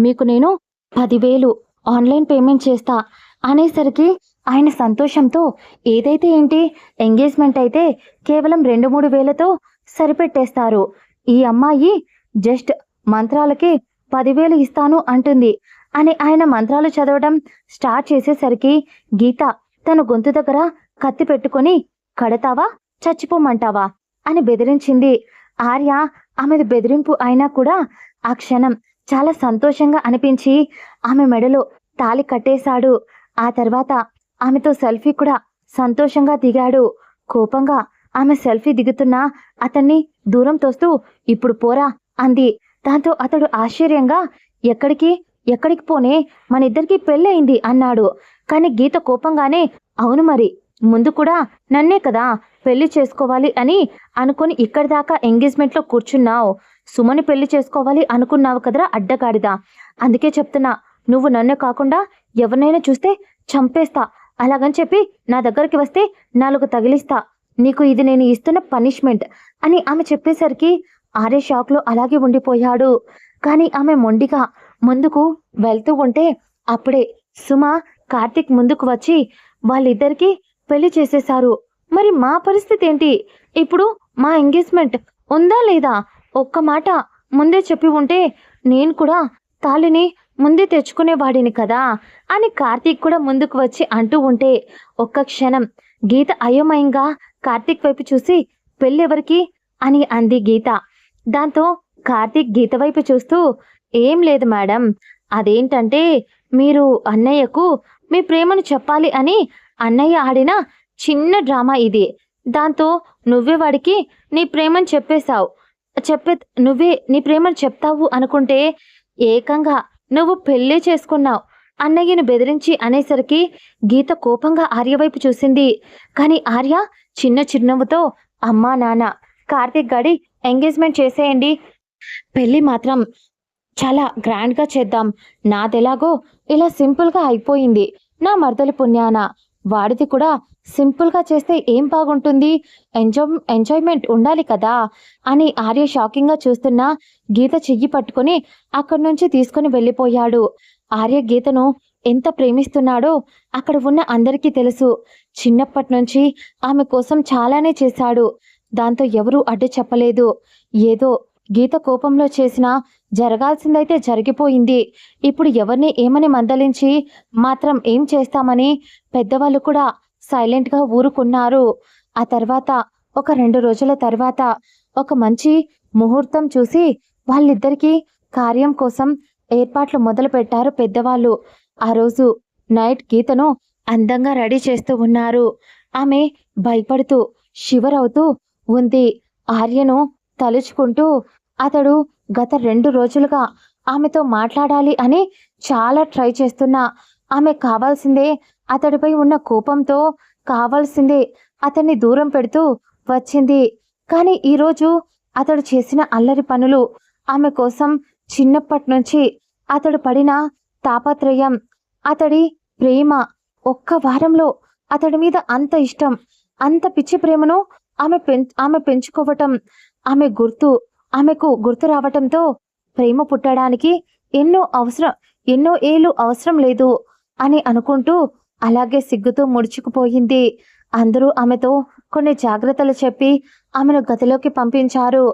మీకు నేను 10,000 ఆన్లైన్ పేమెంట్ చేస్తా అనేసరికి ఆయన సంతోషంతో ఏదైతే ఏంటి, ఎంగేజ్మెంట్ అయితే కేవలం 2-3 వేలతో సరిపెట్టేస్తారు. ఈ అమ్మాయి జస్ట్ మంత్రాలకి 10,000 ఇస్తాను అంటుంది అని ఆయన మంత్రాలు చదవడం స్టార్ట్ చేసేసరికి గీత తన గొంతు దగ్గర కత్తి పెట్టుకొని, కడతావా చచ్చిపోమంటావా అని బెదిరించింది. ఆర్య ఆమెది బెదిరింపు అయినా కూడా ఆ క్షణం చాలా సంతోషంగా అనిపించి ఆమె మెడలో తాళి కట్టేశాడు. ఆ తర్వాత ఆమెతో సెల్ఫీ కూడా సంతోషంగా దిగాడు. కోపంగా ఆమె సెల్ఫీ దిగుతున్నా అతన్ని దూరం తోస్తూ, ఇప్పుడు పోరా అంది. దాంతో అతడు ఆశ్చర్యంగా, ఎక్కడికి పోనే, మన ఇద్దరికి పెళ్ళయింది అన్నాడు. కానీ గీత కోపంగానే, అవును మరి, ముందు కూడా నన్నే కదా పెళ్లి చేసుకోవాలి అని అనుకుని ఇక్కడి దాకా ఎంగేజ్మెంట్లో కూర్చున్నావు. సుమని పెళ్లి చేసుకోవాలి అనుకున్నావు కదరా అడ్డగాడిదా. అందుకే చెప్తున్నా, నువ్వు నన్నే కాకుండా ఎవరినైనా చూస్తే చంపేస్తా. అలాగని చెప్పి నా దగ్గరికి వస్తే 4 తగిలిస్తా. నీకు ఇది నేను ఇస్తున్న పనిష్మెంట్ అని ఆమె చెప్పేసరికి ఆర్య షాక్లో అలాగే ఉండిపోయాడు. కానీ ఆమె మొండిగా ముందుకు వెళ్తూ ఉంటే అప్పుడే సుమ, కార్తిక్ ముందుకు వచ్చి వాళ్ళిద్దరికీ పెళ్లి చేసేశారు. మరి మా పరిస్థితి ఏంటి? ఇప్పుడు మా ఎంగేజ్మెంట్ ఉందా లేదా? ఒక్క మాట ముందే చెప్పి ఉంటే నేను కూడా తాళిని ముందే తెచ్చుకునేవాడిని కదా అని కార్తీక్ కూడా ముందుకు వచ్చి అంటూ ఉంటే ఒక్క క్షణం గీత అయోమయంగా కార్తీక్ వైపు చూసి, పెళ్ళెవరికి అని అంది గీత. దాంతో కార్తీక్ గీత వైపు చూస్తూ, ఏం లేదు మేడం, అదేంటంటే మీరు అన్నయ్యకు మీ ప్రేమను చెప్పాలి అని అన్నయ్య ఆడిన చిన్న డ్రామా ఇది. దాంతో నువ్వే వాడికి నీ ప్రేమను చెప్పేశావు. నువ్వే నీ ప్రేమను చెప్తావు అనుకుంటే ఏకంగా నువ్వు పెళ్ళే చేసుకున్నావు అన్నయ్యను బెదిరించి అనేసరికి గీత కోపంగా ఆర్య వైపు చూసింది. కానీ ఆర్య చిన్న చిరునవ్వుతో, అమ్మా నాన్న కార్తీక్ గాడి ఎంగేజ్మెంట్ చేసేయండి, పెళ్ళి మాత్రం చాలా గ్రాండ్గా చేద్దాం. నాదెలాగో ఇలా సింపుల్గా అయిపోయింది, నా పుణ్యాన వాడిది కూడా సింపుల్గా చేస్తే ఏం బాగుంటుంది, ఎంజాయ్మెంట్ ఉండాలి కదా అని ఆర్య షాకింగ్గా చూస్తున్నా గీత చెయ్యి పట్టుకొని అక్కడి నుంచి తీసుకుని వెళ్ళిపోయాడు. ఆర్య గీతను ఎంత ప్రేమిస్తున్నాడో అక్కడ ఉన్న అందరికీ తెలుసు. చిన్నప్పటి నుంచి ఆమె కోసం చాలానే చేశాడు. దాంతో ఎవరూ అడ్డు చెప్పలేదు. ఏదో గీత కోపంలో చేసినా జరగాల్సిందైతే జరిగిపోయింది. ఇప్పుడు ఎవరిని ఏమని మందలించి మాత్రం ఏం చేస్తామని పెద్దవాళ్ళు కూడా సైలెంట్‌గా ఊరుకున్నారు. ఆ తర్వాత ఒక 2 రోజుల తర్వాత ఒక మంచి ముహూర్తం చూసి వాళ్ళిద్దరికీ కార్యం కోసం ఏర్పాట్లు మొదలుపెట్టారు పెద్దవాళ్ళు. ఆ రోజు నైట్ గీతను అందంగా రెడీ చేస్తూ ఉన్నారు. ఆమె భయపడుతూ, షివర్ అవుతూ ఉంది. ఆర్యను తలుచుకుంటూ అతడు గత 2 రోజులుగా ఆమెతో మాట్లాడాలి అని చాలా ట్రై చేస్తున్నా, ఆమె కావాల్సిందే అతడిపై ఉన్న కోపంతో కావాల్సిందే అతన్ని దూరం పెడుతూ వచ్చింది. కానీ ఈరోజు అతడు చేసిన అల్లరి పనులు, ఆమె కోసం చిన్నప్పట్నుంచి అతడు పడిన తాపత్రయం, అతడి ప్రేమ, ఒక్క వారంలో అతడి మీద అంత ఇష్టం, అంత పిచ్చి ప్రేమను ఆమె పెంచుకోవటం, ఆమెకు గుర్తు రావటంతో ప్రేమ పుట్టడానికి ఎన్నో ఏళ్ళు అవసరం లేదు అని అనుకుంటూ అలాగే సిగ్గుతో ముడుచుకుపోయింది. అందరూ ఆమెతో కొన్ని జాగ్రత్తలు చెప్పి ఆమెను గదిలోకి పంపించారు.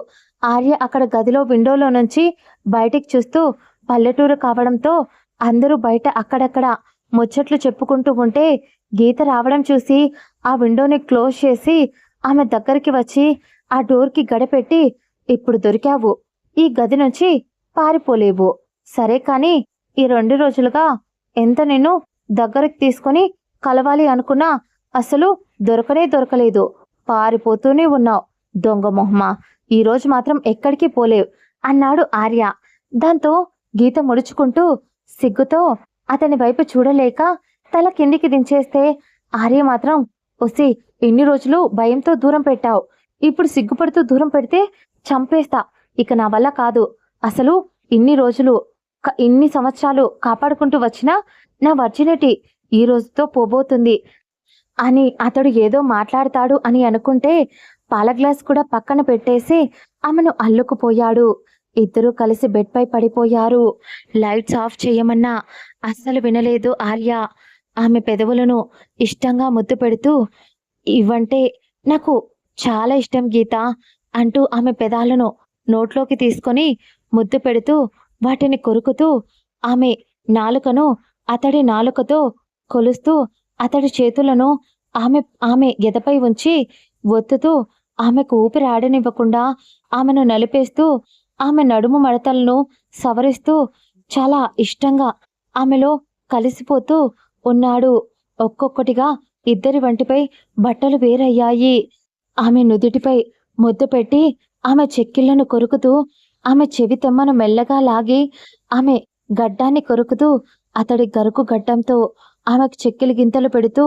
ఆర్య అక్కడ గదిలో విండోలో నుంచి బయటికి చూస్తూ, పల్లెటూరు కావడంతో అందరూ బయట అక్కడక్కడ ముచ్చట్లు చెప్పుకుంటూ ఉంటే గీత రావడం చూసి ఆ విండోని క్లోజ్ చేసి ఆమె దగ్గరికి వచ్చి ఆ డోర్కి గడపెట్టి, ఇప్పుడు దొరికావు, ఈ గది నుంచి పారిపోలేవు. సరే కానీ ఈ 2 రోజులుగా ఎంత నిన్ను దగ్గరికి తీసుకొని కలవాలి అనుకున్నా అసలు దొరకలేదు. పారిపోతూనే ఉన్నావు. దొంగ మొహమా, ఈరోజు మాత్రం ఎక్కడికి పోలేవు అన్నాడు ఆర్య. దాంతో గీత ముడుచుకుంటూ సిగ్గుతో అతని వైపు చూడలేక తల కిందికి దించేస్తే ఆర్య మాత్రం, ఒసి ఇన్ని రోజులు భయంతో దూరం పెట్టావు, ఇప్పుడు సిగ్గుపడుతూ దూరం పెడితే చంపేస్తా. ఇక నా వల్ల కాదు. అసలు ఇన్ని సంవత్సరాలు కాపాడుకుంటూ వచ్చినా నా వర్జినిటీ ఈ రోజుతో పోబోతుంది అని అతడు ఏదో మాట్లాడతాడు అని అనుకుంటే పాల గ్లాస్ కూడా పక్కన పెట్టేసి ఆమెను అల్లుకుపోయాడు. ఇద్దరూ కలిసి బెడ్ పై పడిపోయారు. లైట్స్ ఆఫ్ చేయమన్నా అస్సలు వినలేదు ఆర్య. ఆమె పెదవులను ఇష్టంగా ముద్దు పెడుతూ, ఇవంటే నాకు చాలా ఇష్టం గీత అంటూ ఆమె పెదాలను నోట్లోకి తీసుకొని ముద్దు పెడుతూ వాటిని కొరుకుతూ ఆమె నాలుకను అతడి నాలుకతో కొలుస్తూ అతడి చేతులను ఆమె ఎదపై ఉంచి ఒత్తుతూ ఆమెకు ఊపిరి ఆడనివ్వకుండా ఆమెను నలిపేస్తూ ఆమె నడుము మడతలను సవరిస్తూ చాలా ఇష్టంగా ఆమెలో కలిసిపోతూ ఉన్నాడు. ఒక్కొక్కటిగా ఇద్దరి వంటిపై బట్టలు వేరయ్యాయి. ఆమె నుదుటిపై ముద్దు పెట్టి ఆమె చెక్కిళ్లను కొరుకుతూ ఆమె చెవి తెమ్మను మెల్లగా లాగి ఆమె గడ్డాన్ని కొరుకుతూ అతడి గరుకు గడ్డంతో ఆమెకు చెక్కిలి గింతలు పెడుతూ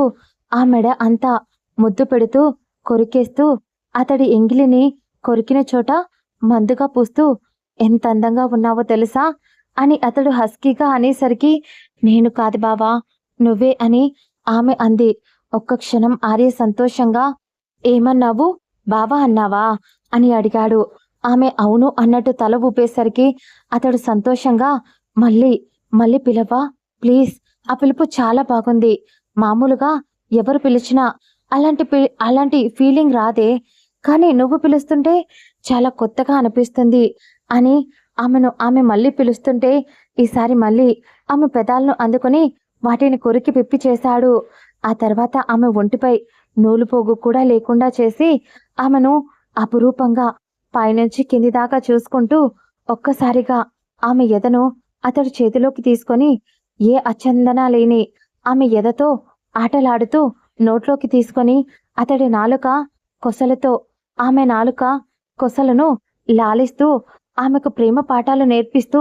ఆ మెడ అంతా ముద్దు పెడుతూ కొరికేస్తూ అతడి ఎంగిలిని కొరికిన చోట మందుగా పూస్తూ, ఎంత అందంగా ఉన్నావో తెలుసా అని అతడు హస్కీగా అనేసరికి, నేను కాదు బావా నువ్వే అని ఆమె అంది. ఒక్క క్షణం ఆర్య సంతోషంగా, ఏమన్నావు, బావా అన్నావా అని అడిగాడు. ఆమె అవును అన్నట్టు తల ఊపేసరికి అతడు సంతోషంగా, మళ్ళీ పిలవా ప్లీజ్, ఆ పిలుపు చాలా బాగుంది. మామూలుగా ఎవరు పిలిచినా అలాంటి ఫీలింగ్ రాదే, కానీ నువ్వు పిలుస్తుంటే చాలా కొత్తగా అనిపిస్తుంది అని ఆమె మళ్ళీ పిలుస్తుంటే ఈసారి మళ్ళీ ఆమె పెదాలను అందుకొని వాటిని కొరికి పిప్పి చేశాడు. ఆ తర్వాత ఆమె ఒంటిపై నూలుపోగు కూడా లేకుండా చేసి ఆమెను అపురూపంగా పైనుంచి కింది దాకా చూసుకుంటూ ఒక్కసారిగా ఆమె ఎదను అతడి చేతిలోకి తీసుకొని ఏ అచందన లేని ఆమె ఎదతో ఆటలాడుతూ నోట్లోకి తీసుకొని అతడి నాలుక కొసలతో ఆమె నాలుక కొసలను లాలిస్తూ ఆమెకు ప్రేమ పాఠాలు నేర్పిస్తూ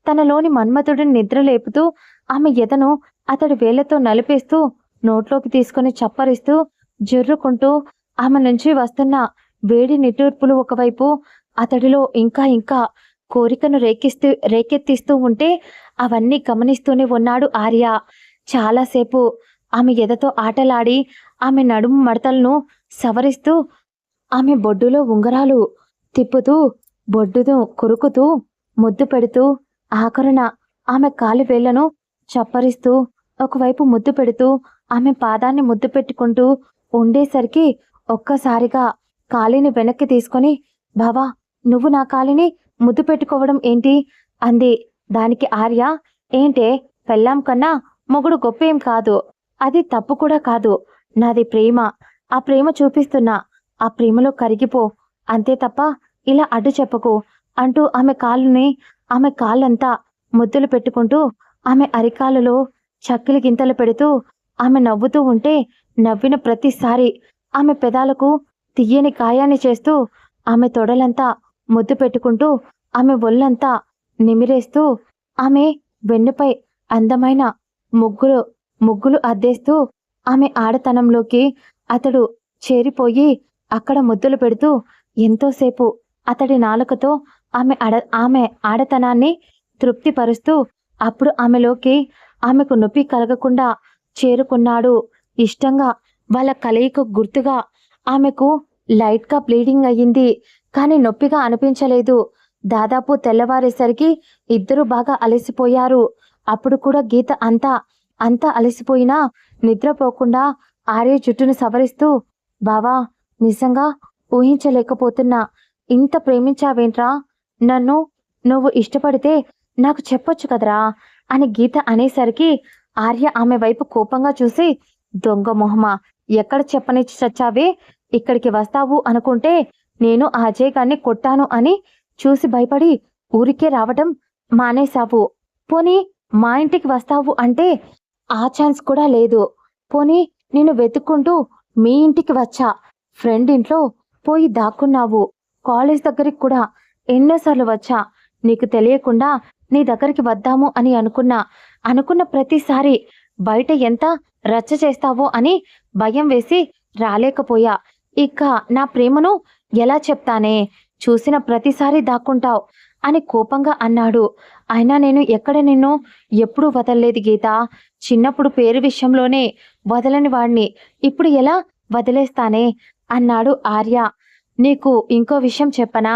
తనలోని మన్మథుడిని నిద్రలేపుతూ ఆమె ఎదను అతడి వేళ్లతో నలిపేస్తూ నోట్లోకి తీసుకొని చప్పరిస్తూ జుర్రుకుంటూ ఆమె నుంచి వస్తున్న వేడి నిట్టూర్పులు ఒకవైపు అతడిలో ఇంకా కోరికను రేకెత్తిస్తూ ఉంటే అవన్నీ గమనిస్తూనే ఉన్నాడు ఆర్య. చాలాసేపు ఆమె ఎదతో ఆటలాడి ఆమె నడుము మడతలను సవరిస్తూ ఆమె బొడ్డులో ఉంగరాలు తిప్పుతూ బొడ్డును కొరుకుతూ ముద్దు పెడుతూ ఆఖరున ఆమె కాలి వేళ్లను చప్పరిస్తూ ఒకవైపు ముద్దు పెడుతూ ఆమె పాదాన్ని ముద్దు పెట్టుకుంటూ ఉండేసరికి ఒక్కసారిగా కాలిని వెనక్కి తీసుకొని, బావా నువ్వు నా కాలిని ముద్దు పెట్టుకోవడం ఏంటి అంది. దానికి ఆర్య, ఏంటే పెళ్ళాం కన్నా మొగుడు గొప్పేం కాదు, అది తప్పు కూడా కాదు, నాది ప్రేమ, ఆ ప్రేమ చూపిస్తున్నా, ఆ ప్రేమలో కరిగిపో, అంతే తప్ప ఇలా అడ్డు చెప్పకు అంటూ ఆమె కాళ్ళంతా ముద్దులు పెట్టుకుంటూ ఆమె అరికాలలో చక్కిలి గింతలు పెడుతూ ఆమె నవ్వుతూ ఉంటే నవ్విన ప్రతిసారి ఆమె పెదాలకు తియ్యని గాయాన్ని చేస్తూ ఆమె తొడలంతా ముద్దు పెట్టుకుంటూ ఆమె ఒళ్ళంతా నిమిరేస్తూ ఆమె వెన్నుపై అందమైన ముగ్గులు అద్దేస్తూ ఆమె ఆడతనంలోకి అతడు చేరిపోయి అక్కడ ముద్దులు పెడుతూ ఎంతోసేపు అతడి నాలుకతో ఆమె ఆడతనాన్ని తృప్తిపరుస్తూ అప్పుడు ఆమెకు నొప్పి కలగకుండా చేరుకున్నాడు. ఇష్టంగా వాళ్ళ కలయిక గుర్తుగా ఆమెకు లైట్గా బ్లీడింగ్ అయ్యింది, కానీ నొప్పిగా అనిపించలేదు. దాదాపు తెల్లవారేసరికి ఇద్దరు బాగా అలసిపోయారు. అప్పుడు కూడా గీత అంతా అలసిపోయినా నిద్రపోకుండా ఆర్య జుట్టును సవరిస్తూ, బావా నిజంగా ఊహించలేకపోతున్నా, ఇంత ప్రేమించావేంట్రా నన్ను, నువ్వు ఇష్టపడితే నాకు చెప్పొచ్చు కదరా అని గీత అనేసరికి ఆర్య ఆమె వైపు కోపంగా చూసి, దొంగ మొహమా ఎక్కడ చెప్పనిచ్చి చచ్చావే, ఇక్కడికి వస్తావు అనుకుంటే నేను ఆ అజయ్ గాన్ని కొట్టాను అని చూసి భయపడి ఊరికే రావటం మానేశావు, పోనీ మా ఇంటికి వస్తావు అంటే ఆ ఛాన్స్ కూడా లేదు, పోనీ నిన్ను వెతుక్కుంటూ మీ ఇంటికి వచ్చా, ఫ్రెండ్ ఇంట్లో పోయి దాక్కున్నావు, కాలేజ్ దగ్గరికి కూడా ఎన్నోసార్లు వచ్చా, నీకు తెలియకుండా నీ దగ్గరికి వద్దాము అని అనుకున్న ప్రతిసారి బయట ఎంత రచ్చ చేస్తావో అని భయం వేసి రాలేకపోయా, ఇక నా ప్రేమను ఎలా చెప్తానే, చూసిన ప్రతిసారి దాక్కుంటావు అని కోపంగా అన్నాడు. అయినా నేను ఎక్కడ నిన్ను ఎప్పుడూ వదలలేదు గీత, చిన్నప్పుడు పేరు విషయంలోనే వదలని వాడిని, ఇప్పుడు ఎలా వదిలేస్తానే అన్నాడు ఆర్య. నీకు ఇంకో విషయం చెప్పనా,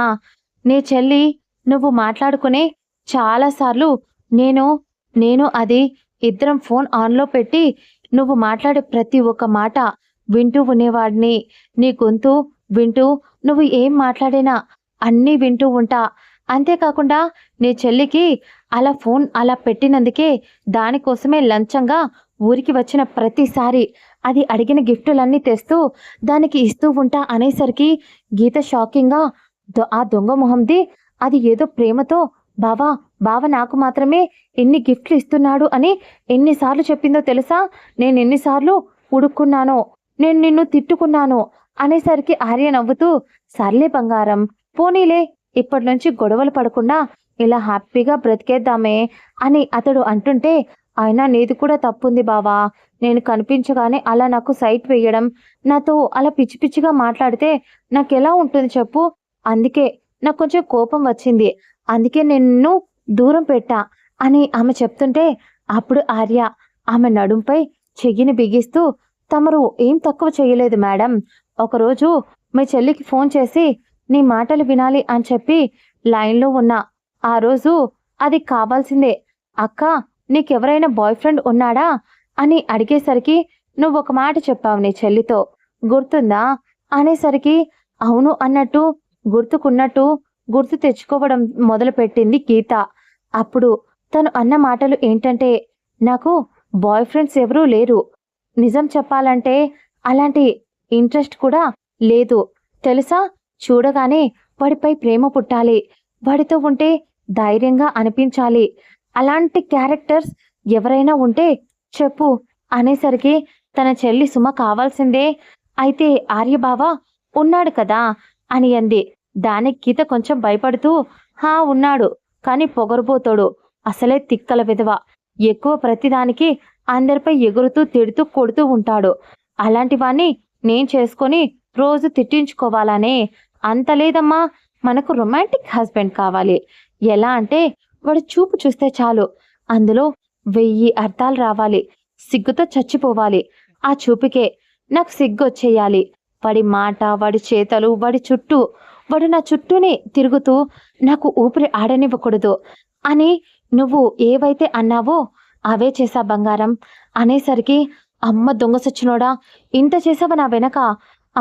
నీ చెల్లి నువ్వు మాట్లాడుకునే చాలాసార్లు నేను అది ఇద్దరం ఫోన్ ఆన్లో పెట్టి నువ్వు మాట్లాడే ప్రతి ఒక్క మాట వింటూ ఉండేవాడిని, నీ గొంతు వింటూ నువ్వు ఏం మాట్లాడినా అన్నీ వింటూ ఉంటా, అంతేకాకుండా నీ చెల్లికి ఫోన్ అలా పెట్టినందుకే దానికోసమే లంచంగా ఊరికి వచ్చిన ప్రతిసారి అది అడిగిన గిఫ్టులన్నీ తెస్తూ దానికి ఇస్తూ ఉంటా అనేసరికి గీత షాకింగ్గా, ఆ దొంగ మొహంది అది ఏదో ప్రేమతో బావ నాకు మాత్రమే ఎన్ని గిఫ్ట్లు ఇస్తున్నాడు అని ఎన్నిసార్లు చెప్పిందో తెలుసా, నేను ఎన్నిసార్లు ఉడుక్కున్నానో, నేను నిన్ను తిట్టుకున్నాను అనేసరికి ఆర్య నవ్వుతూ, సర్లే బంగారం, పోనీలే ఇప్పటి నుంచి గొడవలు పడకుండా ఇలా హ్యాపీగా బ్రతికేద్దామే అని అతడు అంటుంటే, అయినా నీది కూడా తప్పుంది బావా, నేను కనిపించగానే అలా నాకు సైట్ వేయడం, నాతో అలా పిచ్చి పిచ్చిగా మాట్లాడితే నాకెలా ఉంటుంది చెప్పు, అందుకే నాకు కొంచెం కోపం వచ్చింది, అందుకే నిన్ను దూరం పెట్టా అని ఆమె చెప్తుంటే అప్పుడు ఆర్య ఆమె నడుంపై చెయ్యిని బిగిస్తూ, తమరు ఏం తక్కువ చేయలేదు మేడం, ఒకరోజు మీ చెల్లికి ఫోన్ చేసి నీ మాటలు వినాలి అని చెప్పి లైన్లో ఉన్నా, ఆ రోజు అది కావాల్సిందే, అక్క నీకెవరైనా బాయ్ ఫ్రెండ్ ఉన్నాడా అని అడిగేసరికి నువ్వు ఒక మాట చెప్పావు నీ చెల్లితో, గుర్తుందా అనేసరికి అవును అన్నట్టు గుర్తుకున్నట్టు గుర్తు తెచ్చుకోవడం మొదలుపెట్టింది గీత. అప్పుడు తను అన్న మాటలు ఏంటంటే, నాకు బాయ్ ఫ్రెండ్స్ ఎవరూ లేరు, నిజం చెప్పాలంటే అలాంటి ఇంట్రెస్ట్ కూడా లేదు తెలుసా, చూడగానే వాడిపై ప్రేమ పుట్టాలి, వాడితో ఉంటే ధైర్యంగా అనిపించాలి, అలాంటి క్యారెక్టర్స్ ఎవరైనా ఉంటే చెప్పు అనేసరికి తన చెల్లి సుమ కావాల్సిందే, అయితే ఆర్యబావ ఉన్నాడు కదా అని అంది. దానికి గీత కొంచెం భయపడుతూ, హా ఉన్నాడు, కానీ పొగరుబోతోడు, అసలే తిక్కల విధవ, ఎక్కువ ప్రతిదానికి అందరిపై ఎగురుతూ తిడుతూ కొడుతూ ఉంటాడు, అలాంటి వాణ్ణి నేను చేసుకొని రోజు తిట్టించుకోవాలనే, అంత లేదమ్మా, మనకు రొమాంటిక్ హస్బెండ్ కావాలి, ఎలా అంటే వాడు చూపు చూస్తే చాలు అందులో 1000 అర్థాలు రావాలి, సిగ్గుతో చచ్చిపోవాలి, ఆ చూపుకే నాకు సిగ్గు వచ్చేయాలి, వాడి మాట, వాడి చేతలు, వాడు నా చుట్టూనే తిరుగుతూ నాకు ఊపిరి ఆడనివ్వకూడదు అని నువ్వు ఏవైతే అన్నావో అవే చేసా బంగారం అనేసరికి, అమ్మ దొంగ సచ్చినోడా, ఇంత చేసావా నా వెనక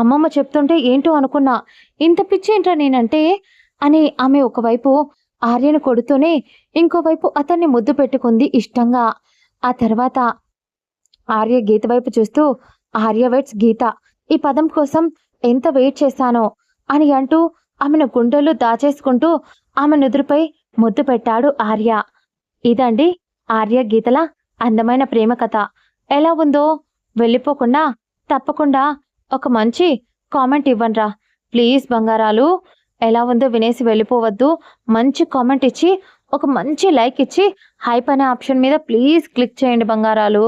అమ్మమ్మ చెప్తుంటే ఏంటో అనుకున్నా. ఇంత పిచ్చేంట్రా నేనంటే అని ఆమె ఒకవైపు ఆర్యను కొడుతూనే ఇంకోవైపు అతన్ని ముద్దు పెట్టుకుంది ఇష్టంగా. ఆ తర్వాత ఆర్య గీత వైపు చూస్తూ ఆర్య వెయిట్స్ గీత ఈ పదం కోసం ఎంత వెయిట్ చేశానో అని అంటూ ఆమెను గుండెల్లో దాచేసుకుంటూ ఆమె నుదురుపై ముద్దు పెట్టాడు ఆర్య. ఇదండి ఆర్య గీతల అందమైన ప్రేమ కథ. ఎలా ఉందో వెళ్ళిపోకుండా తప్పకుండా ఒక మంచి కామెంట్ ఇవ్వండిరా ప్లీజ్ బంగారాలు. ఎలా ఉందో వినేసి వెళ్ళిపోవద్దు. మంచి కామెంట్ ఇచ్చి ఒక మంచి లైక్ ఇచ్చి హైప్ అనే ఆప్షన్ మీద ప్లీజ్ క్లిక్ చేయండి బంగారాలు.